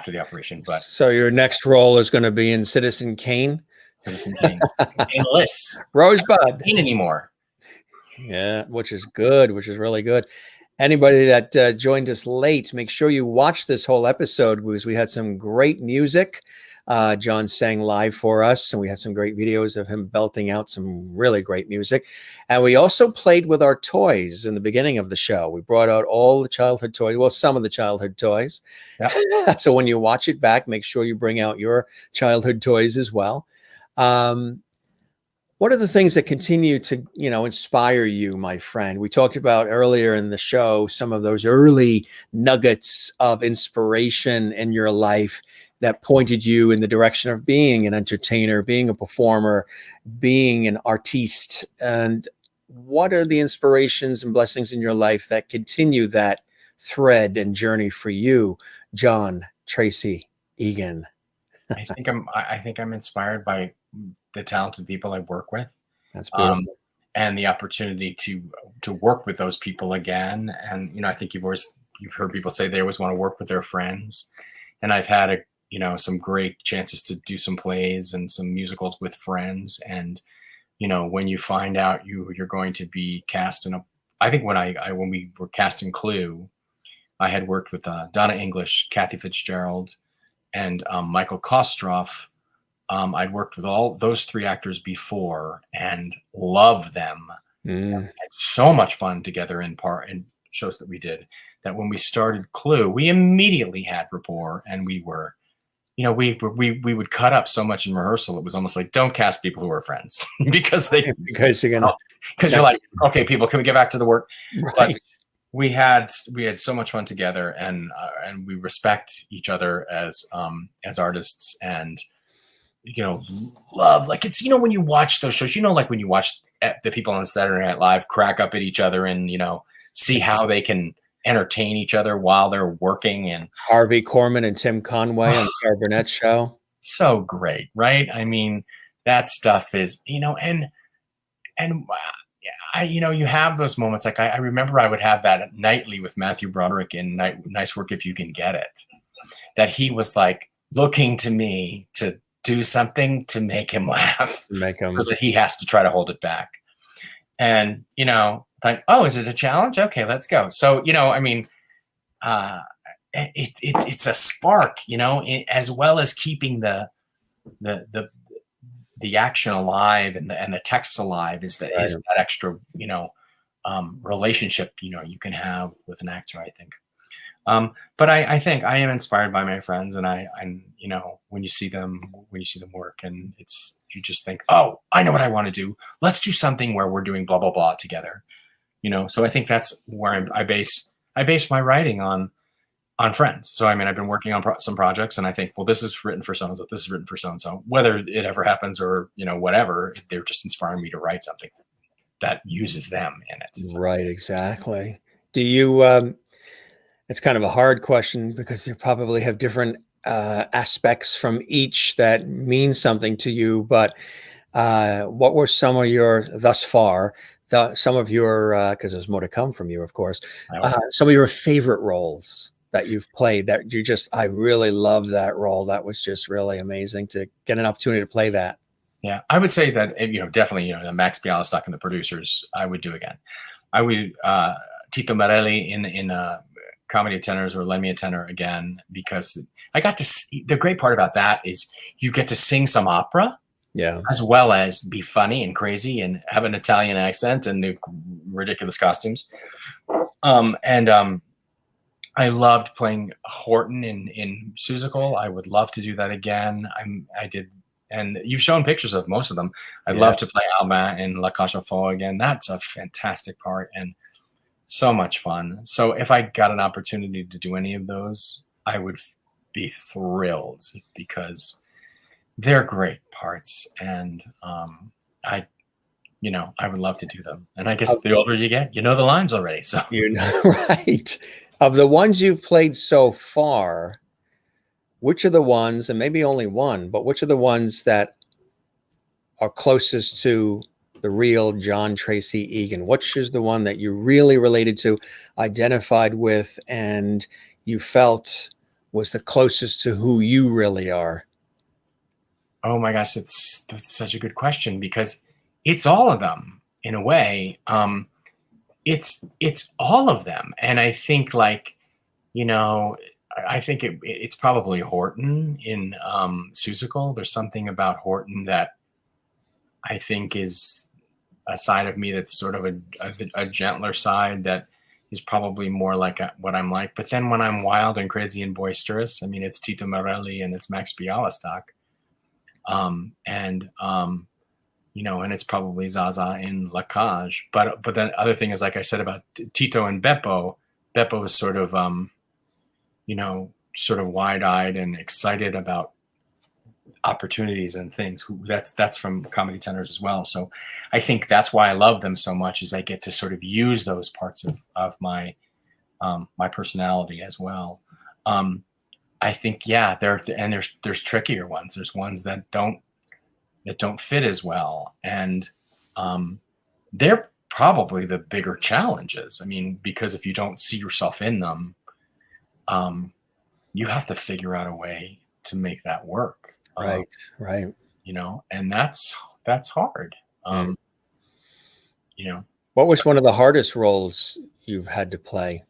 the operation. But so your next role is going to be in Citizen Kane? Citizen Kane's Caneless. Rosebud. Kane anymore. Yeah, which is good, which is really good. Anybody that joined us late, make sure you watch this whole episode because we had some great music. John sang live for us, and we had some great videos of him belting out some really great music. And we also played with our toys in the beginning of the show. We brought out all the childhood toys, well, some of the childhood toys. Yeah. So when you watch it back, make sure you bring out your childhood toys as well. What are the things that continue to, inspire you, my friend? We talked about earlier in the show some of those early nuggets of inspiration in your life that pointed you in the direction of being an entertainer, being a performer, being an artiste. And what are the inspirations and blessings in your life that continue that thread and journey for you, John Tracy Egan? I think I'm inspired by the talented people I work with. That's beautiful. And the opportunity to work with those people again. And, I think you've heard people say they always want to work with their friends. And I've had some great chances to do some plays and some musicals with friends. And, when you find out you're going to be cast I think when we were casting Clue, I had worked with Donna English, Kathy Fitzgerald, and Michael Kostroff. I'd worked with all those three actors before and loved them. Had so much fun together in shows that we did that when we started Clue, we immediately had rapport, and we were, we would cut up so much in rehearsal. It was almost like, don't cast people who are friends because you're like, okay, people, can we get back to the work? Right. But we had so much fun together, and we respect each other as artists, and love, like, it's, when you watch those shows, like when you watch the people on Saturday Night Live crack up at each other and see how they can entertain each other while they're working. And Harvey Korman and Tim Conway on the Carol Burnett show. So great, right? I mean, that stuff is, and you have those moments. Like I remember I would have that nightly with Matthew Broderick in Nice Work If You Can Get It, that he was like looking to me to do something to make him laugh, so that he has to try to hold it back. And, like, oh, is it a challenge? Okay, let's go. So, I mean, it's a spark, as well as keeping the action alive and the text alive is that extra, relationship, you can have with an actor, I think. But I think I am inspired by my friends, and I'm, when you see them work, and you just think, oh, I know what I want to do. Let's do something where we're doing blah, blah, blah together. So I think that's where I base my writing on, on Friends. So I mean, I've been working on some projects, and I think, well, this is written for so and so, this is written for so and so. Whether it ever happens or whatever, they're just inspiring me to write something that uses them in it. So. Right, exactly. Do you? It's kind of a hard question because you probably have different aspects from each that mean something to you. But what were some of your thus far? Some of your because there's more to come from you, of course. Some of your favorite roles that you've played that I really love that role. That was just really amazing to get an opportunity to play that. Yeah, I would say that definitely the Max Bialystock and the producers I would do again. I would Tito Morelli in Comedy of Tenors or Lend Me a Tenor again, because I got to see, the great part about that is you get to sing some opera, as well as be funny and crazy and have an Italian accent and the ridiculous costumes. I loved playing Horton in Seussical. I would love to do that again. I did. And you've shown pictures of most of them. I'd love to play Albin in La Cage aux Folles again. That's a fantastic part and so much fun. So if I got an opportunity to do any of those, I would be thrilled because they're great parts. And I would love to do them. And I guess the older you get, the lines already. So Right. Of the ones you've played so far, which are the ones, and maybe only one, but which are the ones that are closest to the real John Tracy Egan? Which is the one that you really related to, identified with, and you felt was the closest to who you really are? Oh my gosh, that's such a good question, because it's all of them in a way. It's all of them, and I think I think it's probably Horton in Seussical. There's something about Horton that I think is a side of me that's sort of a gentler side that is probably more like what I'm like. But then when I'm wild and crazy and boisterous, I mean, it's Tito Morelli and it's Max Bialystock. And it's probably Zaza in La Cage. But then other thing is, like I said about Tito and Beppo is sort of, sort of wide-eyed and excited about opportunities and things. That's from Comedy Tenors as well. So I think that's why I love them so much, is I get to sort of use those parts of my my personality as well. I think, there's trickier ones. There's ones that don't fit as well. And they're probably the bigger challenges. I mean, because if you don't see yourself in them, you have to figure out a way to make that work. Right. And that's hard. What was one of the hardest roles you've had to play?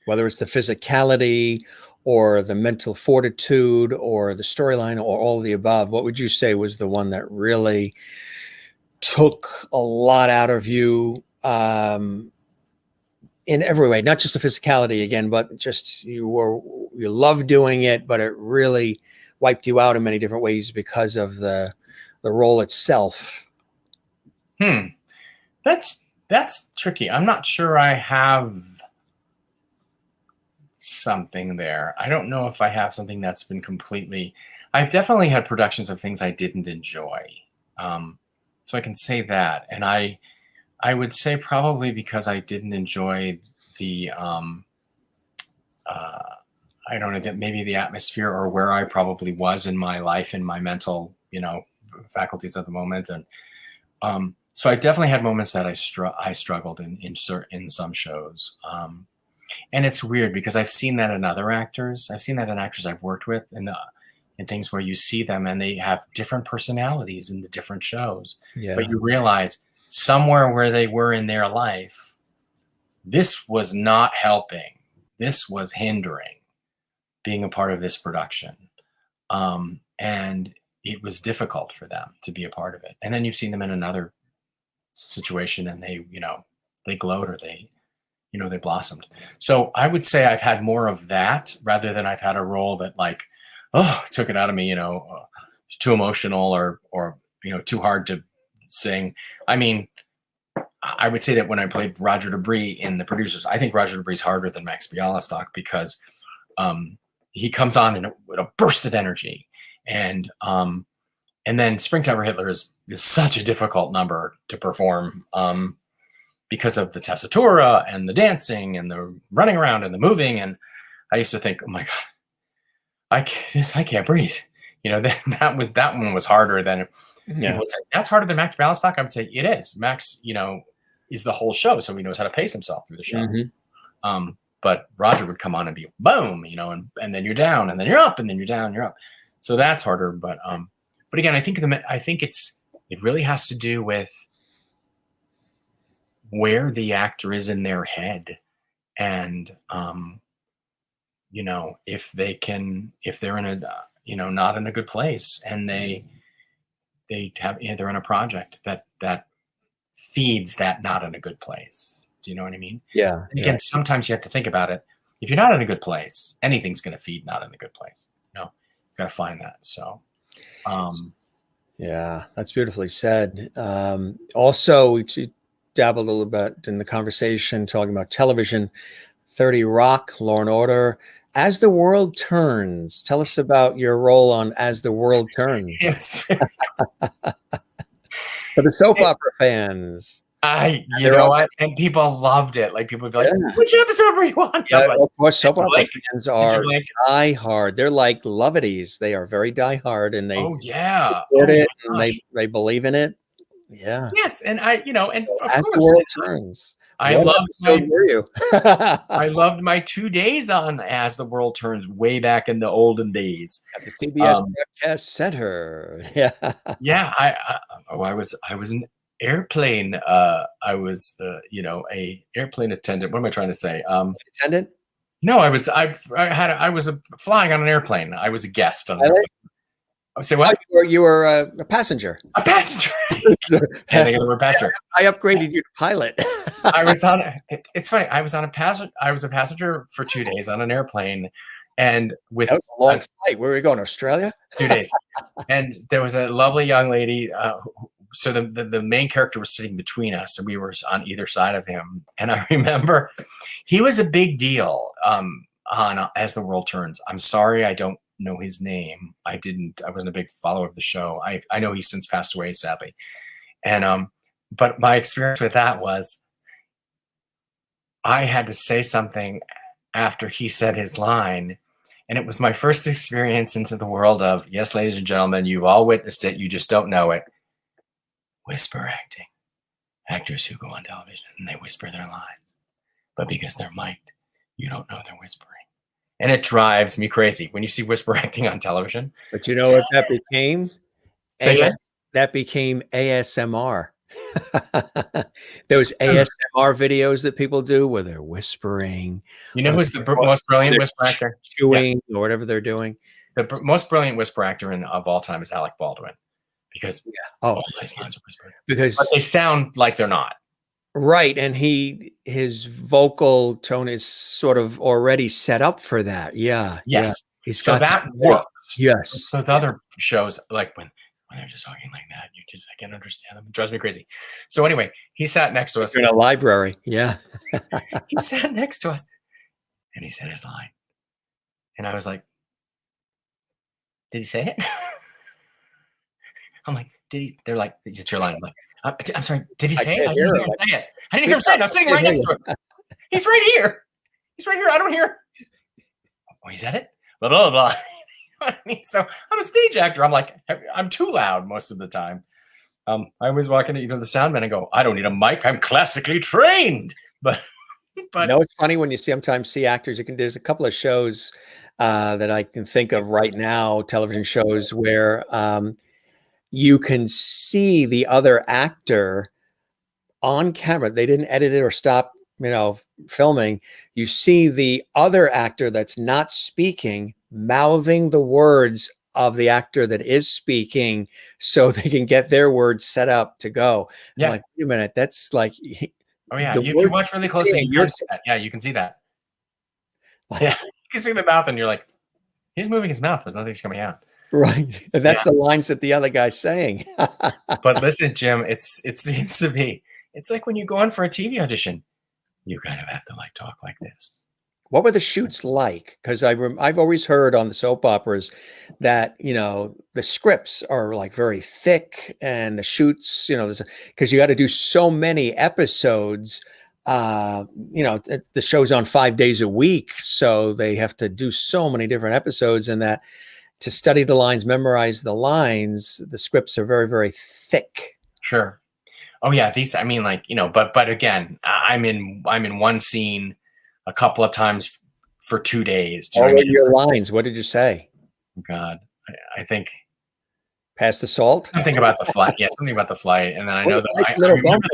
Whether it's the physicality or the mental fortitude or the storyline or all of the above, what would you say was the one that really took a lot out of you in every way? Not just the physicality again, but just you loved doing it, but it really wiped you out in many different ways because of the role itself. That's tricky. I'm not sure I have something there. I don't know if I have something that's been completely. I've definitely had productions of things I didn't enjoy. So I can say that. And I would say probably because I didn't enjoy the I don't know, maybe the atmosphere or where I probably was in my life and my mental, faculties at the moment. And so I definitely had moments that I struggled in some shows. And it's weird because I've seen that in other actors. I've seen that in actors I've worked with in things where you see them and they have different personalities in the different shows. Yeah. But you realize somewhere where they were in their life, this was not helping. This was hindering being a part of this production. And it was difficult for them to be a part of it. And then you've seen them in another situation and they glowed or they blossomed. So I would say I've had more of that rather than I've had a role that took it out of me, too emotional or too hard to sing. I mean, I would say that when I played Roger Debris in The Producers, I think Roger Debris is harder than Max Bialystock because he comes on in a burst of energy, and then Springtime for Hitler is such a difficult number to perform because of the tessitura and the dancing and the running around and the moving. And I used to think, oh my God, I can't breathe. You know, that one was harder than people would say, that's harder than Max Ballistock. I would say it is. Max, you know, is the whole show, so he knows how to pace himself through the show. But Roger would come on and be boom, you know, and then you're down, and then you're up, and then you're down, you're up. So that's harder. But again, I think it really has to do with where the actor is in their head, and you know, if they're in a not in a good place, and they're in a project that feeds that not in a good place. Do you know what I mean? Yeah. And again, sometimes you have to think about it. If you're not in a good place, anything's going to feed not in a good place. You know, you got to find that. So, yeah, that's beautifully said. Also, we dabbled a little bit in the conversation talking about television, 30 Rock, Law and Order. As the World Turns, tell us about your role on As the World Turns. yes. For the soap opera fans. You know what? And people loved it. Like, people would be like, which episode were you on? Yeah, of course, soap opera fans are diehard. They're like Lovities. They are very diehard, and they support it, and they believe in it. Yeah. Yes, and As the World Turns. I loved my 2 days on As the World Turns way back in the olden days at the CBS Broadcast Center. Yeah. Yeah. I was an airplane. I was a airplane attendant. What am I trying to say? Attendant? No, I was flying on an airplane. I was a guest on an airplane. I say what? You were a passenger. A passenger. I think I was a passenger. I upgraded you to pilot. I was on. It's funny. I was a passenger for 2 days on an airplane, and with a long flight. Where were we going? Australia? 2 days. And there was a lovely young lady. So the main character was sitting between us, and we were on either side of him. And I remember he was a big deal on As the World Turns. I'm sorry, I don't know his name. I wasn't a big follower of the show. I know he's since passed away, sadly. And but my experience with that was I had to say something after he said his line, and it was my first experience into the world of, yes, ladies and gentlemen, you've all witnessed it, you just don't know it. Whisper acting. Actors who go on television and they whisper their lines, but because they're mic'd, you don't know they're whispering. And it drives me crazy when you see whisper acting on television. But you know what that became? That became ASMR. Those ASMR videos that people do where they're whispering. You know who's the most brilliant whisper actor? Chewing or whatever they're doing. The most brilliant whisper actor of all time is Alec Baldwin. Because all his lines are whispered. But they sound like they're not. Right. And his vocal tone is sort of already set up for that. Yeah. Yes. Yeah. So that works. Yes. Those other shows, like when they're just talking like that, I can't understand them. It drives me crazy. So anyway, he sat next to us. In a library. Yeah. He sat next to us and he said his line. And I was like, did he say it? I'm like, did he? They're like, it's your line. I'm like, I'm sorry, did he say it? I didn't hear him say it. I didn't hear him say it. I'm sitting right next to him. He's right here. He's right here. I don't hear. Oh, he said it? Blah, blah, blah. You know what I mean? So I'm a stage actor. I'm like, I'm too loud most of the time. I always walk into the sound man and go, I don't need a mic. I'm classically trained. But it's funny when you sometimes see actors. There's a couple of shows that I can think of right now, television shows where you can see the other actor on camera. They didn't edit it or stop, filming. You see the other actor that's not speaking, mouthing the words of the actor that is speaking so they can get their words set up to go. Yeah. I'm like, wait a minute. That's like, oh yeah. If you watch really closely, you can see that. Yeah, you can see that. Yeah. You can see the mouth and you're like, he's moving his mouth, but nothing's coming out. Right. And that's the lines that the other guy's saying. But listen, Jim, it seems to be, it's like when you go on for a TV audition, you kind of have to talk like this. What were the shoots like? Because I've always heard on the soap operas that, the scripts are like very thick and the shoots, because you got to do so many episodes. The show's on 5 days a week, so they have to do so many different episodes, and that to study the lines, memorize the lines, the scripts are very, very thick. Sure. Oh yeah, these. I mean, like, but again, I'm in one scene a couple of times for 2 days. Do you know What what I were mean? your lines? What did you say? God, I think Pass the salt? something about the flight. Yeah, something about the flight. And then I know Oh, that nice I little remember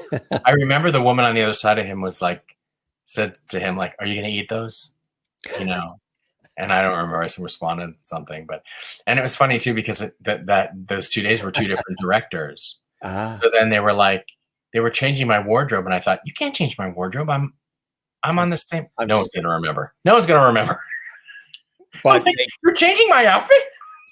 bumpy. I remember the woman on the other side of him said to him, like, "Are you going to eat those?" And I don't remember. I responded something, and it was funny too, because that those 2 days were two different directors. Ah, So then they were changing my wardrobe, and I thought, you can't change my wardrobe. I'm on the same. No one's going to remember. No one's going to remember. but You're changing my outfit?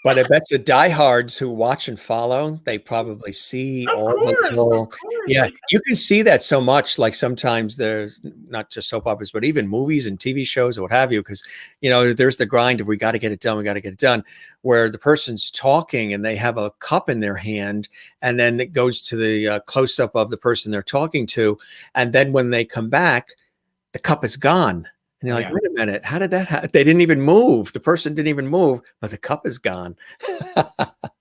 But I bet the diehards who watch and follow, they probably see Of all the course, little. of course. Yeah, Like, you can see that so much. Like sometimes there's not just soap operas, but even movies and TV shows or what have you. Because there's the grind of we got to get it done, we got to get it done. Where the person's talking and they have a cup in their hand, and then it goes to the close up of the person they're talking to, and then when they come back, the cup is gone. And you're like, Yeah. wait a minute, how did that happen? They didn't even move. The person didn't even move, but the cup is gone.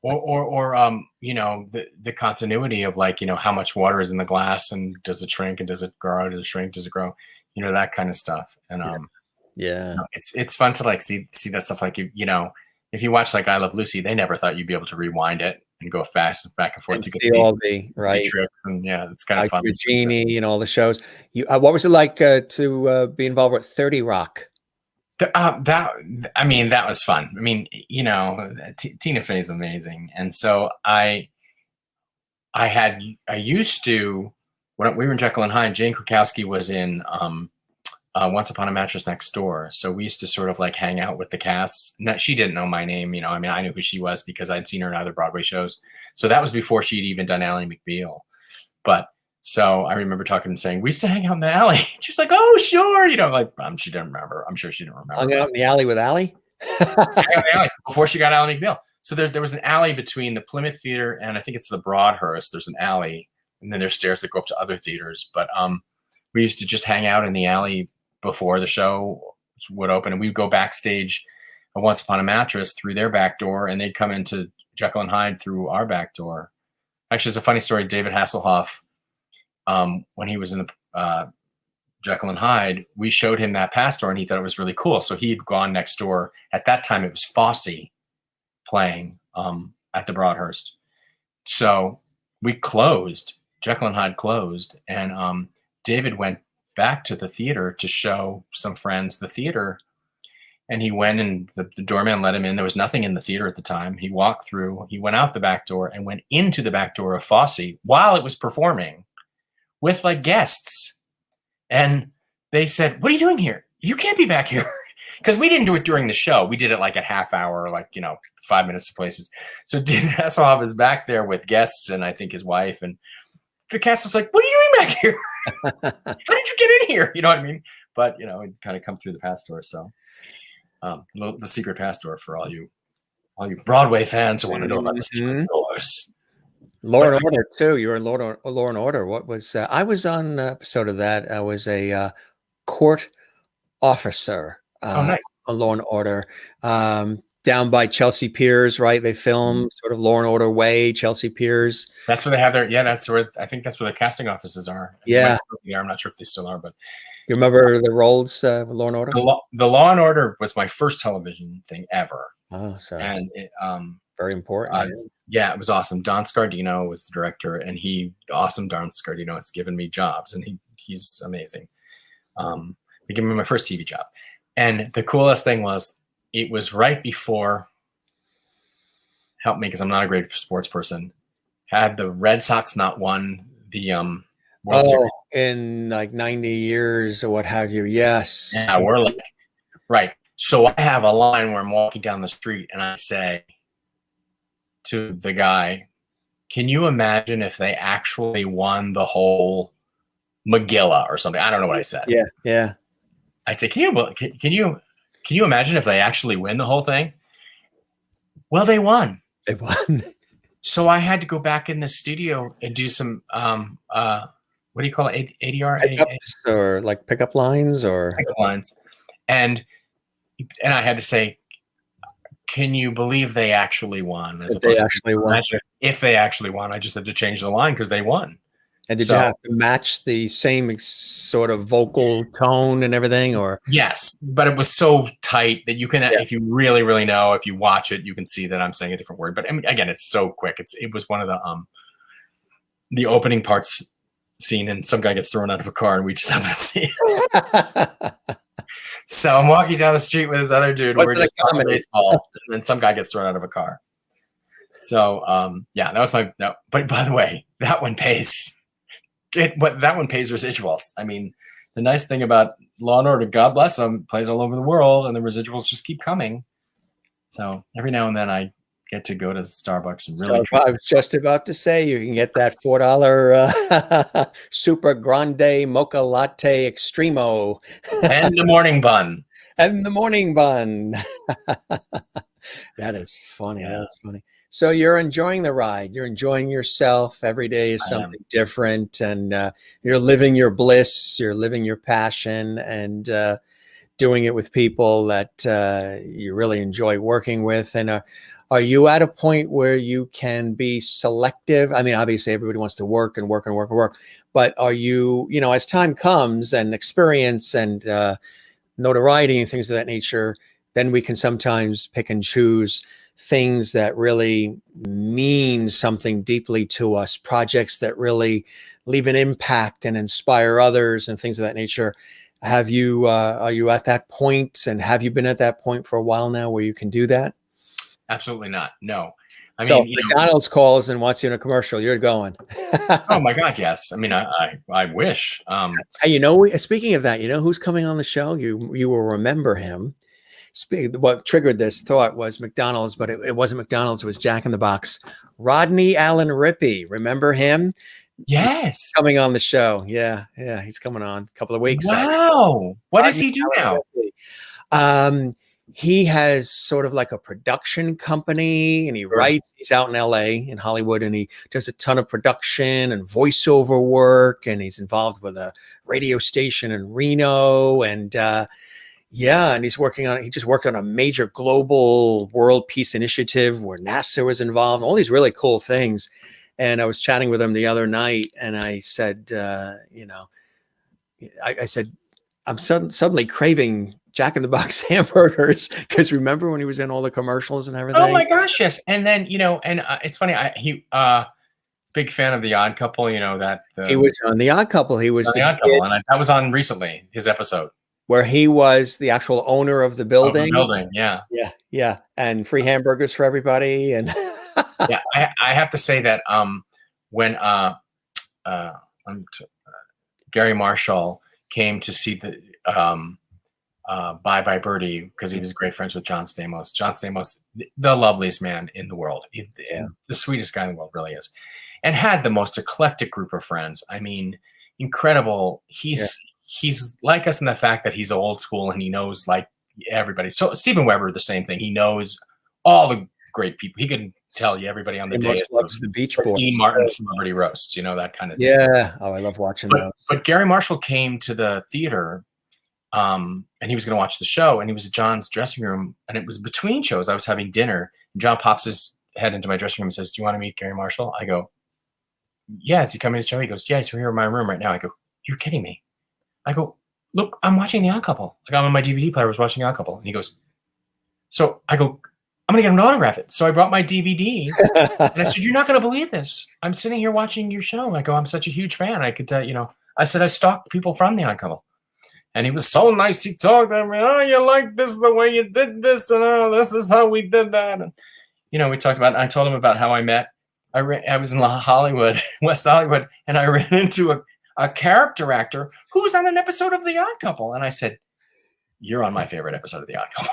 or the continuity of, like, how much water is in the glass, and does it shrink, and does it grow, does it shrink, does it grow, that kind of stuff. And Yeah. it's fun to, like, see that stuff. Like, if you watch, like, I Love Lucy, they never thought you'd be able to rewind it and go fast and back and forth And to get see all the right. tricks. And yeah, it's kind of Like fun. Eugenie and all the shows. What was it like to be involved with 30 Rock? That was fun. I mean, Tina Fey is amazing, and so I used to, when we were in Jekyll and Hyde, Jane Krakowski was in Once Upon a Mattress Next Door, so we used to sort of, like, hang out with the cast. She didn't know my name, I knew who she was because I'd seen her in other Broadway shows. So that was before she'd even done Ally McBeal. But so I remember talking and saying, we used to hang out in the alley. She's like, oh, sure. Like, she didn't remember. I'm sure she didn't remember. Hung out in the alley with Ally? Hang out in the alley before she got Ally McBeal. So there was an alley between the Plymouth Theater and I think it's the Broadhurst. There's an alley, and then there's stairs that go up to other theaters. But we used to just hang out in the alley before the show would open, and we'd go backstage of Once Upon a Mattress through their back door, and they'd come into Jekyll and Hyde through our back door. Actually, it's a funny story. David Hasselhoff, when he was in the Jekyll and Hyde, we showed him that pass door, and he thought it was really cool. So he'd gone next door. At that time, it was Fosse playing at the Broadhurst. So we closed. Jekyll and Hyde closed, and David went back to the theater to show some friends the theater. And he went, and the doorman let him in. There was nothing in the theater at the time. He walked through, he went out the back door and went into the back door of Fosse while it was performing with, like, guests. And they said, what are you doing here? You can't be back here. Because we didn't do it during the show. We did it like a half hour, like, 5 minutes to places. So David Hasselhoff is back there with guests and I think his wife. And the cast is like, what are you doing back here? How did you get in here? You know what I mean? But, it kind of come through the pass door. So the secret pass door for all you Broadway fans who want to know about the secret doors. Law and Order too. You were in Law and Order. What was I was on an episode of that. I was a court officer Nice. on Law and Order. Down by Chelsea Piers, right? They filmed sort of Law and Order Way, Chelsea Piers. That's where they have I think that's where their casting offices are. Yeah. I'm not sure if they still are, but You remember the roles with Law and Order? the Law and Order was my first television thing ever. Oh, so And it, very important. yeah, it was awesome. Don Scardino was the director, and awesome Don Scardino has given me jobs, and he's amazing. He gave me my first TV job. And the coolest thing was, it was right before, help me because I'm not a great sports person, had the Red Sox not won the World Series. In like 90 years or what have you. Yes. Yeah, we're like, right. So I have a line where I'm walking down the street and I say to the guy, can you imagine if they actually won the whole Megillah or something? I don't know what I said. Yeah. I say, can you imagine if they actually win the whole thing? Well, they won. They won. So I had to go back in the studio and do some what do you call it? ADR? Pickups or like pickup lines or Pickup lines. And I had to say, can you believe they actually won? As if they actually won. If they actually won, I just had to change the line because they won. And did you have to match the same sort of vocal tone and everything, or? Yes, but it was so tight that you can, if you really, really know, if you watch it, you can see that I'm saying a different word. But I mean, again, it's so quick. It was one of the opening parts scene, and some guy gets thrown out of a car, and we just happen to see it. So I'm walking down the street with this other dude. We're just playing baseball, and then some guy gets thrown out of a car. So yeah, that was my. But by the way, that one pays. But that one pays residuals. I mean, the nice thing about Law and Order, God bless them, plays all over the world, and the residuals just keep coming. So every now and then I get to go to Starbucks and really. So I was just about to say you can get that $4 Super Grande Mocha Latte Extremo and the morning bun. And the morning bun. That is funny. Yeah. That is funny. So you're enjoying the ride. You're enjoying yourself. Every day is something different, and you're living your bliss. You're living your passion, and doing it with people that you really enjoy working with. And are you at a point where you can be selective? I mean, obviously everybody wants to work and work and work and work, but are you, as time comes and experience and notoriety and things of that nature, then we can sometimes pick and choose things that really mean something deeply to us, projects that really leave an impact and inspire others and things of that nature. Have you, are you at that point, and have you been at that point for a while now where you can do that? Absolutely not. No. I so mean, McDonald's calls and wants you in a commercial, you're going. Oh my God, yes. I mean, I wish. Hey, speaking of that, who's coming on the show? You will remember him. What triggered this thought was McDonald's, but it wasn't McDonald's. It was Jack in the Box. Rodney Allen Rippey. Remember him? Yes. He's coming on the show. Yeah. He's coming on a couple of weeks. Wow. What does he do now? He has sort of like a production company, and he writes. He's out in LA, in Hollywood, and he does a ton of production and voiceover work, and he's involved with a radio station in Reno, and and he just worked on a major global world peace initiative where NASA was involved, all these really cool things. And I was chatting with him the other night, and I said, I said, I'm suddenly craving Jack in the Box hamburgers, because remember when he was in all the commercials and everything? Oh my gosh, yes. And then, and it's funny, he big fan of The Odd Couple, he was on The Odd Couple. He was The Odd Couple, and that was on recently, his episode. Where he was the actual owner of the building. Yeah. And free hamburgers for everybody. And yeah, I have to say that when Gary Marshall came to see the Bye Bye Birdie, because he was great friends with John Stamos. John Stamos, the loveliest man in the world, the sweetest guy in the world, really is, and had the most eclectic group of friends. I mean, incredible. He's like us in the fact that he's old school and he knows like everybody. So Steven Weber, the same thing. He knows all the great people. He can tell you everybody on the day. Loves the Beach Boys. Dean Martin celebrity roasts, that kind of thing. Yeah. Oh, I love watching those. But Gary Marshall came to the theater, and he was going to watch the show, and he was at John's dressing room, and it was between shows. I was having dinner, and John pops his head into my dressing room and says, "Do you want to meet Gary Marshall?" I go, "Yeah, is he coming to the show?" He goes, "Yeah, he's here in my room right now." I go, "You're kidding me." I go, "Look, I'm watching The Odd Couple. Like, I'm on my DVD player, I was watching The Odd Couple." And he goes, so I go, "I'm going to get him to autograph it." So I brought my DVDs, and I said, "You're not going to believe this. I'm sitting here watching your show." I go, "I'm such a huge fan. I could tell, I said, I stalked people from The Odd Couple." And he was so nice. He talked to me, "Oh, you like this, the way you did this, and this is how we did that." And, we talked about, I told him about how I met, I was in Hollywood, West Hollywood, and I ran into a character actor who was on an episode of The Odd Couple. And I said, "You're on my favorite episode of The Odd Couple."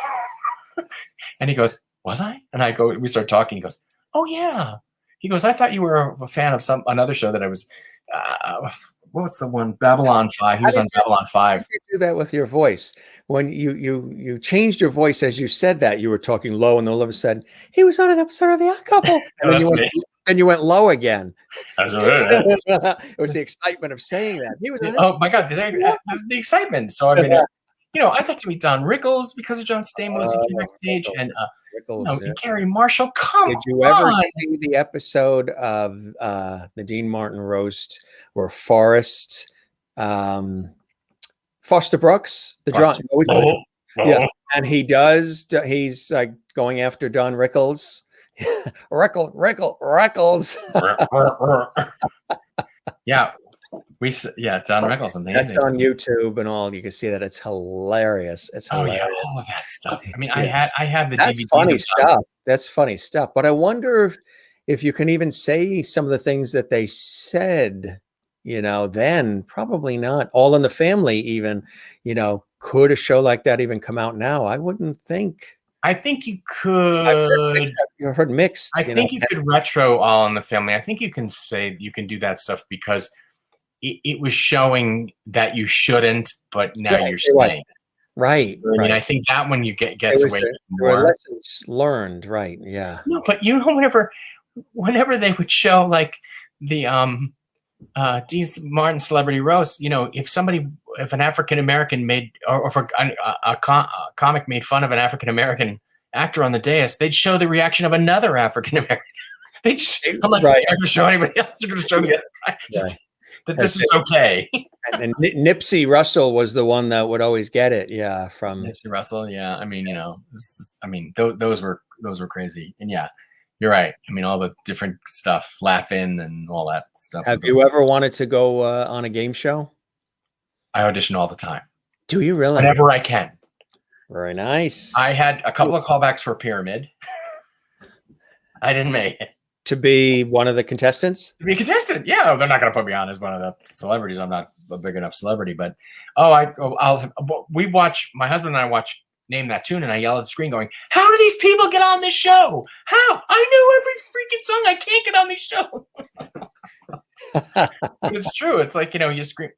And he goes, "Was I?" And I go, we start talking. He goes, "Oh yeah." He goes, "I thought you were a fan of another show that I was what's the one? Babylon 5. He was on Babylon 5. How did you do that with your voice? When you changed your voice as you said that, you were talking low, and all of a sudden, he was on an episode of The Odd Couple. And then you went low again. It was the excitement of saying that. He was on Oh my God, this is the excitement. So I mean, I got to meet Don Rickles because of John Stamos. He came backstage, and and Gary Marshall. Did you ever see the episode of the Dean Martin roast where Foster Brooks, the drunk, yeah, and he's like going after Don Rickles. Rickles. Yeah. Don Rickles, amazing. That's on YouTube and all. You can see that. It's hilarious. It's hilarious. Yeah, all of that stuff. I mean, I had the That's DVDs. Funny stuff. That's funny stuff. But I wonder if you can even say some of the things that they said, then probably not. All in the Family, even, could a show like that even come out now? I wouldn't think. I think you could. I've heard mixed. I think you could retro All in the Family. I think you can say you can do that stuff because it was showing that you shouldn't, but now you're saying. Right. I mean, I think that one you gets away more. Lessons learned, right? Yeah. No, but whenever they would show like the Dean Martin celebrity roast, if an African American made, or if a comic made fun of an African American actor on the dais, they'd show the reaction of another African American. I'm like, ever show anybody else? You're going to show the other guy. That this is okay. And Nipsey Russell was the one that would always get it. Yeah, from Nipsey Russell. Yeah, I mean, those were crazy. And yeah, you're right. I mean, all the different stuff, laughing and all that stuff. Have you ever wanted to go on a game show? I audition all the time. Do you really? Whenever I can. Very nice. I had a couple of callbacks for Pyramid. I didn't make it. To be one of the contestants? To be a contestant, yeah. They're not going to put me on as one of the celebrities. I'm not a big enough celebrity, but my husband and I watch Name That Tune, and I yell at the screen going, how do these people get on this show? How? I know every freaking song. I can't get on these shows. It's true. It's like, you scream,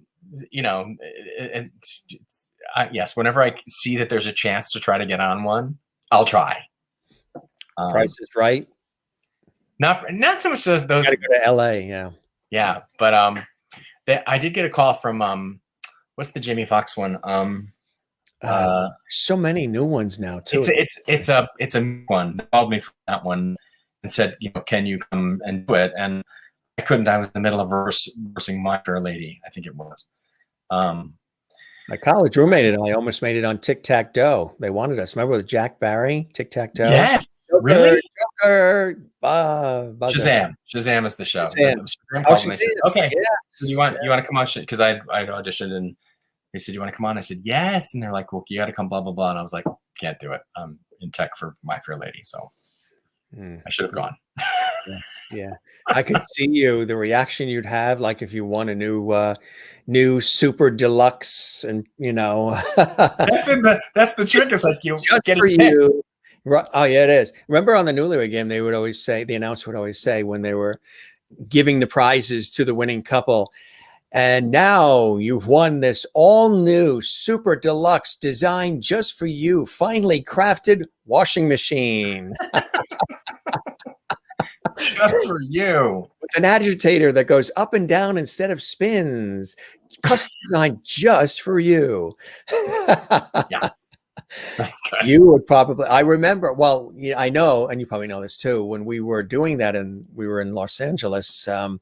yes, whenever I see that there's a chance to try to get on one, I'll try. Price is Right. Not so much as those. Gotta go to LA, yeah. But I did get a call from what's the Jamie Foxx one? So many new ones now too. It's a one. They called me for that one and said, can you come and do it? And I couldn't. I was in the middle of versing My Fair Lady, I think it was. My college roommate and I almost made it on Tic Tac Toe. They wanted us. Remember with Jack Barry, Tic Tac Toe? Yes, Joker, really? Joker, Shazam is the show. Shazam. They said, okay, yes. So you want to come on? Because I auditioned and they said, you want to come on? I said, yes. And they're like, well, you got to come, blah, blah, blah. And I was like, can't do it. I'm in tech for My Fair Lady. So I should have gone. Yeah. I could see the reaction you'd have, like if you won a new super deluxe, and that's the trick. It's like you just get for it you. Oh yeah, it is. Remember on the Newlywed Game, the announcer would always say when they were giving the prizes to the winning couple, and now you've won this all new super deluxe design just for you, finely crafted washing machine. Just for you. With an agitator that goes up and down instead of spins. Custom designed just for you. Yeah. That's good. You would probably, I remember, well, I know, and you probably know this too, when we were doing that and we were in Los Angeles, and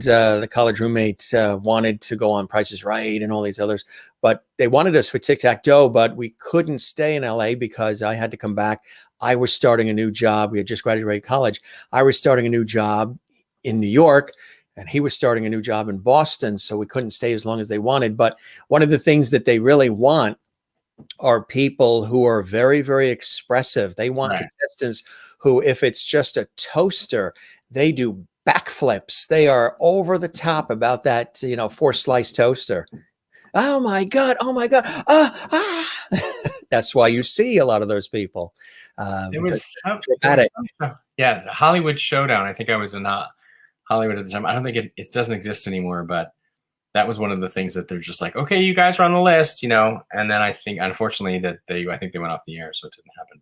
the college roommate wanted to go on Price is Right and all these others, but they wanted us for Tic Tac Toe, but we couldn't stay in LA because I had to come back. I was starting a new job. We had just graduated college. I was starting a new job in New York, and he was starting a new job in Boston, so we couldn't stay as long as they wanted. But one of the things that they really want are people who are very, very expressive. They want contestants who, if it's just a toaster, they do backflips. They are over the top about that, 4-slice toaster. Oh my God. Oh my God. That's why you see a lot of those people. It was Hollywood Showdown. I think I was in Hollywood at the time. I don't think it doesn't exist anymore, but that was one of the things that they're just like, okay, you guys are on the list, you know. And then I think, unfortunately, that I think they went off the air, so it didn't happen.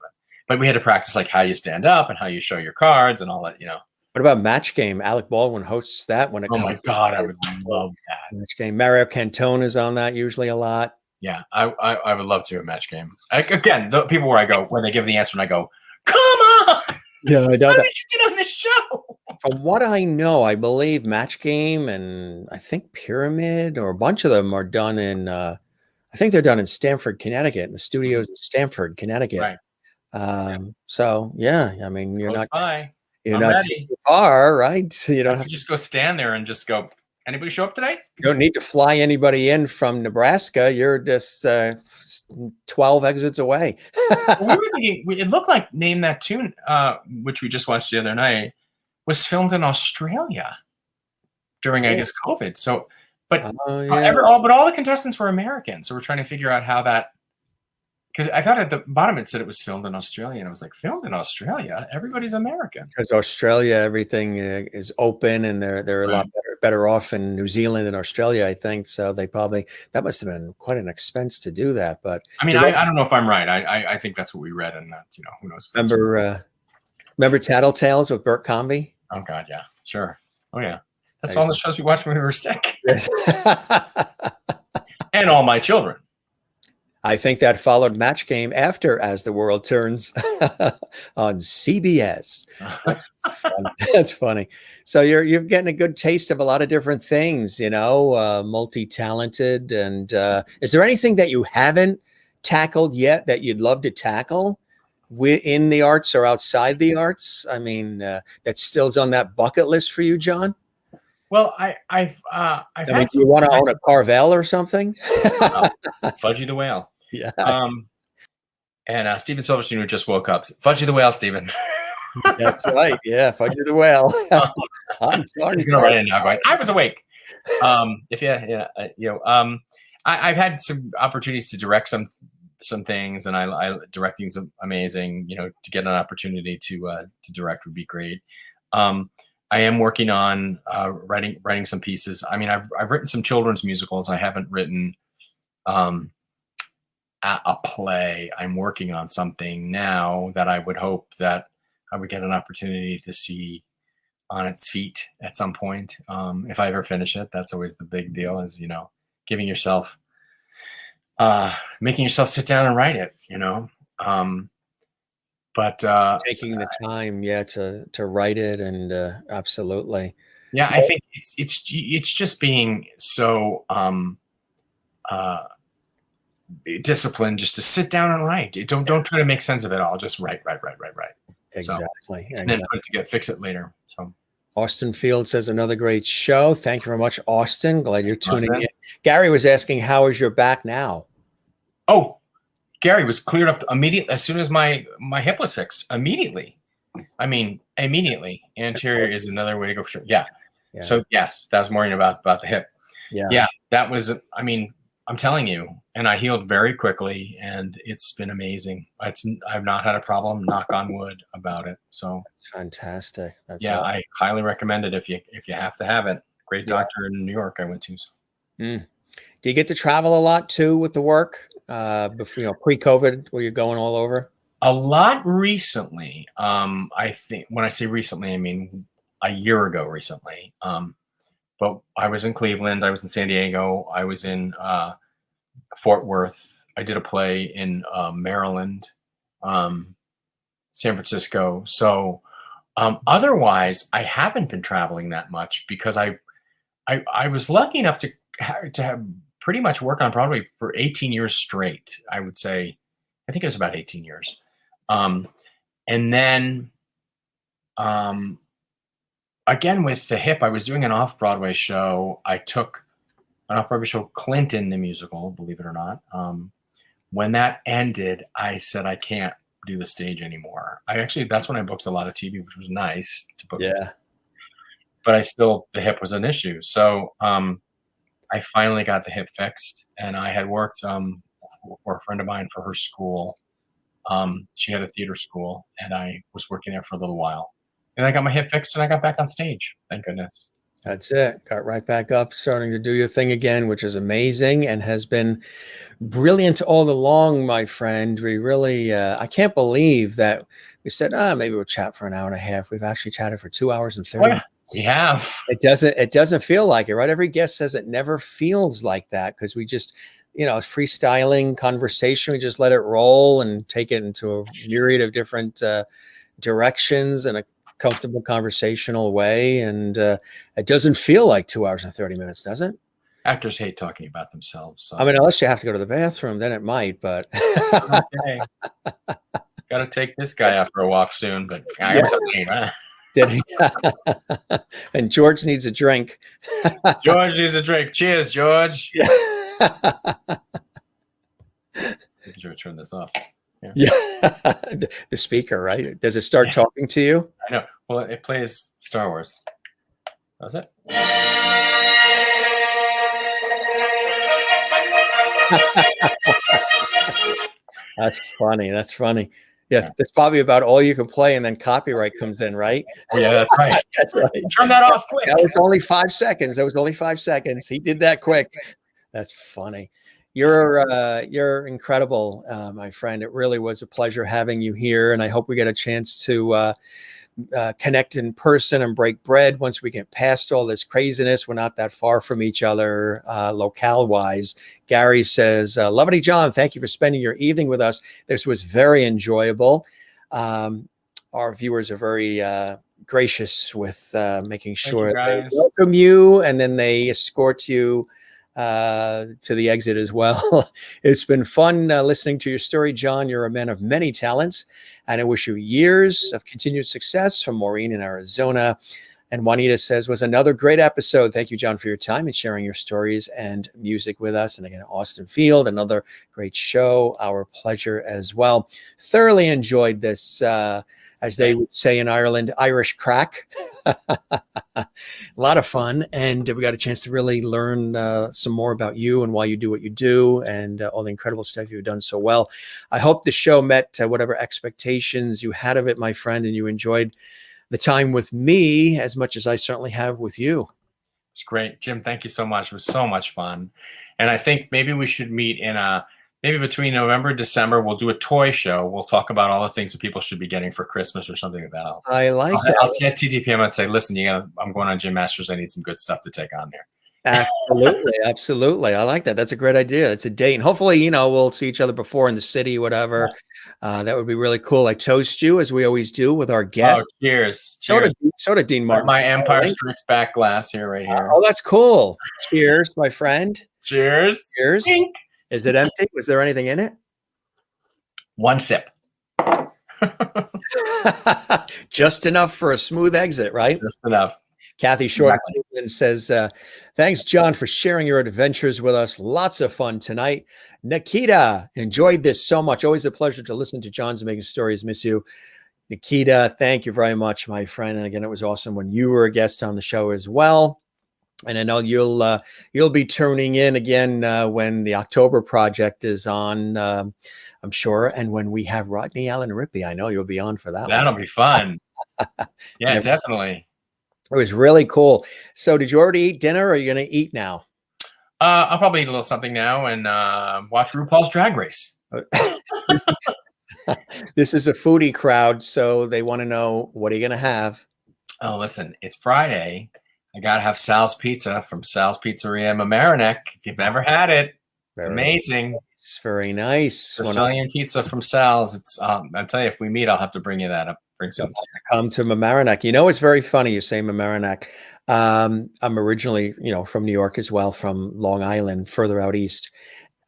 But we had to practice like how you stand up and how you show your cards and all that, you know. What about Match Game? Alec Baldwin hosts that when it Oh comes. my God, I would love that. Match Game. Mario Cantone is on that usually a lot. Yeah, I would love to a Match Game. Again, the people where I go, when they give the answer and I go, come on! Yeah, I know How that. did you get on this show? From what I know, I believe Match Game and I think Pyramid or a bunch of them are done in, I think they're done in Stamford, Connecticut, in the studios in Stamford, Connecticut. Right. So yeah, I mean, you're Close not by. you're I'm not ready. too far, right? So you don't I have could to, just go stand there and just go, anybody show up today? you don't need to fly anybody in from Nebraska. You're just 12 exits away. We were thinking, it looked like Name That Tune, which we just watched the other night, was filmed in Australia during, I guess, COVID. So, but Yeah. but all the contestants were American. So we're trying to figure out how that, because I thought at the bottom it said it was filmed in Australia, and I was like, filmed in Australia? Everybody's American. Because Australia, everything is open, and they're a lot better off in New Zealand than Australia, I think. So they probably, that must have been quite an expense to do that. But I mean, I don't know if I'm right. I think that's what we read, and you know, who knows. Remember Tattletales with Burt Comby? Oh God, yeah, sure. Oh yeah, that's all the shows we watched when we were sick, and All My Children. I think that followed Match Game after As the World Turns on CBS. That's funny. So you're getting a good taste of a lot of different things, you know, multi-talented. And is there anything that you haven't tackled yet that you'd love to tackle in the arts or outside the arts? I mean, that still's on that bucket list for you, John? Well, I've do you want to own a Carvel or something? Fudgy the Whale. Yeah. And Steven Silverstein, who just woke up. Fudgy the Whale, Steven. That's right. Yeah, Fudgy the Whale. I'm sorry. He's gonna write in now going, I was awake. I've had some opportunities to direct some things, and I directing's amazing. You know, to get an opportunity to direct would be great. I am working on writing some pieces. I mean, I've written some children's musicals. I haven't written a play. I'm working on something now that I would hope that I would get an opportunity to see on its feet at some point. If I ever finish it, that's always the big deal, is, you know, giving yourself, making yourself sit down and write it, you know. But taking the time, to write it, and absolutely. Yeah, I think it's just being so disciplined, just to sit down and write. Don't try to make sense of it all. Just write. Exactly. And then put it together, fix it later. So Austin Field says, another great show. Thank you very much, Austin. Glad you're tuning in. Gary was asking, how is your back now? Oh, Gary was cleared up immediately as soon as my hip was fixed. Immediately. I mean, immediately. Anterior is another way to go for sure. Yeah. So yes, that was more about the hip. Yeah. That was, I mean, I'm telling you, and I healed very quickly, and it's been amazing. I've not had a problem, knock on wood, about it. So that's fantastic. That's awesome. awesome. I highly recommend it if you have to have it. Great doctor in New York I went to. So. Do you get to travel a lot too with the work? Before, pre-COVID, were you going all over? A lot recently. I think when I say recently, I mean a year ago recently. But I was in Cleveland, I was in San Diego, I was in Fort Worth. I did a play in Maryland, San Francisco. So otherwise, I haven't been traveling that much, because I was lucky enough to have pretty much work on Broadway for 18 years straight. I would say, I think it was about 18 years. And then again, with the hip, I was doing an off-Broadway show. I took an off-Broadway show, Clinton, the musical, believe it or not. When that ended, I said, I can't do the stage anymore. That's when I booked a lot of TV, which was nice to book. Yeah. But the hip was an issue. So I finally got the hip fixed, and I had worked for a friend of mine for her school. She had a theater school, and I was working there for a little while. And I got my hip fixed and I got back on stage. Thank goodness. That's it. Got right back up, starting to do your thing again, which is amazing and has been brilliant all along, my friend. We really, I can't believe that we said, maybe we'll chat for an hour and a half. We've actually chatted for 2 hours and 30 minutes. We have. It doesn't feel like it, right? Every guest says it never feels like that because we just, freestyling conversation. We just let it roll and take it into a myriad of different directions in a comfortable conversational way. And it doesn't feel like 2 hours and 30 minutes, does it? Actors hate talking about themselves. So. I mean, unless you have to go to the bathroom, then it might, but. Okay. Got to take this guy out for a walk soon, but Did he? And George needs a drink. George needs a drink. Cheers, George. George, turn this off. Yeah. The speaker, right? Does it start talking to you? I know. Well, it plays Star Wars. Does it? That's funny. That's funny. Yeah, that's probably about all you can play, and then copyright comes in, right? Oh, yeah, that's right. That's right. Turn that off quick. That was only 5 seconds. That was only 5 seconds. He did that quick. That's funny. You're incredible, my friend. It really was a pleasure having you here, and I hope we get a chance to connect in person and break bread once we get past all this craziness. We're not that far from each other locale wise. Gary says, Lovely John, thank you for spending your evening with us. This was very enjoyable. Our viewers are very gracious with making sure they welcome you and then they escort you to the exit as well. It's been fun listening to your story, John. You're a man of many talents, and I wish you years of continued success. From Maureen in Arizona. And Juanita says, was another great episode. Thank you, John, for your time and sharing your stories and music with us. And again, Austin Field, another great show. Our pleasure as well. Thoroughly enjoyed this, as they would say in Ireland, Irish crack. A lot of fun. And we got a chance to really learn some more about you and why you do what you do and all the incredible stuff you've done so well. I hope the show met whatever expectations you had of it, my friend, and you enjoyed the time with me as much as I certainly have with you. It's great. Jim, thank you so much. It was so much fun. And I think maybe we should meet in maybe between November and December, we'll do a toy show. We'll talk about all the things that people should be getting for Christmas or something like that. I'll get TTPM and say, listen, I'm going on Gym Masters. I need some good stuff to take on there. Absolutely. Absolutely. I like that. That's a great idea. It's a date. And hopefully, we'll see each other before in the city, whatever. That would be really cool. I toast you as we always do with our guests. Oh, cheers. So did Dean Martin. My Empire Strikes Back glass here, right here. Oh, that's cool. Cheers, my friend. Cheers. Cheers. Dink. Is it empty? Was there anything in it? One sip. Just enough for a smooth exit, right? Just enough. Kathy Short says, thanks, John, for sharing your adventures with us. Lots of fun tonight. Nikita, enjoyed this so much. Always a pleasure to listen to John's Amazing Stories. Miss you. Nikita, thank you very much, my friend. And again, it was awesome when you were a guest on the show as well. And I know you'll be tuning in again when the October project is on, I'm sure. And when we have Rodney Allen Rippey, I know you'll be on for that. That'll be fun. Yeah, definitely. It was really cool. So did you already eat dinner or are you going to eat now? I'll probably eat a little something now and watch RuPaul's Drag Race. This is a foodie crowd, so they want to know, what are you going to have? Oh, listen, it's Friday. I got to have Sal's Pizza from Sal's Pizzeria in Mamaroneck. If you've never had it, it's amazing. It's very nice. Sicilian pizza from Sal's. It's I'll tell you, if we meet, I'll have to bring you that up. Bring some to come to Mamaroneck. It's very funny you say Mamaroneck. I'm originally, from New York as well, from Long Island, further out east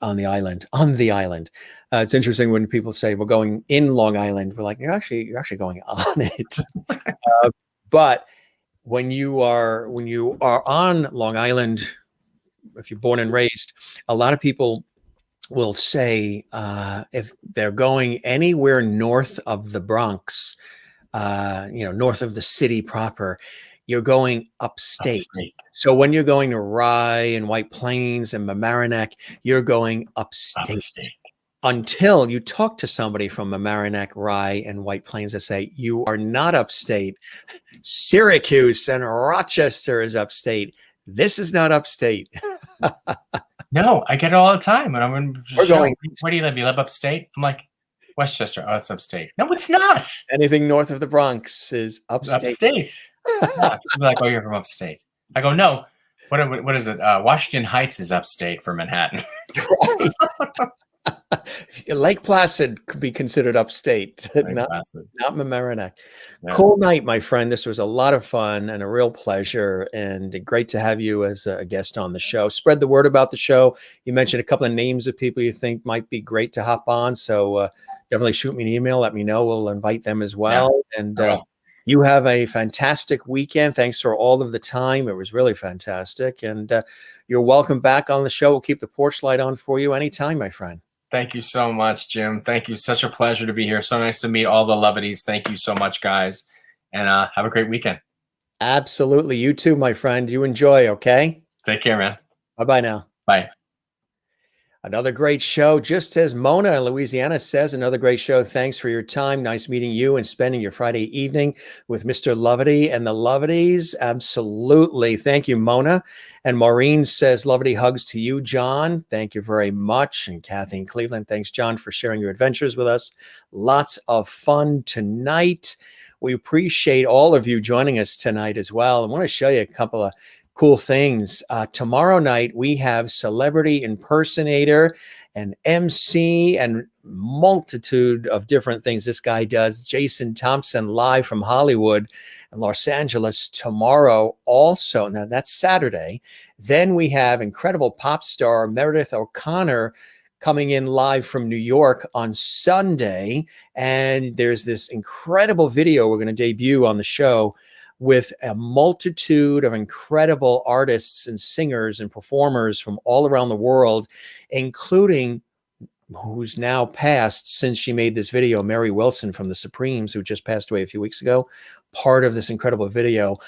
on the island. It's interesting when people say we're going in Long Island. We're like, you're actually going on it. But when you are on Long Island, if you're born and raised, a lot of people will say if they're going anywhere north of the Bronx, north of the city proper, you're going upstate. So when you're going to Rye and White Plains and Mamaroneck, you're going upstate. until you talk to somebody from Mamaroneck, Rye, and White Plains that say, you are not upstate. Syracuse and Rochester is upstate. This is not upstate. No, I get it all the time when I'm in the We're show. going- Where do you live? You live upstate? I'm like, Westchester. Oh, it's upstate. No, it's not. Anything north of the Bronx is upstate. Upstate. Yeah, people are like, oh, you're from upstate. I go, no. What is it? Washington Heights is upstate for Manhattan. Lake Placid could be considered upstate, not Mamaroneck. Yeah. Cool night, my friend. This was a lot of fun and a real pleasure, and great to have you as a guest on the show. Spread the word about the show. You mentioned a couple of names of people you think might be great to hop on, so definitely shoot me an email. Let me know. We'll invite them as well. Yeah. And you have a fantastic weekend. Thanks for all of the time. It was really fantastic, and you're welcome back on the show. We'll keep the porch light on for you anytime, my friend. Thank you so much, Jim. Thank you. Such a pleasure to be here. So nice to meet all the Lovities. Thank you so much, guys. And have a great weekend. Absolutely. You too, my friend. You enjoy, okay? Take care, man. Bye-bye now. Bye. Another great show. Just as Mona in Louisiana says, another great show. Thanks for your time. Nice meeting you and spending your Friday evening with Mr. Lovity and the Lovities. Absolutely. Thank you, Mona. And Maureen says, Lovity hugs to you, John. Thank you very much. And Kathy in Cleveland, thanks, John, for sharing your adventures with us. Lots of fun tonight. We appreciate all of you joining us tonight as well. I want to show you a couple of cool things. Tomorrow night, we have celebrity impersonator and MC and multitude of different things this guy does. Jason Thompson live from Hollywood and Los Angeles tomorrow also. Now, that's Saturday. Then we have incredible pop star Meredith O'Connor coming in live from New York on Sunday. And there's this incredible video we're going to debut on the show with a multitude of incredible artists and singers and performers from all around the world, including who's now passed since she made this video, Mary Wilson from the Supremes, who just passed away a few weeks ago, part of this incredible video.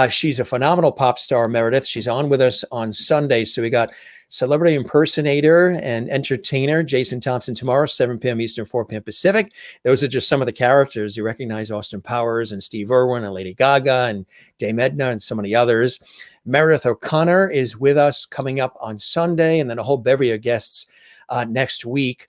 She's a phenomenal pop star, Meredith. She's on with us on Sunday. So we got celebrity impersonator and entertainer Jason Thompson tomorrow, 7 p.m. Eastern, 4 p.m. Pacific. Those are just some of the characters. You recognize Austin Powers and Steve Irwin and Lady Gaga and Dame Edna and so many others. Meredith O'Connor is with us coming up on Sunday, and then a whole bevy of guests next week.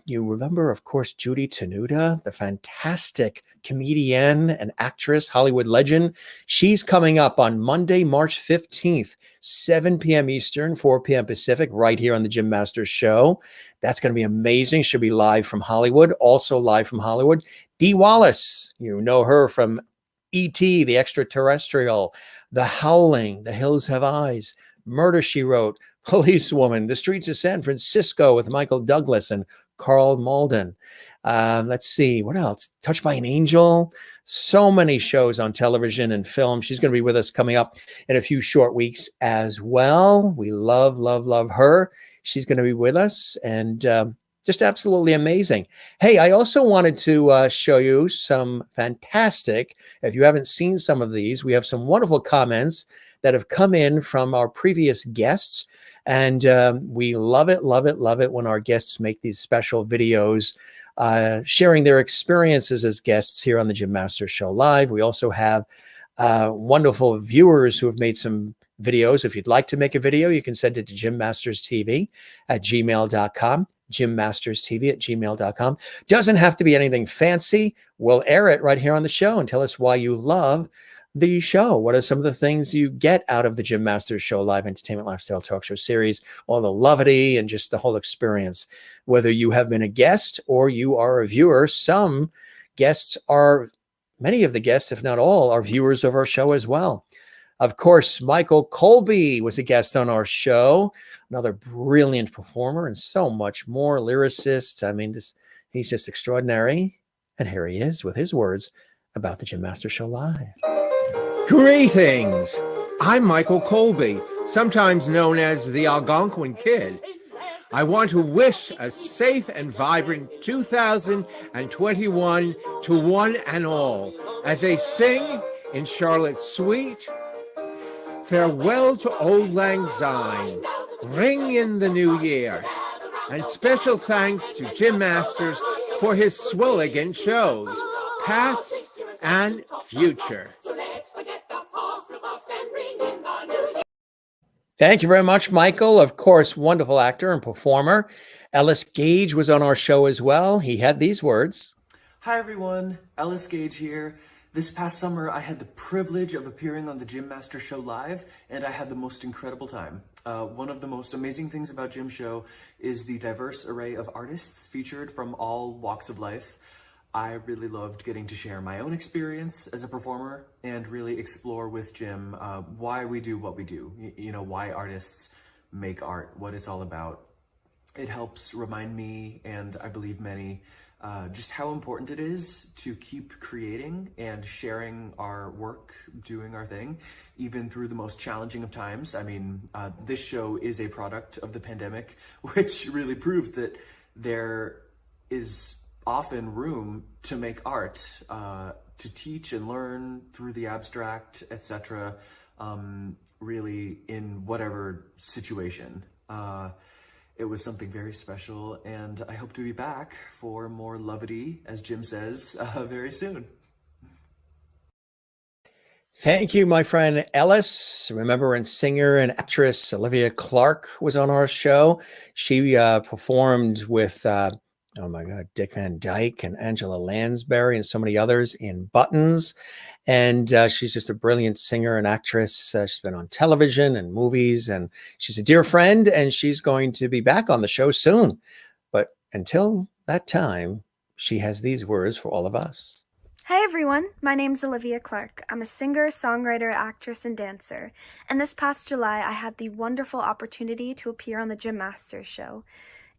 You remember, of course, Judy Tenuta, the fantastic comedian and actress, Hollywood legend. She's coming up on Monday, March 15th, 7 p.m. Eastern, 4 p.m. Pacific, right here on the Jim Masters Show. That's going to be amazing. She'll be live from Hollywood. Also live from Hollywood, Dee Wallace. You know her from E.T., the Extraterrestrial, The Howling, The Hills Have Eyes, Murder, She Wrote, Policewoman, The Streets of San Francisco with Michael Douglas and Carl Malden. Let's see, what else? Touched by an Angel. So many shows on television and film. She's going to be with us coming up in a few short weeks as well. We love, love, love her. She's going to be with us, and just absolutely amazing. Hey, I also wanted to show you some fantastic, if you haven't seen some of these, we have some wonderful comments that have come in from our previous guests. And we love it, love it, love it when our guests make these special videos, sharing their experiences as guests here on the Jim Masters Show Live. We also have wonderful viewers who have made some videos. If you'd like to make a video, you can send it to jimmasterstv@gmail.com. jimmasterstv@gmail.com. Doesn't have to be anything fancy. We'll air it right here on the show and tell us why you love the show. What are some of the things you get out of the Jim Masters Show Live Entertainment Lifestyle Talk Show series, all the levity and just the whole experience, whether you have been a guest or you are a viewer. Some guests are, many of the guests, if not all, are viewers of our show as well. Of course, Michael Colby was a guest on our show, another brilliant performer and so much more, lyricist. I mean, he's just extraordinary. And here he is with his words about the Jim Masters Show Live. Greetings. I'm Michael Colby, sometimes known as the Algonquin Kid. I want to wish a safe and vibrant 2021 to one and all as they sing in Charlotte's Suite, Farewell to Old Lang Syne, ring in the new year. And special thanks to Jim Masters for his Swilligan shows, past and future. Thank you very much, Michael. Of course, wonderful actor and performer. Ellis Gage was on our show as well. He had these words. Hi everyone, Ellis Gage here. This past summer, I had the privilege of appearing on the Jim Master Show live, and I had the most incredible time. One of the most amazing things about Jim's show is the diverse array of artists featured from all walks of life. I really loved getting to share my own experience as a performer and really explore with Jim why we do what we do. You know, why artists make art, what it's all about. It helps remind me, and I believe many, just how important it is to keep creating and sharing our work, doing our thing, even through the most challenging of times. I mean, this show is a product of the pandemic, which really proved that there is often room to make art, to teach and learn through the abstract, etc., really in whatever situation. It was something very special, and I hope to be back for more levity, as Jim says, very soon. Thank you, my friend Ellis. Remember when singer and actress Olivia Clarke was on our show? She performed with oh my God, Dick Van Dyke and Angela Lansbury and so many others in Buttons. And she's just a brilliant singer and actress. She's been on television and movies, and she's a dear friend, and she's going to be back on the show soon. But until that time, she has these words for all of us. Hi everyone, my name's Olivia Clarke. I'm a singer, songwriter, actress, and dancer. And this past July, I had the wonderful opportunity to appear on the Jim Masters Show.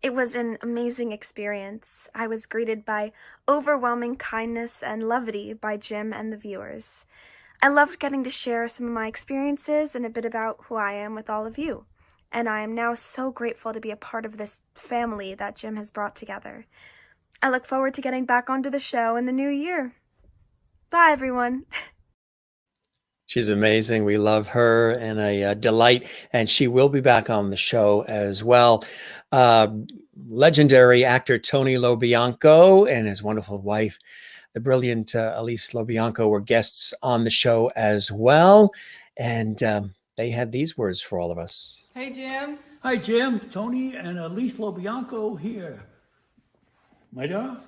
It was an amazing experience. I was greeted by overwhelming kindness and levity by Jim and the viewers. I loved getting to share some of my experiences and a bit about who I am with all of you. And I am now so grateful to be a part of this family that Jim has brought together. I look forward to getting back onto the show in the new year. Bye, everyone. She's amazing. We love her and a delight. And she will be back on the show as well. Legendary actor Tony Lobianco and his wonderful wife, the brilliant Elise Lobianco, were guests on the show as well. And they had these words for all of us. Hey, Jim. Hi, Jim. Tony and Elise Lobianco here. My dog?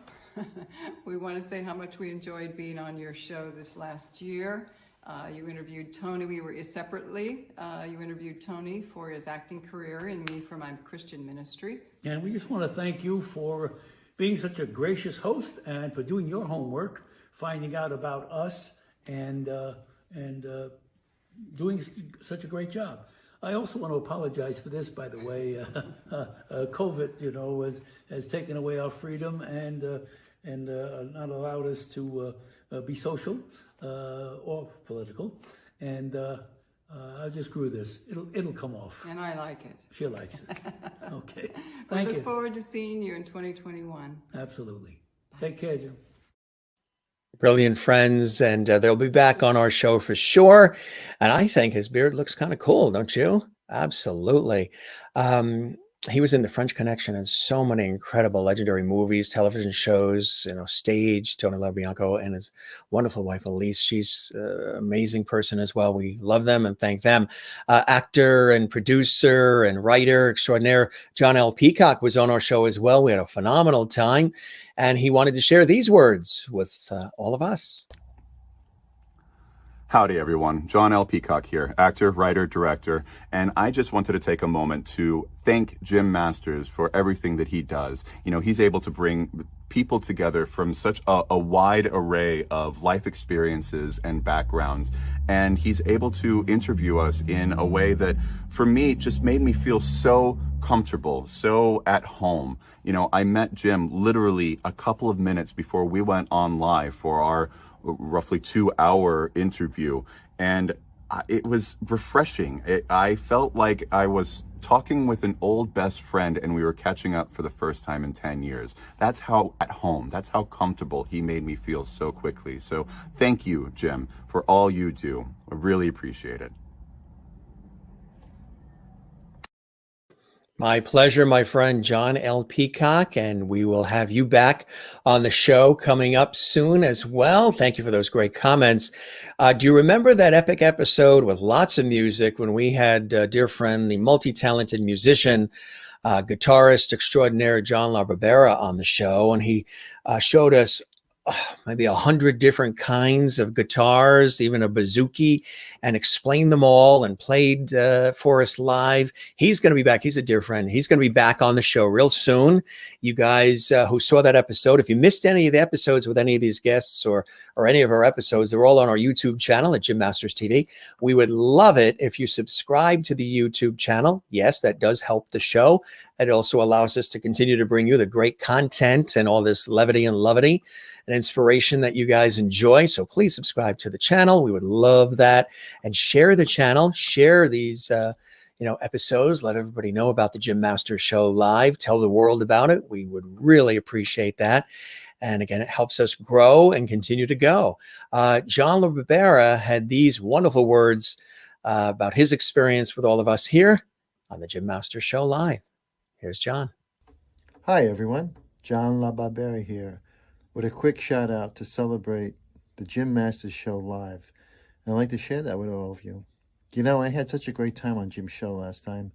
We want to say how much we enjoyed being on your show this last year. You interviewed Tony. We were separately. You interviewed Tony for his acting career and me for my Christian ministry. And we just want to thank you for being such a gracious host and for doing your homework, finding out about us, and doing such a great job. I also want to apologize for this, by the way. COVID, has taken away our freedom and not allowed us to be social or political. And I just grew this. It'll come off. And I like it. She likes it. Okay. We Thank you. look forward to seeing you in 2021. Absolutely. Take care, Jim. Brilliant friends, and they'll be back on our show for sure. And I think his beard looks kind of cool, don't you? Absolutely. He was in The French Connection and so many incredible legendary movies, television shows, stage, Tony Lobianco and his wonderful wife, Elise. She's an amazing person as well. We love them and thank them. Actor and producer and writer extraordinaire John L. Peacock was on our show as well. We had a phenomenal time, and he wanted to share these words with all of us. Howdy, everyone. John L. Peacock here, actor, writer, director, and I just wanted to take a moment to thank Jim Masters for everything that he does. He's able to bring people together from such a wide array of life experiences and backgrounds, and he's able to interview us in a way that, for me, just made me feel so comfortable, so at home. I met Jim literally a couple of minutes before we went on live for our roughly 2-hour interview, and it was refreshing. I felt like I was talking with an old best friend and we were catching up for the first time in 10 years. That's how at home, that's how comfortable he made me feel so quickly. So thank you, Jim, for all you do. I really appreciate it. My pleasure, my friend John L. Peacock, and we will have you back on the show coming up soon as well. Thank you for those great comments. Do you remember that epic episode with lots of music when we had dear friend, the multi-talented musician, guitarist extraordinaire John LaBarbera on the show, and he showed us maybe 100 different kinds of guitars, even a bouzouki, and explained them all and played for us live. He's going to be back. He's a dear friend. He's going to be back on the show real soon. You guys who saw that episode, if you missed any of the episodes with any of these guests or any of our episodes, they're all on our YouTube channel at Jim Masters TV. We would love it if you subscribe to the YouTube channel. Yes, that does help the show. It also allows us to continue to bring you the great content and all this levity and lovity and inspiration that you guys enjoy. So please subscribe to the channel. We would love that. And share the channel, share these episodes, let everybody know about the Jim Masters Show live, tell the world about it. We would really appreciate that. And again, it helps us grow and continue to go. John LaBarbera had these wonderful words about his experience with all of us here on the Jim Masters Show live. Here's John. Hi, everyone. John LaBarbera here with a quick shout out to celebrate the Jim Masters Show live. And I'd like to share that with all of you. You know, I had such a great time on Jim's show last time.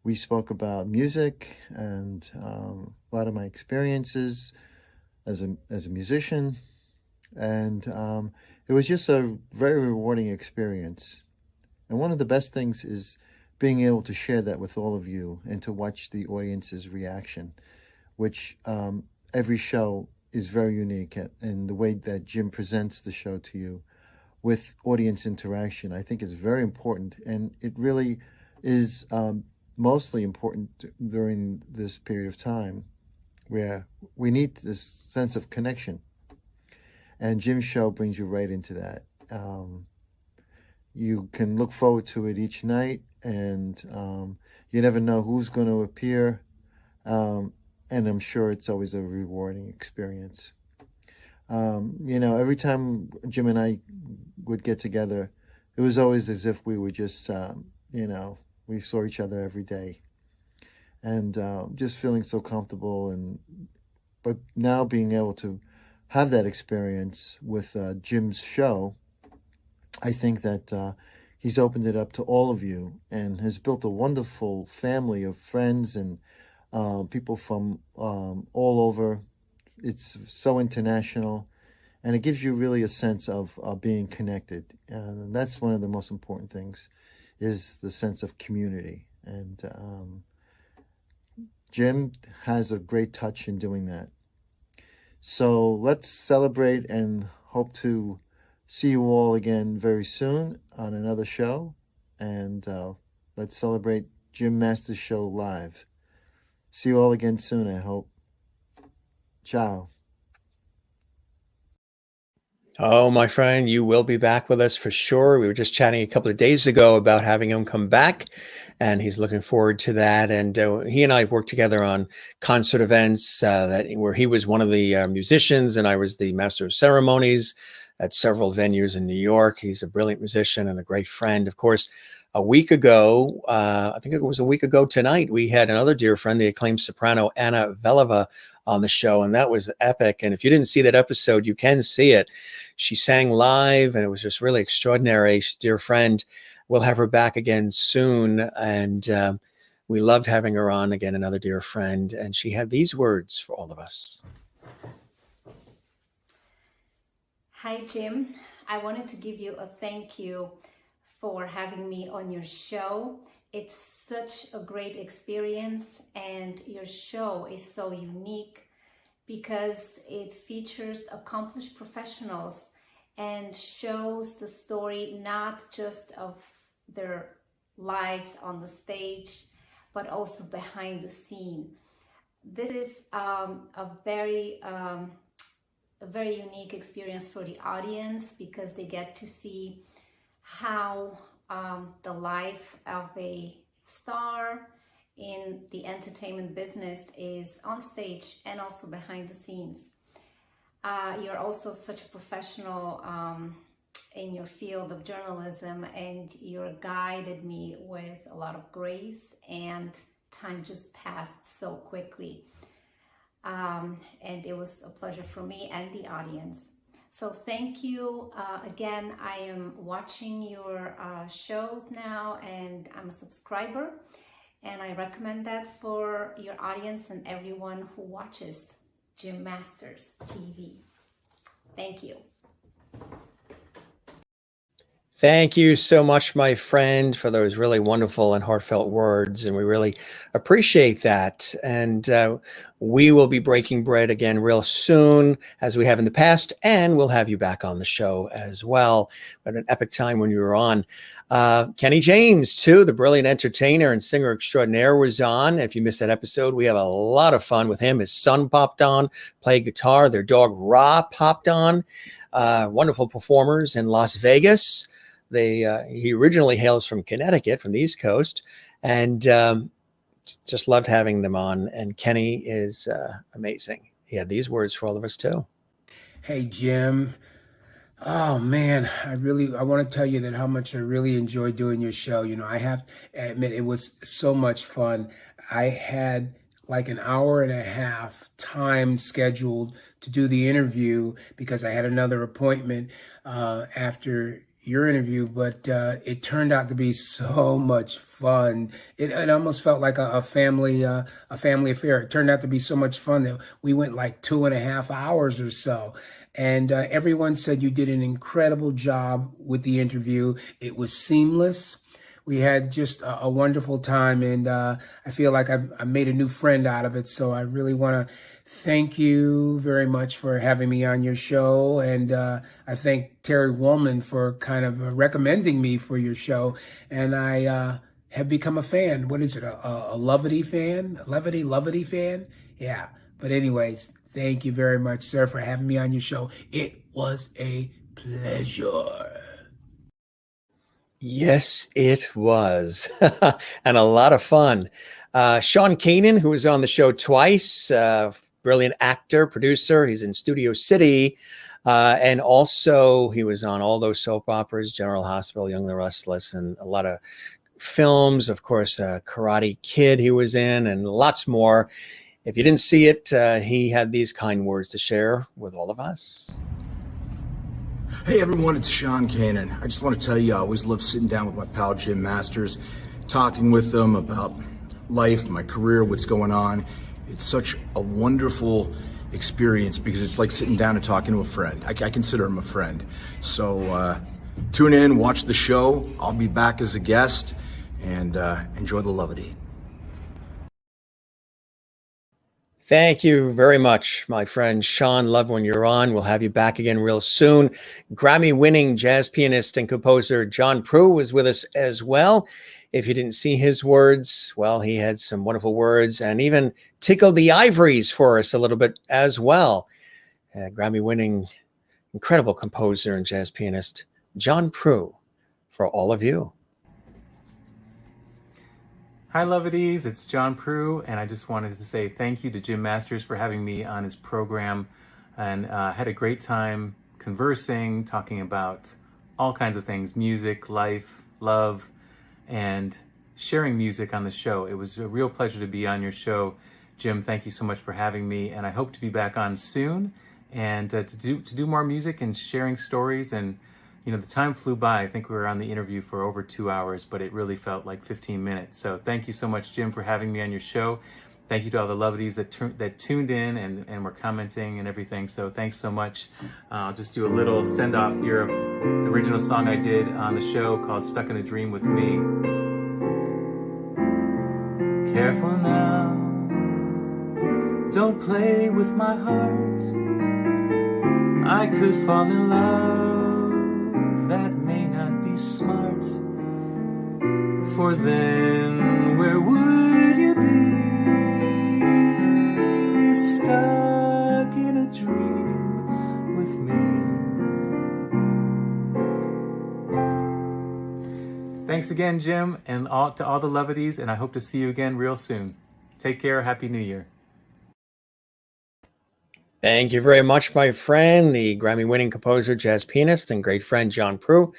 We spoke about music and a lot of my experiences as a musician. And it was just a very rewarding experience. And one of the best things is being able to share that with all of you and to watch the audience's reaction, which every show is very unique. And the way that Jim presents the show to you with audience interaction, I think is very important. And it really is mostly important during this period of time where we need this sense of connection. And Jim's show brings you right into that. You can look forward to it each night, and you never know who's going to appear. And I'm sure it's always a rewarding experience. Every time Jim and I would get together, it was always as if we were just, we saw each other every day. And just feeling so comfortable. But now being able to have that experience with Jim's show, I think that he's opened it up to all of you and has built a wonderful family of friends and people from all over. It's so international, and it gives you really a sense of being connected. And that's one of the most important things, is the sense of community. And Jim has a great touch in doing that. So let's celebrate and hope to see you all again very soon on another show. And let's celebrate Jim Masters Show live. See you all again soon, I hope. Ciao. Oh, my friend, you will be back with us for sure. We were just chatting a couple of days ago about having him come back, and he's looking forward to that. And he and I worked together on concert events where he was one of the musicians and I was the master of ceremonies at several venues in New York. He's a brilliant musician and a great friend. Of course, a week ago, I think it was a week ago tonight, we had another dear friend, the acclaimed soprano Anna Veleva, on the show, and that was epic. And if you didn't see that episode, you can see it. She sang live, and it was just really extraordinary. She's a dear friend. We'll have her back again soon, and we loved having her on again, another dear friend. And she had these words for all of us. Hi, Jim. I wanted to give you a thank you for having me on your show. It's such a great experience, and your show is so unique because it features accomplished professionals and shows the story not just of their lives on the stage, but also behind the scene. This is a very unique experience for the audience because they get to see how the life of a star in the entertainment business is on stage and also behind the scenes. You're also such a professional in your field of journalism, and you guided me with a lot of grace and time just passed so quickly. And it was a pleasure for me and the audience. So thank you. Again, I am watching your shows now, and I'm a subscriber, and I recommend that for your audience and everyone who watches Jim Masters TV. Thank you. Thank you so much, my friend, for those really wonderful and heartfelt words. And we really appreciate that. And we will be breaking bread again real soon, as we have in the past. And we'll have you back on the show as well. We had an epic time when you were on. Kenny James, too, the brilliant entertainer and singer extraordinaire, was on. If you missed that episode, we have a lot of fun with him. His son popped on, played guitar. Their dog, Ra, popped on. Wonderful performers in Las Vegas. He originally hails from Connecticut, from the East Coast, and just loved having them on. And Kenny is amazing. He had these words for all of us too. Hey, Jim. Oh man, I want to tell you that how much I really enjoyed doing your show. You know, I have to admit it was so much fun. I had like an hour and a half time scheduled to do the interview because I had another appointment after your interview, but it turned out to be so much fun. It almost felt like a family affair. It turned out to be so much fun that we went like 2.5 hours or so. And everyone said you did an incredible job with the interview. It was seamless. We had just a wonderful time, and I feel like I made a new friend out of it. So I really want to thank you very much for having me on your show. And I thank Terry Woolman for kind of recommending me for your show. And I have become a fan. What is it? A Levity fan? Levity fan? Yeah. But anyways, thank you very much, sir, for having me on your show. It was a pleasure. Yes, it was. And a lot of fun. Sean Kanan, who was on the show twice, brilliant actor, producer. He's in Studio City. And also he was on all those soap operas, General Hospital, Young and the Restless, and a lot of films. Of course, Karate Kid he was in, and lots more. If you didn't see it, he had these kind words to share with all of us. Hey everyone, it's Sean Kanan. I just want to tell you, I always love sitting down with my pal Jim Masters, talking with them about life, my career, what's going on. It's such a wonderful experience because it's like sitting down and talking to a friend. I consider him a friend. So tune in, watch the show. I'll be back as a guest, and enjoy the levity. Thank you very much, my friend Sean. Love when you're on. We'll have you back again real soon. Grammy-winning jazz pianist and composer John Prue was with us as well. If you didn't see his words, well, he had some wonderful words and even tickled the ivories for us a little bit as well. Grammy-winning, incredible composer and jazz pianist John Prue for all of you. Hi Levities, it's John Prue, and I just wanted to say thank you to Jim Masters for having me on his program, and had a great time conversing, talking about all kinds of things, music, life, love, and sharing music on the show. It was a real pleasure to be on your show. Jim, thank you so much for having me, and I hope to be back on soon and to do more music and sharing stories. And you know, the time flew by. I think we were on the interview for over 2 hours, but it really felt like 15 minutes. So thank you so much, Jim, for having me on your show. Thank you to all the Levities that tuned in and were commenting and everything. So thanks so much. I'll just do a little send-off here of the original song I did on the show called Stuck in a Dream with Me. Careful now, don't play with my heart. I could fall in love. That may not be smart, for then where would you be? Stuck in a dream with me. Thanks again, Jim, and to all the Levities, and I hope to see you again real soon. Take care. Happy New Year. Thank you very much, my friend, the Grammy-winning composer, jazz pianist, and great friend, John Prue.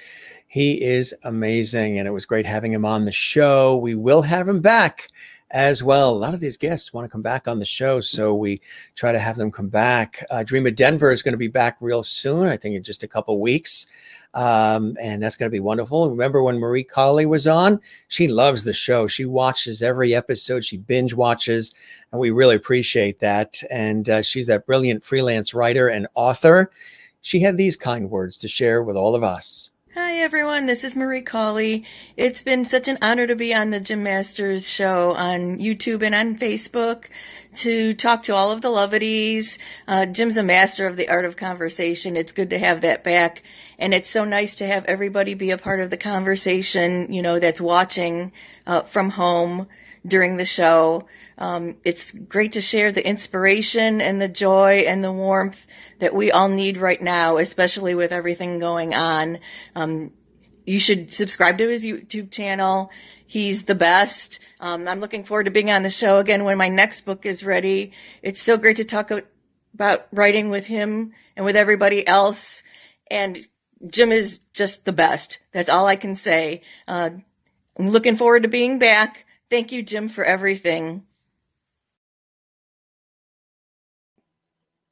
He is amazing, and it was great having him on the show. We will have him back as well. A lot of these guests want to come back on the show, so we try to have them come back. Dream of Denver is going to be back real soon, I think in just a couple weeks. And that's going to be wonderful. Remember when Marie Colley was on? She loves the show. She watches every episode. She binge watches, and we really appreciate that. And she's that brilliant freelance writer and author. She had these kind words to share with all of us. Hi everyone, this is Marie Colley. It's been such an honor to be on the Jim Masters show on YouTube and on Facebook to talk to all of the Lovities. Jim's a master of the art of conversation. It's good to have that back. And it's so nice to have everybody be a part of the conversation, you know, that's watching from home during the show. It's great to share the inspiration and the joy and the warmth that we all need right now, especially with everything going on. You should subscribe to his YouTube channel. He's the best. I'm looking forward to being on the show again when my next book is ready. It's so great to talk about writing with him and with everybody else. And Jim is just the best. That's all I can say. I'm looking forward to being back. Thank you, Jim, for everything.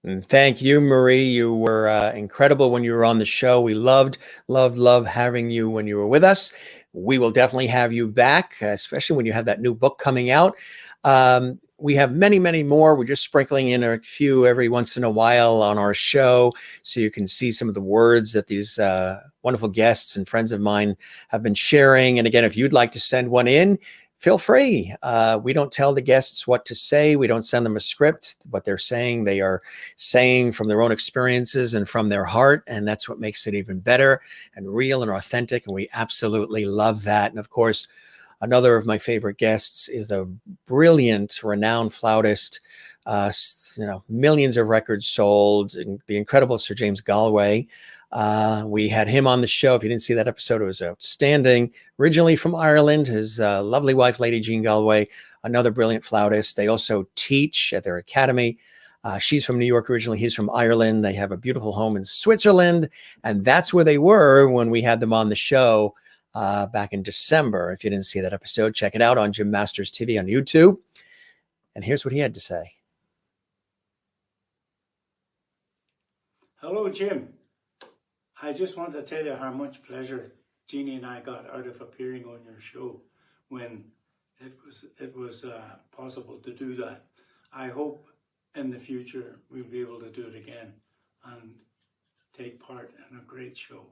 And thank you, Marie. You were incredible when you were on the show. We loved having you when you were with us. We will definitely have you back, especially when you have that new book coming out. We have many, many more. We're just sprinkling in a few every once in a while on our show, so you can see some of the words that these wonderful guests and friends of mine have been sharing. And again, if you'd like to send one in, feel free. We don't tell the guests what to say. We don't send them a script. What they're saying, they are saying from their own experiences and from their heart. And that's what makes it even better and real and authentic. And we absolutely love that. And of course, another of my favorite guests is the brilliant, renowned flautist, millions of records sold, the incredible Sir James Galway. We had him on the show. If you didn't see that episode, it was outstanding. Originally from Ireland, his lovely wife, Lady Jean Galway, another brilliant flautist. They also teach at their academy. She's from New York originally. He's from Ireland. They have a beautiful home in Switzerland. And that's where they were when we had them on the show back in December. If you didn't see that episode, check it out on Jim Masters TV on YouTube. And here's what he had to say. Hello, Jim. I just want to tell you how much pleasure Jeannie and I got out of appearing on your show when it was possible to do that. I hope in the future we'll be able to do it again and take part in a great show.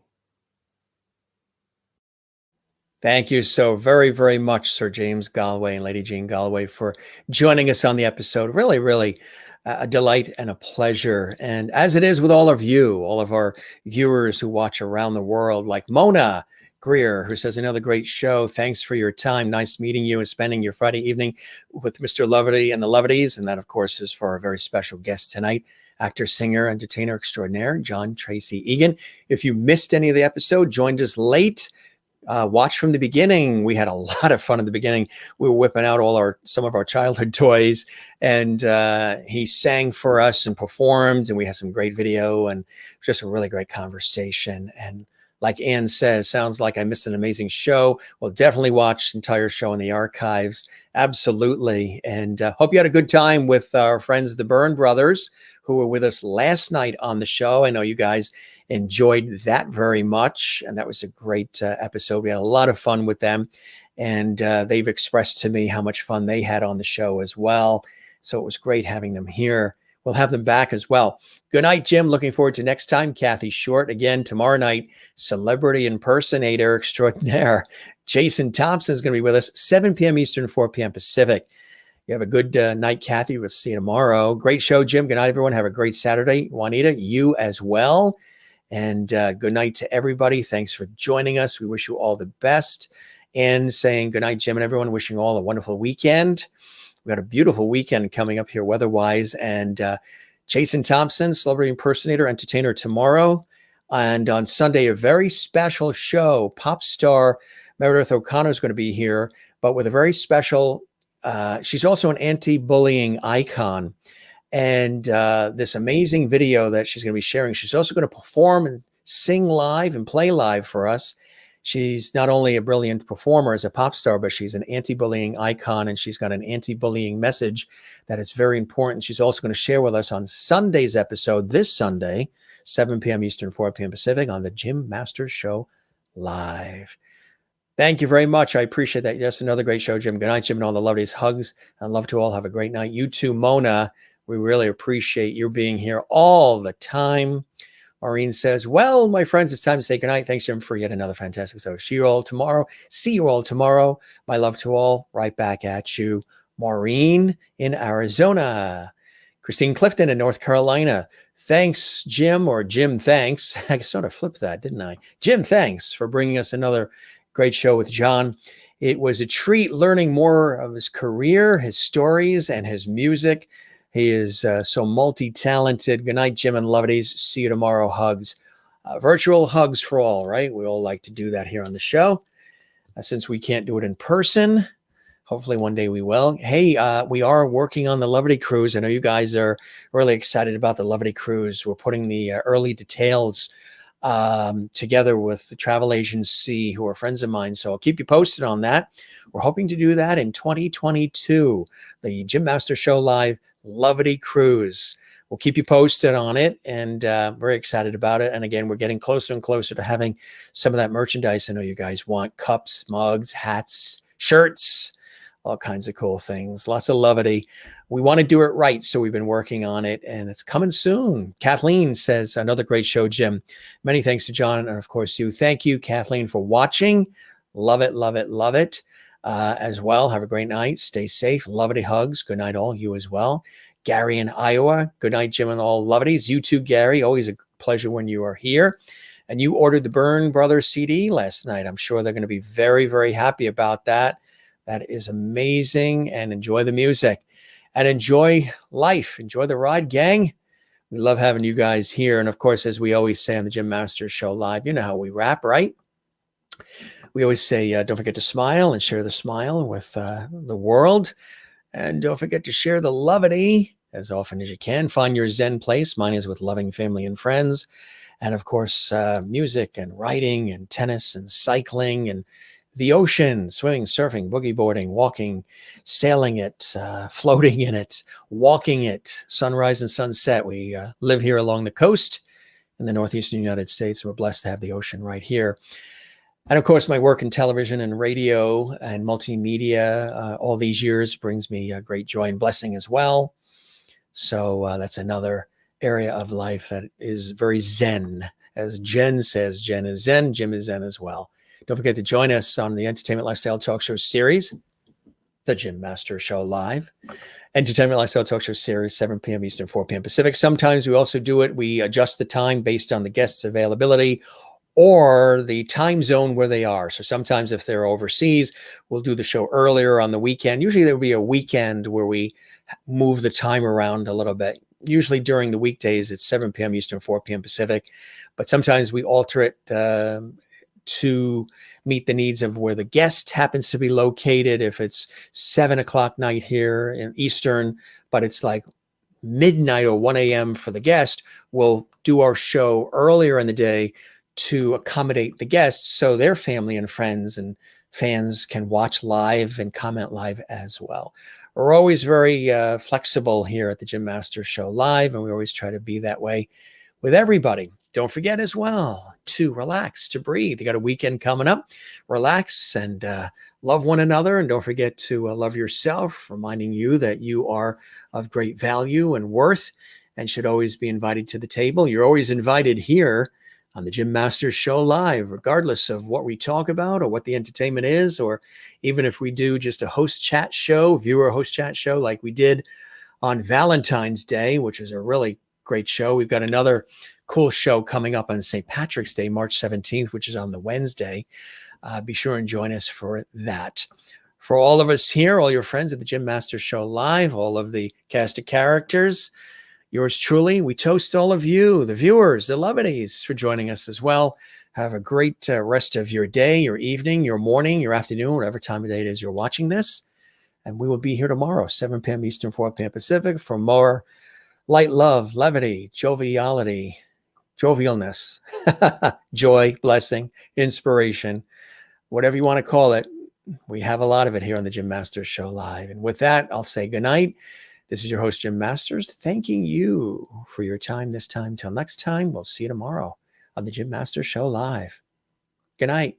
Thank you so very, very much, Sir James Galway and Lady Jean Galway, for joining us on the episode. Really, really a delight and a pleasure. And as it is with all of you, all of our viewers who watch around the world, like Mona Greer, who says, another great show. Thanks for your time. Nice meeting you and spending your Friday evening with Mr. Lovity and the Lovities. And that, of course, is for our very special guest tonight, actor, singer, entertainer extraordinaire, John Tracy Egan. If you missed any of the episode, joined us late, watch from the beginning. We had a lot of fun in the beginning. We were whipping out some of our childhood toys, and he sang for us and performed, and we had some great video and just a really great conversation. And like Ann says, sounds like I missed an amazing show. We'll definitely watch the entire show in the archives. Absolutely. And hope you had a good time with our friends, the Byrne brothers, who were with us last night on the show. I know you guys enjoyed that very much, and that was a great episode. We had a lot of fun with them, and they've expressed to me how much fun they had on the show as well. So it was great having them here. We'll have them back as well. Good night, Jim. Looking forward to next time. Kathy Short again tomorrow night. Celebrity impersonator extraordinaire Jason Thompson is going to be with us 7 p.m. Eastern, 4 p.m. Pacific. You have a good night, Kathy. We'll see you tomorrow. Great show, Jim. Good night, everyone. Have a great Saturday. Juanita, you as well. And good night to everybody. Thanks for joining us. We wish you all the best. And saying good night, Jim, and everyone. Wishing you all a wonderful weekend. We got a beautiful weekend coming up here weather-wise. And Jason Thompson, celebrity impersonator, entertainer tomorrow. And on Sunday, a very special show. Pop star Meredith O'Connor is going to be here, but with a very special, she's also an anti-bullying icon. And this amazing video that she's going to be sharing. She's also going to perform and sing live and play live for us. She's not only a brilliant performer as a pop star, but she's an anti-bullying icon, and she's got an anti-bullying message that is very important. She's also going to share with us on Sunday's episode, this Sunday, 7 p.m. Eastern, 4 p.m. Pacific, on the Jim Masters Show Live. Thank you very much. I appreciate that. Yes, another great show, Jim. Good night, Jim, and all the lovelies. Hugs and love to all. Have a great night. You too, Mona. We really appreciate your being here all the time. Maureen says, well, my friends, it's time to say goodnight. Thanks, Jim, for yet another fantastic show. See you all tomorrow. My love to all. Right back at you. Maureen in Arizona. Christine Clifton in North Carolina. Thanks, Jim, or Jim, thanks. I sort of flipped that, didn't I? Jim, thanks for bringing us another great show with John. It was a treat learning more of his career, his stories, and his music. He is so multi-talented. Good night, Jim and lovelies. See you tomorrow. Hugs. Virtual hugs for all, right? We all like to do that here on the show. Since we can't do it in person, hopefully one day we will. Hey, we are working on the Lovely Cruise. I know you guys are really excited about the Lovely Cruise. We're putting the early details together with the travel agency who are friends of mine. So I'll keep you posted on that. We're hoping to do that in 2022. The Jim Master Show Live Lovely Cruise. We'll keep you posted on it, and very excited about it. And again, we're getting closer and closer to having some of that merchandise I know you guys want. Cups, mugs, hats, shirts, all kinds of cool things. Lots of levity. We want to do it right, so we've been working on it, and it's coming soon. Kathleen says, another great show, Jim. Many thanks to John, and of course you. Thank you, Kathleen, for watching. Love it, love it, love it. As well, have a great night. Stay safe. Lovely hugs. Good night, all. You as well. Gary in Iowa. Good night, Jim, and all lovelies. You too, Gary. Always a pleasure when you are here. And you ordered the Byrne Brothers CD last night. I'm sure they're going to be very, very happy about that. That is amazing. And enjoy the music. And enjoy life. Enjoy the ride, gang. We love having you guys here. And of course, as we always say on the Jim Masters Show Live, you know how we wrap, right? We always say, don't forget to smile and share the smile with the world. And don't forget to share the levity as often as you can. Find your Zen place. Mine is with loving family and friends. And of course, music and writing and tennis and cycling and the ocean, swimming, surfing, boogie boarding, walking, sailing it, floating in it, walking it, sunrise and sunset. We live here along the coast in the northeastern United States. We're blessed to have the ocean right here. And of course, my work in television and radio and multimedia all these years brings me great joy and blessing as well. So that's another area of life that is very Zen. As Jen says, Jen is Zen, Jim is Zen as well. Don't forget to join us on the Entertainment Lifestyle Talk Show series, the Jim Master Show Live. Entertainment Lifestyle Talk Show series, 7 p.m. Eastern, 4 p.m. Pacific. Sometimes we also do it. We adjust the time based on the guest's availability or the time zone where they are. So sometimes if they're overseas, we'll do the show earlier on the weekend. Usually there'll be a weekend where we move the time around a little bit. Usually during the weekdays, it's 7 p.m. Eastern, 4 p.m. Pacific. But sometimes we alter it to meet the needs of where the guest happens to be located. If it's 7 o'clock night here in Eastern, but it's like midnight or 1 a.m. for the guest, we'll do our show earlier in the day to accommodate the guests so their family and friends and fans can watch live and comment live as well. We're always very flexible here at the Jim Masters Show Live, and we always try to be that way with everybody. Don't forget as well to relax, to breathe. You got a weekend coming up. Relax and love one another. And don't forget to love yourself, reminding you that you are of great value and worth and should always be invited to the table. You're always invited here on the Jim Masters Show Live, regardless of what we talk about or what the entertainment is, or even if we do just a host chat show, viewer host chat show like we did on Valentine's Day, which is a really great show. We've got another cool show coming up on St. Patrick's Day, March 17th, which is on the Wednesday. Be sure and join us for that. For all of us here, all your friends at the Jim Masters Show Live, all of the cast of characters, yours truly, we toast all of you, the viewers, the lovelies, for joining us as well. Have a great rest of your day, your evening, your morning, your afternoon, whatever time of day it is you're watching this. And we will be here tomorrow, 7 p.m. Eastern, 4 p.m. Pacific, for more light love, levity, joviality, jovialness, joy, blessing, inspiration, whatever you want to call it. We have a lot of it here on the Jim Masters Show Live. And with that, I'll say goodnight. This is your host, Jim Masters, thanking you for your time this time. Till next time, we'll see you tomorrow on the Jim Masters Show Live. Good night.